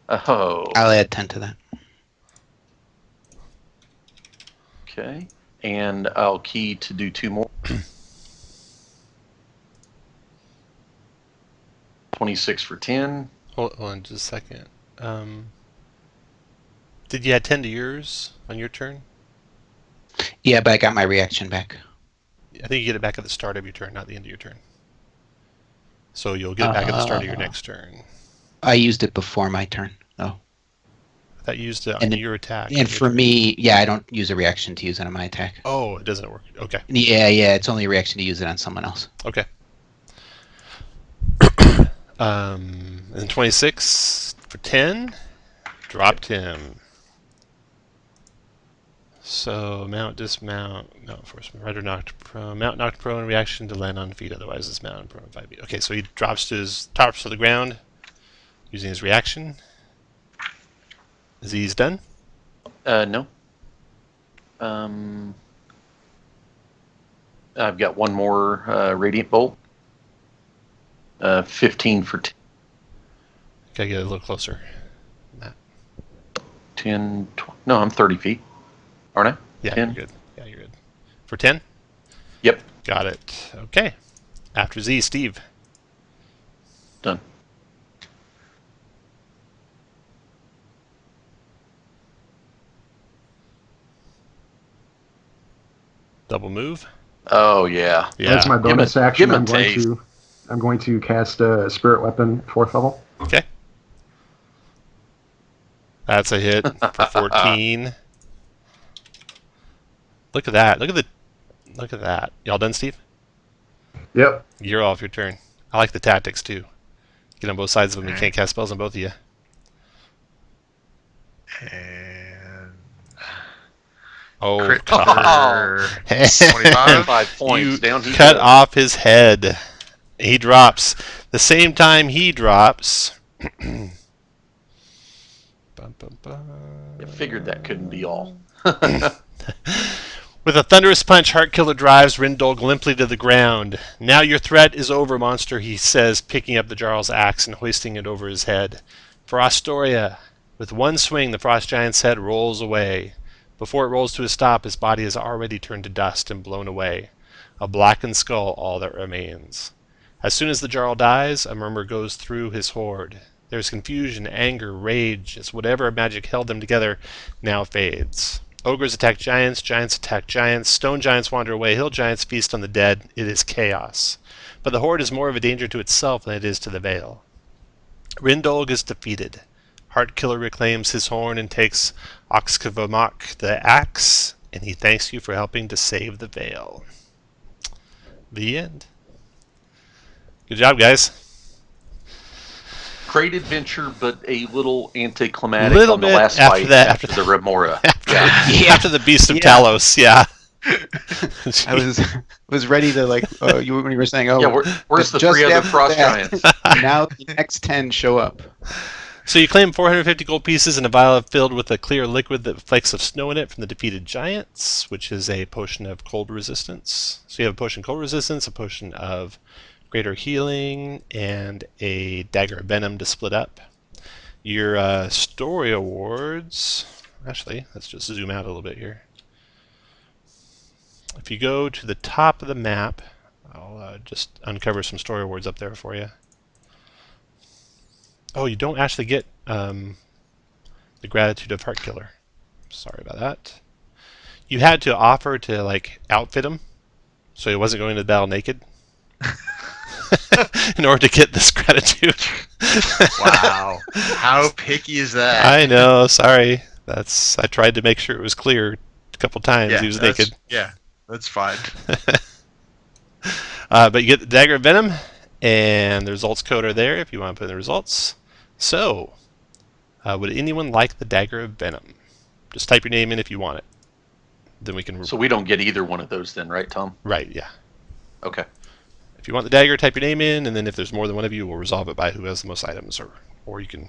Oh. I'll add 10 to that. Okay. And I'll key to do 2 more. 26 for 10. Hold on just a second. Did you add 10 to yours on your turn? Yeah, but I got my reaction back. I think you get it back at the start of your turn, not the end of your turn. So you'll get it back at the start of your next turn. I used it before my turn. Oh. I thought you used it on your attack. And for me, yeah, I don't use a reaction to use it on my attack. Oh, it doesn't work. Okay. Yeah, it's only a reaction to use it on someone else. Okay. And 26 for 10. Dropped him. So mount, dismount, mount enforcement, rider knocked prone, mount knocked prone, reaction to land on feet, otherwise is mount prone 5 feet. Okay, so he drops to the ground using his reaction. Z's done. No. I've got 1 more radiant bolt. 15 for 10. Gotta get a little closer. 10, 20. No, I'm 30 feet. Aren't I? Yeah, 10? you're good. Yeah, you're good. For 10? Yep. Got it. Okay. After Z, Steve. Done. Double move. Oh, yeah. Yeah. That's my bonus action. give him a taste. I'm going to cast a Spirit Weapon 4th level. Okay. That's a hit for 14. Look at that. Look at that. Y'all done, Steve? Yep. You're off your turn. I like the tactics too. Get on both sides of them. You can't cast spells on both of you. And Oh, crit God. for 25. 5 points. You Down he cut goes. off his head. He drops. The same time he drops. Bum, bum, bum. I figured that couldn't be all. With a thunderous punch, Hartkiller drives Rindolg limply to the ground. Now your threat is over, monster, he says, picking up the Jarl's axe and hoisting it over his head. For Astoria, with one swing, the frost giant's head rolls away. Before it rolls to a stop, his body has already turned to dust and blown away. A blackened skull, all that remains. As soon as the Jarl dies, a murmur goes through his horde. There's confusion, anger, rage, as whatever magic held them together now fades. Ogres attack giants, giants attack giants, stone giants wander away, hill giants feast on the dead. It is chaos. But the horde is more of a danger to itself than it is to the Vale. Rindolg is defeated. Hartkiller reclaims his horn and takes Oxkavamok the axe, and he thanks you for helping to save the Vale. The end. Good job, guys. Great adventure, but a little anticlimactic Little on the bit last after fight that, after the Remora. After, Yeah. after the Beast of Yeah. Talos, yeah. I was ready to like when you were saying, oh, Yeah, where's the just 3 other after frost that, giants? now the next 10 show up. So you claim 450 gold pieces in a vial filled with a clear liquid that flakes of snow in it from the defeated giants, which is a potion of cold resistance. So you have a potion of cold resistance, a potion of greater healing, and a dagger of venom to split up. Your story awards... Actually, let's just zoom out a little bit here. If you go to the top of the map, I'll just uncover some story awards up there for you. Oh, you don't actually get the gratitude of Hartkiller. Sorry about that. You had to offer to like outfit him, so he wasn't going to battle naked, in order to get this gratitude. Wow. How picky is that? I know. Sorry. I tried to make sure it was clear a couple times. He was naked. Yeah, that's fine. But you get the dagger of venom, and the results code are there if you want to put in the results. So, would anyone like the dagger of venom? Just type your name in if you want it. Then we can. So we don't get either one of those then, right, Tom? Right. Yeah. Okay. If you want the dagger, type your name in, and then if there's more than one of you, we'll resolve it by who has the most items, or you can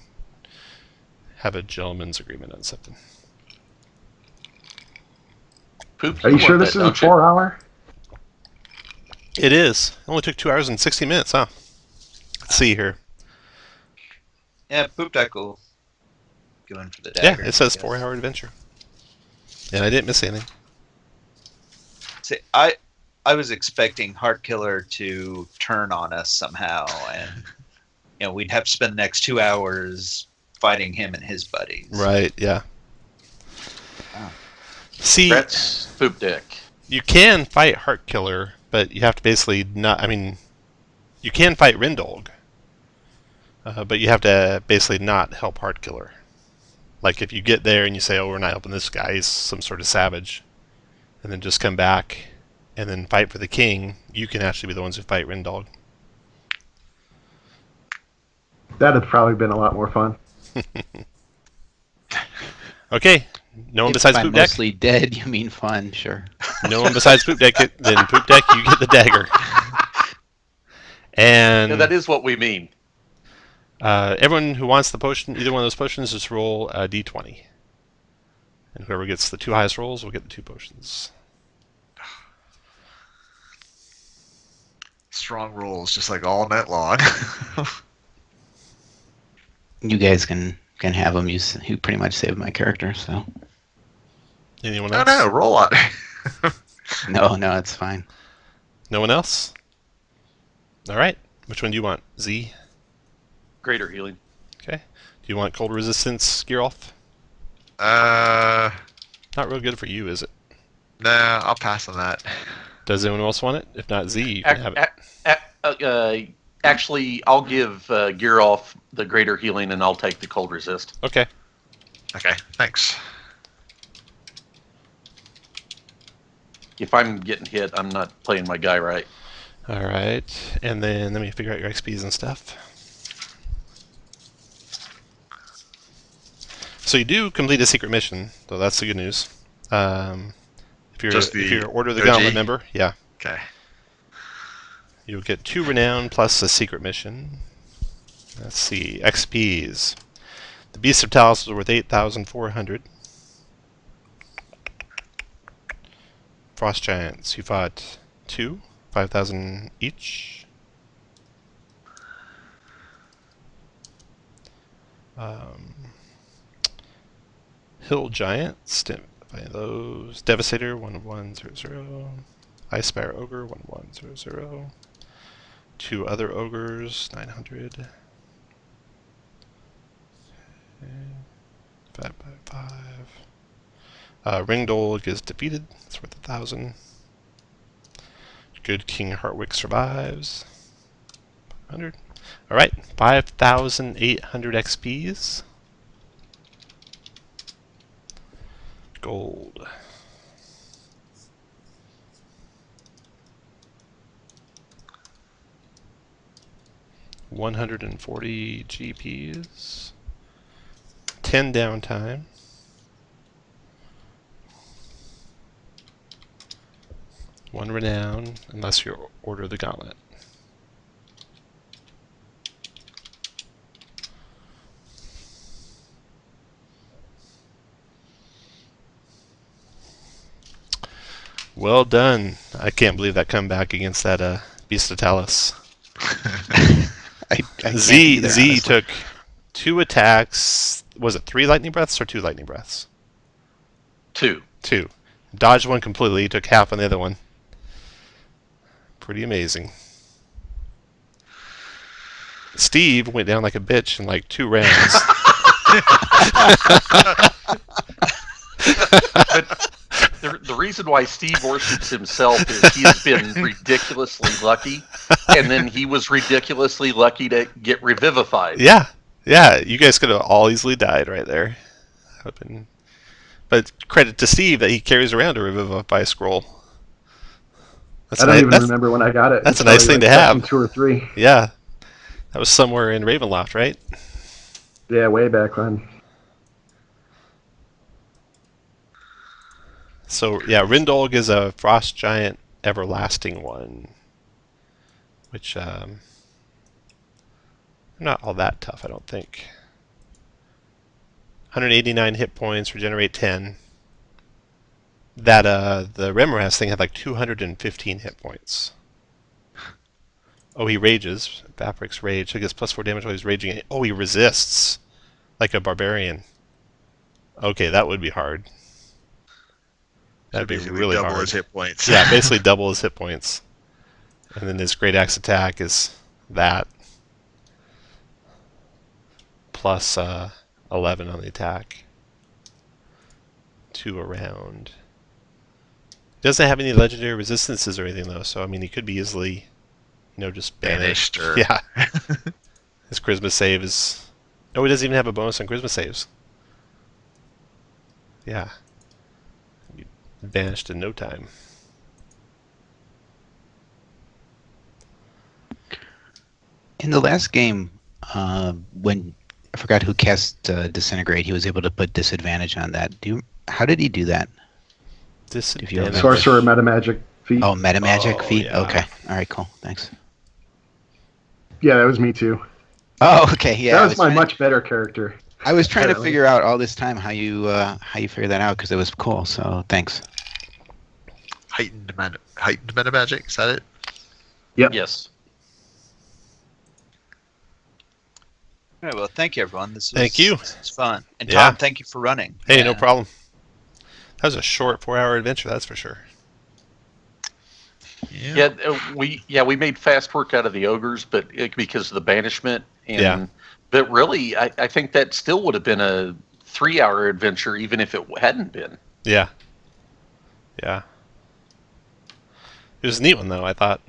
have a gentleman's agreement on something. Poop, Are you want sure that, this is a don't you? 4-hour? It is. It only took 2 hours and 60 minutes, huh? Let's see here. Yeah, Poop Deck will go in for the Yeah, dagger. it says I guess. 4-hour adventure. And I didn't miss anything. See, I was expecting Hartkiller to turn on us somehow, and we'd have to spend the next 2 hours fighting him and his buddies. Right, yeah. Wow. See, That's Poop Deck. you can fight Hartkiller, but you have to basically not... I mean, you can fight Rindolg, but you have to basically not help Hartkiller. Like, if you get there and you say, oh, we're not helping this guy, he's some sort of savage, and then just come back and then fight for the king, you can actually be the ones who fight Rindolg. That'd have probably been a lot more fun. Okay, no one If besides by Poop Deck? mostly dead, you mean fun, sure. No one besides Poop Deck, then Poop Deck, you get the dagger. And Yeah, that is what we mean. everyone who wants the potion, either one of those potions, just roll a d20. And whoever gets the 2 highest rolls will get the 2 potions. Strong rolls, just like all night long. You guys can have them. You pretty much saved my character, so Anyone No, else? roll on. no, it's fine. No one else? Alright, which one do you want? Z? Greater healing. Okay. Do you want cold resistance, Geralf? Nah, Not real good for you, is it? I'll pass on that. Does anyone else want it? If not, Z, you can have it. Actually, I'll give Geralf the greater healing, and I'll take the cold resist. Okay. Okay, thanks. If I'm getting hit, I'm not playing my guy right. Alright, and then let me figure out your XPs and stuff. So you do complete a secret mission, so that's the good news. If you're Order of the OG? Gauntlet member, yeah. Okay. You'll get 2 renown plus a secret mission. Let's see, XPs. The Beast of Talos is worth 8,400. Frost Giants, you fought 2, 5,000 each. Hill Giants, find those. Devastator, 1100. Ice Spire Ogre, 1100. 2 other ogres, 900. Okay. 5 by 5. Ringdolg is defeated. It's worth 1,000. Good King Hartwick survives. 500. All right, 5,800 XPs. Gold. 140 GPs. 10 downtime. One renown, unless you order the gauntlet. Well done. I can't believe that comeback against that Beast of Talus. I can't Z either, honestly. took 2 attacks. Was it 3 lightning breaths or 2 lightning breaths? 2. 2. Dodged one completely, took half on the other one. Pretty amazing. Steve went down like a bitch in like 2 rounds. The reason why Steve worships himself is he has been ridiculously lucky, and then he was ridiculously lucky to get revivified. Yeah, you guys could have all easily died right there. But credit to Steve that he carries around a Revivify scroll. I don't even remember when I got it. That's It's a nice probably thing to session have. 2 or 3. Yeah, that was somewhere in Ravenloft, right? Yeah, way back when. So yeah, Rindolg is a frost giant, everlasting one, which not all that tough, I don't think. 189 hit points, regenerate 10. That the Remoras thing had like 215 hit points. Oh, he rages. Vapric's rage. So he gets +4 damage while he's raging. Oh, he resists like a barbarian. Okay, that would be hard. That'd be basically really double hard. his hit points. Yeah, basically double his hit points. And then his great axe attack is that plus 11 on the attack. 2 around. He doesn't have any legendary resistances or anything though, so I mean he could be easily, just banished. Or... Yeah. His charisma save is... Oh, he doesn't even have a bonus on charisma saves. Yeah. Banished in no time. In the last game, when I forgot who cast Disintegrate, he was able to put disadvantage on that. How did he do that? Disadvantage. Sorcerer metamagic feat. Oh, metamagic Oh, feat? yeah. Okay. All right, cool. Thanks. Yeah, that was me too. Oh, okay. Yeah. That was my much better character. I was trying to apparently. figure out all this time how you figured that out because it was cool. So thanks. Heightened metamagic, is that it? Yep. Yes. All right, well, thank you, everyone. Thank you. This was fun. And Yeah. Tom, thank you for running. Hey, no problem. That was a short 4-hour adventure, that's for sure. We made fast work out of the ogres, but because of the banishment, and Yeah. but really, I think that still would have been a 3-hour adventure, even if it hadn't been. Yeah. Yeah. It was a neat one, though, I thought.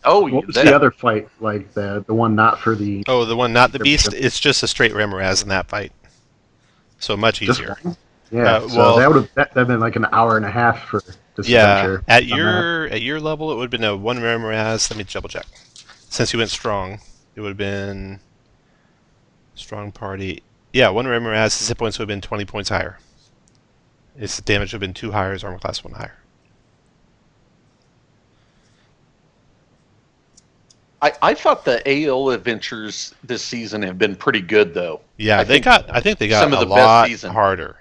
Oh, What was the other fight like? The one not for the... Oh, the one not the beast? It's just a straight Remoraz in that fight. So much Just easier. one? Yeah, well- so that would have been like an hour and a half for this adventure. At your level, it would have been a 1 Remoraz. Let me double check. Since you went strong, it would have been strong party. Yeah, 1 Remoraz. His hit points would have been 20 points higher. His damage would have been 2 higher. His armor class 1 higher. I thought the AL adventures this season have been pretty good, though. Yeah, I think they got some of a the best lot season. harder.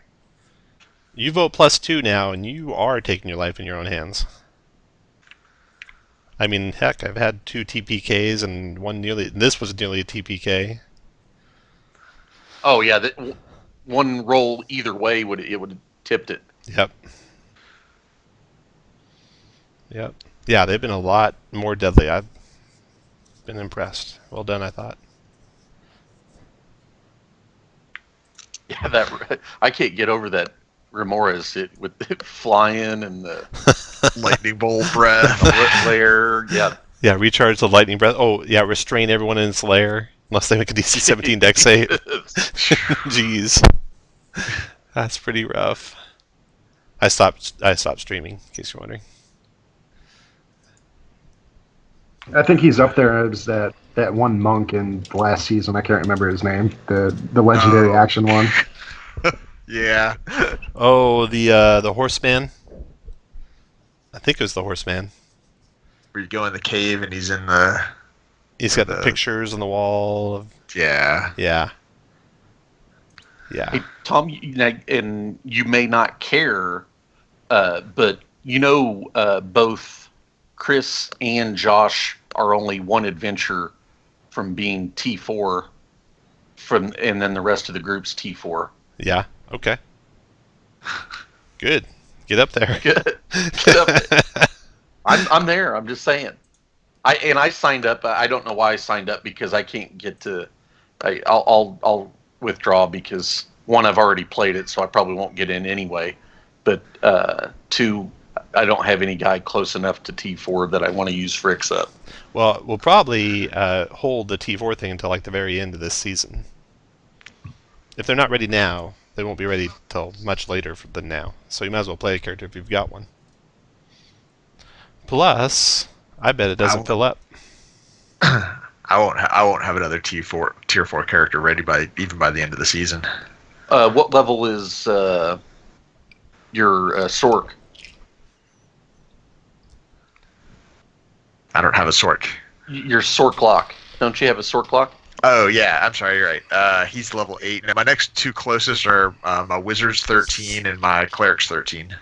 You vote +2 now, and you are taking your life in your own hands. I mean, heck, I've had 2 TPKs and this was nearly a TPK. Oh yeah, one roll either way would have tipped it. Yep. Yeah, they've been a lot more deadly. I've been impressed. Well done, I thought. Yeah, I can't get over that Remoras with it flying and the Lightning bolt breath. lair. Yeah. Yeah, recharge the lightning breath. Oh, yeah, restrain everyone in its lair unless they make a DC 17 dex save. Jeez. That's pretty rough. I stopped streaming, in case you're wondering. I think he's up there as that one monk in the last season. I can't remember his name. The legendary Oh. action one. Yeah. Oh, the horseman. I think it was the horseman. Where you go in the cave and he's in the. He's got the pictures on the wall. Yeah. Yeah. Yeah. Hey, Tom, and you may not care, but both Chris and Josh are only one adventure from being T4, and then the rest of the group's T4. Yeah. Okay. Good. Get up there. Get up there. I'm there. I'm just saying. I signed up. I don't know why I signed up because I can't get to. I'll withdraw because one, I've already played it, so I probably won't get in anyway. But two, I don't have any guy close enough to T4 that I want to use Fricks up. Well, we'll probably hold the T4 thing until like the very end of this season. If they're not ready now, they won't be ready till much later than now. So you might as well play a character if you've got one. Plus, I bet it doesn't fill up. I won't have another tier 4 character ready even by the end of the season. What level is your Sork? I don't have a Sork. Your Sork lock. Don't you have a Sork lock? Oh yeah, I'm sorry, you're right. He's level 8. Now my next two closest are my Wizard's 13 and my Cleric's 13.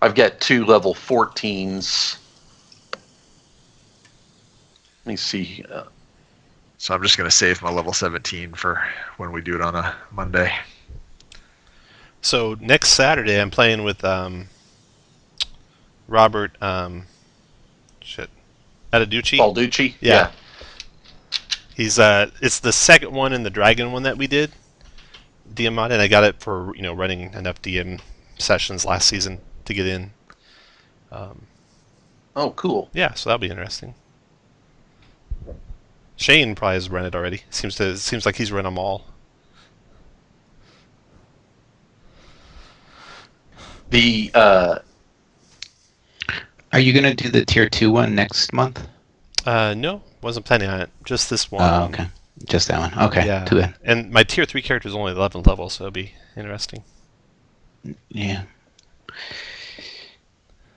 I've got two level 14s. Let me see. So I'm just going to save my level 17 for when we do it on a Monday. So next Saturday, I'm playing with Robert. Adaducci. Balducci? Yeah. He's it's the second one in the Dragon one that we did. DM mod, and I got it for running enough DM sessions last season to get in. Oh, cool. Yeah, so that'll be interesting. Shane probably has run it already. Seems like he's run them all. The Are you going to do the tier 2 one next month? No, wasn't planning on it. Just this one. Oh, okay. Just that one. Okay. Yeah. Too bad. And my tier 3 character is only 11th level, so it'll be interesting. Yeah.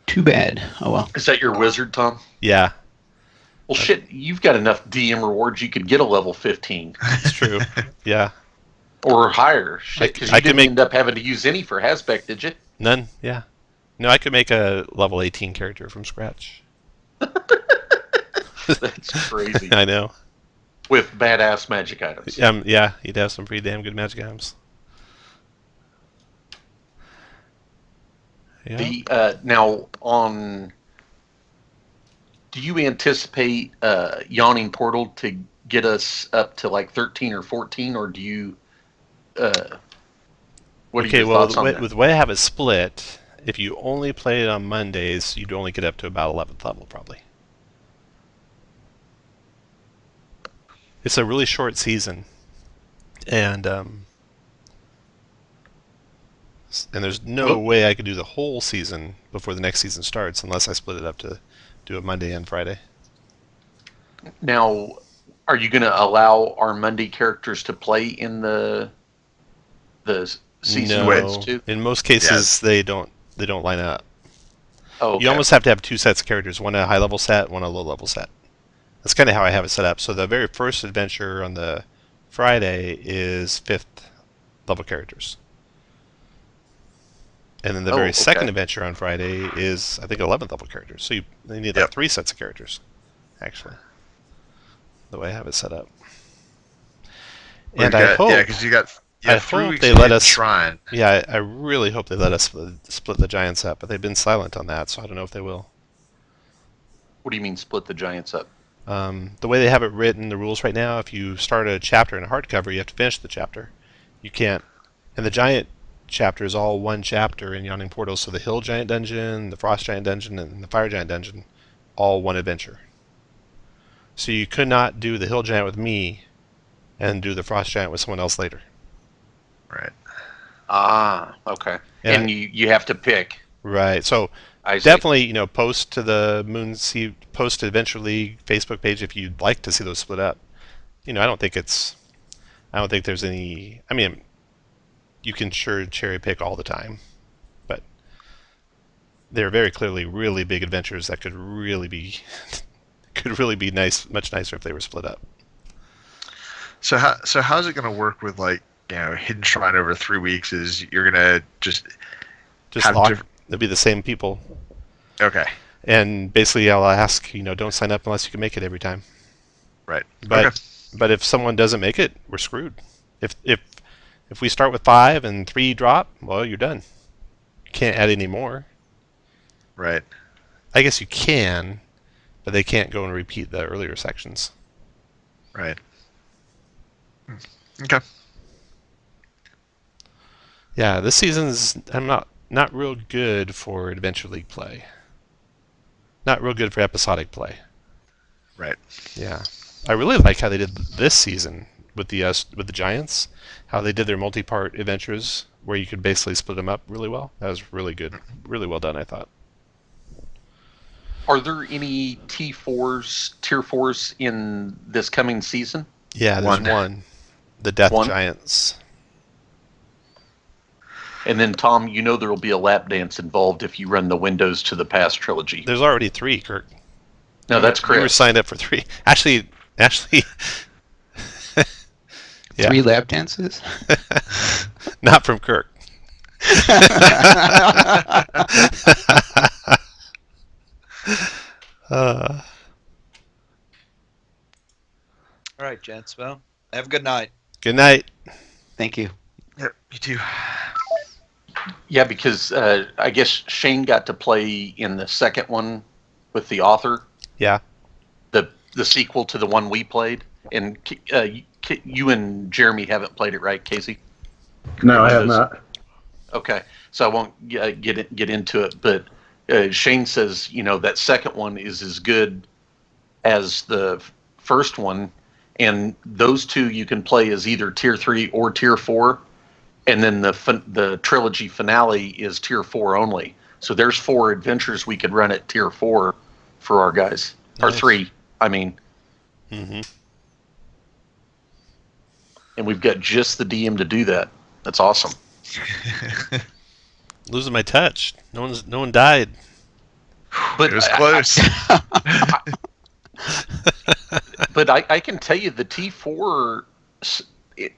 Too bad. Oh well. Is that your wizard, Tom? Yeah. Well, shit, you've got enough DM rewards. You could get a level 15 It's true. Yeah. or higher. Shit, because I you could didn't make- end up having to use any for Hasbeck, did you? None. Yeah. No, I could make a level 18 character from scratch. That's crazy. I know. With badass magic items. Yeah, you'd have some pretty damn good magic items. Yeah. The now on. Do you anticipate Yawning Portal to get us up to like 13 or 14, or do you? What are your thoughts on that? With the way I have it split, if you only play it on Mondays, you'd only get up to about 11th level, probably. It's a really short season, and there's no way I could do the whole season before the next season starts unless I split it up to do a Monday and Friday. Now, are you going to allow our Monday characters to play in the season No, weds too? in most cases they don't line up. Oh, okay. You almost have to have two sets of characters, one a high level set, one a low level set. That's kind of how I have it set up. So the very first adventure on the Friday is 5th level characters. And then the very second adventure on Friday is, I think, 11th level characters. So you need like 3 sets of characters, actually, the way I have it set up. And I hope... Yeah, because you got 3 hope weeks they to let get us. Shrine. Yeah, I really hope they let us split the Giants up, but they've been silent on that, so I don't know if they will. What do you mean split the Giants up? The way they have it written, the rules right now, if you start a chapter in a hardcover, you have to finish the chapter. You can't. And the Giant chapter is all one chapter in Yawning Portal, so the Hill Giant Dungeon, the Frost Giant Dungeon, and the Fire Giant Dungeon, all one adventure. So you could not do the Hill Giant with me and do the Frost Giant with someone else later. Right. Ah, okay. And you have to pick. Right. So I see. Definitely, post to the post to Adventure League Facebook page if you'd like to see those split up. I don't think there's any. I mean, you can sure cherry pick all the time, but they're very clearly really big adventures that could really be nice, much nicer if they were split up. So how's it going to work with Hidden Shrine over 3 weeks? Is you're going to just have they'll be the same people. Okay. And basically, I'll ask, don't sign up unless you can make it every time. Right. But if someone doesn't make it, we're screwed. If we start with 5 and 3 drop, well, you're done. You can't add any more. Right. I guess you can, but they can't go and repeat the earlier sections. Right. Okay. Yeah, this season's I'm not real good for Adventure League play. Not real good for episodic play. Right. Yeah, I really like how they did this season with the Giants. How they did their multi-part adventures, where you could basically split them up really well. That was really good, really well done, I thought. Are there any tier 4s in this coming season? Yeah, there's one. The Death Giants. And then, Tom, there will be a lap dance involved if you run the Windows to the Past trilogy. There's already 3, Kirk. No, that's correct. You were signed up for 3. Actually, yeah. 3 lap dances? Not from Kirk. All right, gents. Well, have a good night. Good night. Thank you. Yep, you too. Yeah, because I guess Shane got to play in the second one with the author. Yeah. The sequel to the one we played. And you and Jeremy haven't played it, right, Casey? No, I have not. Okay, so I won't get into it, but Shane says, that second one is as good as the first one, and those two you can play as either tier 3 or tier 4, and then the trilogy finale is tier 4 only. So there's 4 adventures we could run at tier 4 for our guys, or 3, I mean. Mm-hmm. And we've got just the DM to do that. That's awesome. Losing my touch. No one died. But it was close. But I can tell you the T4.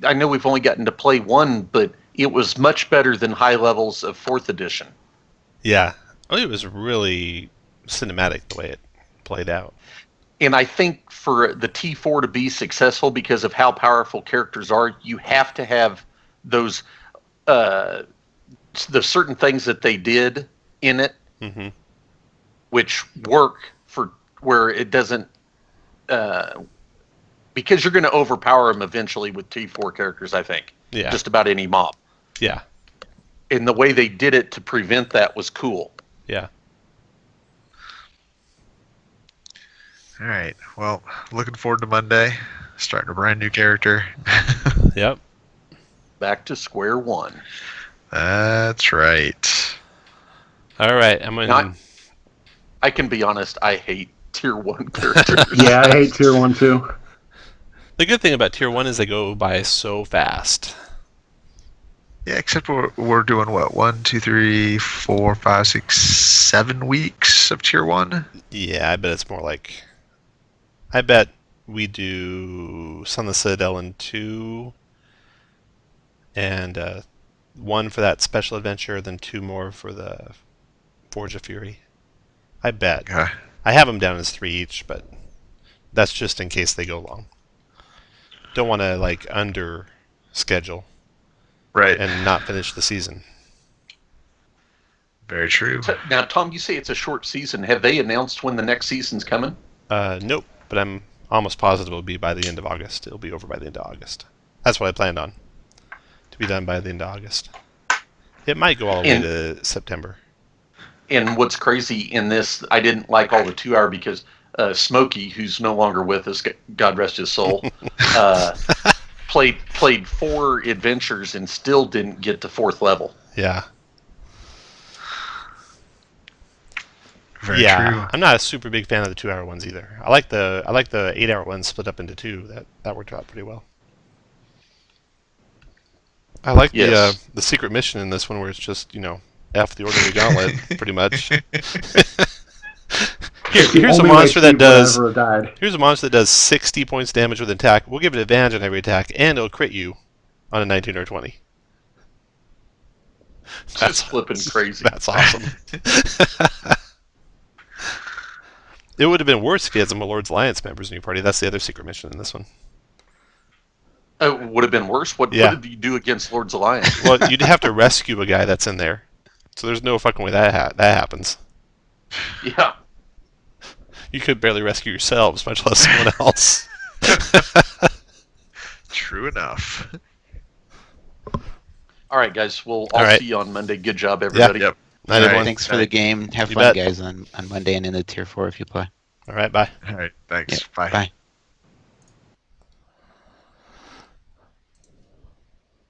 I know we've only gotten to play one, but it was much better than high levels of 4th edition. Yeah. Oh, it was really cinematic the way it played out. And I think for the T4 to be successful because of how powerful characters are, you have to have those the certain things that they did in it, mm-hmm. which work for where it doesn't. Because you're going to overpower them eventually with T4 characters, I think. Yeah. Just about any mob. Yeah. And the way they did it to prevent that was cool. Yeah. All right. Well, looking forward to Monday. Starting a brand new character. Yep. Back to square one. That's right. All right. I can be honest. I hate tier 1 characters. Yeah, I hate tier 1 too. The good thing about tier 1 is they go by so fast. Yeah, except we're doing what? 1, 2, 3, 4, 5, 6, 7 weeks of tier 1. Yeah, I bet it's more like. I bet we do Son of the Citadel in 2, and 1 for that special adventure, then 2 more for the Forge of Fury. I bet. Okay. I have them down as 3 each, but that's just in case they go long. Don't want to under schedule, Right, and not finish the season. Very true. So, now, Tom, you say it's a short season. Have they announced when the next season's coming? Nope, but I'm almost positive it'll be by the end of August. It'll be over by the end of August. That's what I planned on, to be done by the end of August. It might go all the way to September. And what's crazy in this, I didn't like all the 2-hour because Smokey, who's no longer with us, God rest his soul, played 4 adventures and still didn't get to 4th level. Yeah. Very yeah, true. I'm not a super big fan of the 2-hour ones either. I like the 8-hour ones split up into two. That worked out pretty well. I like Yes. the secret mission in this one where it's just F the Order of the Gauntlet pretty much. Here's a Only way monster that Steve would does ever have died. 60 points damage with an attack. We'll give it advantage on every attack, and it'll crit you on a 19 or 20. That's flipping crazy. That's awesome. It would have been worse if you had some of Lord's Alliance members in your party. That's the other secret mission in this one. Would have been worse. What did you do against Lord's Alliance? Well, you'd have to rescue a guy that's in there. So there's no fucking way that happens. Yeah. You could barely rescue yourselves, much less someone else. True enough. All right, guys. Well, All I'll right. see you on Monday. Good job, everybody. Yep. Night, All right. everyone. Thanks for the game. Have You fun, bet. guys, on Monday and in the tier 4 if you play. All right, bye. All right. Thanks. Yeah, Bye. Bye.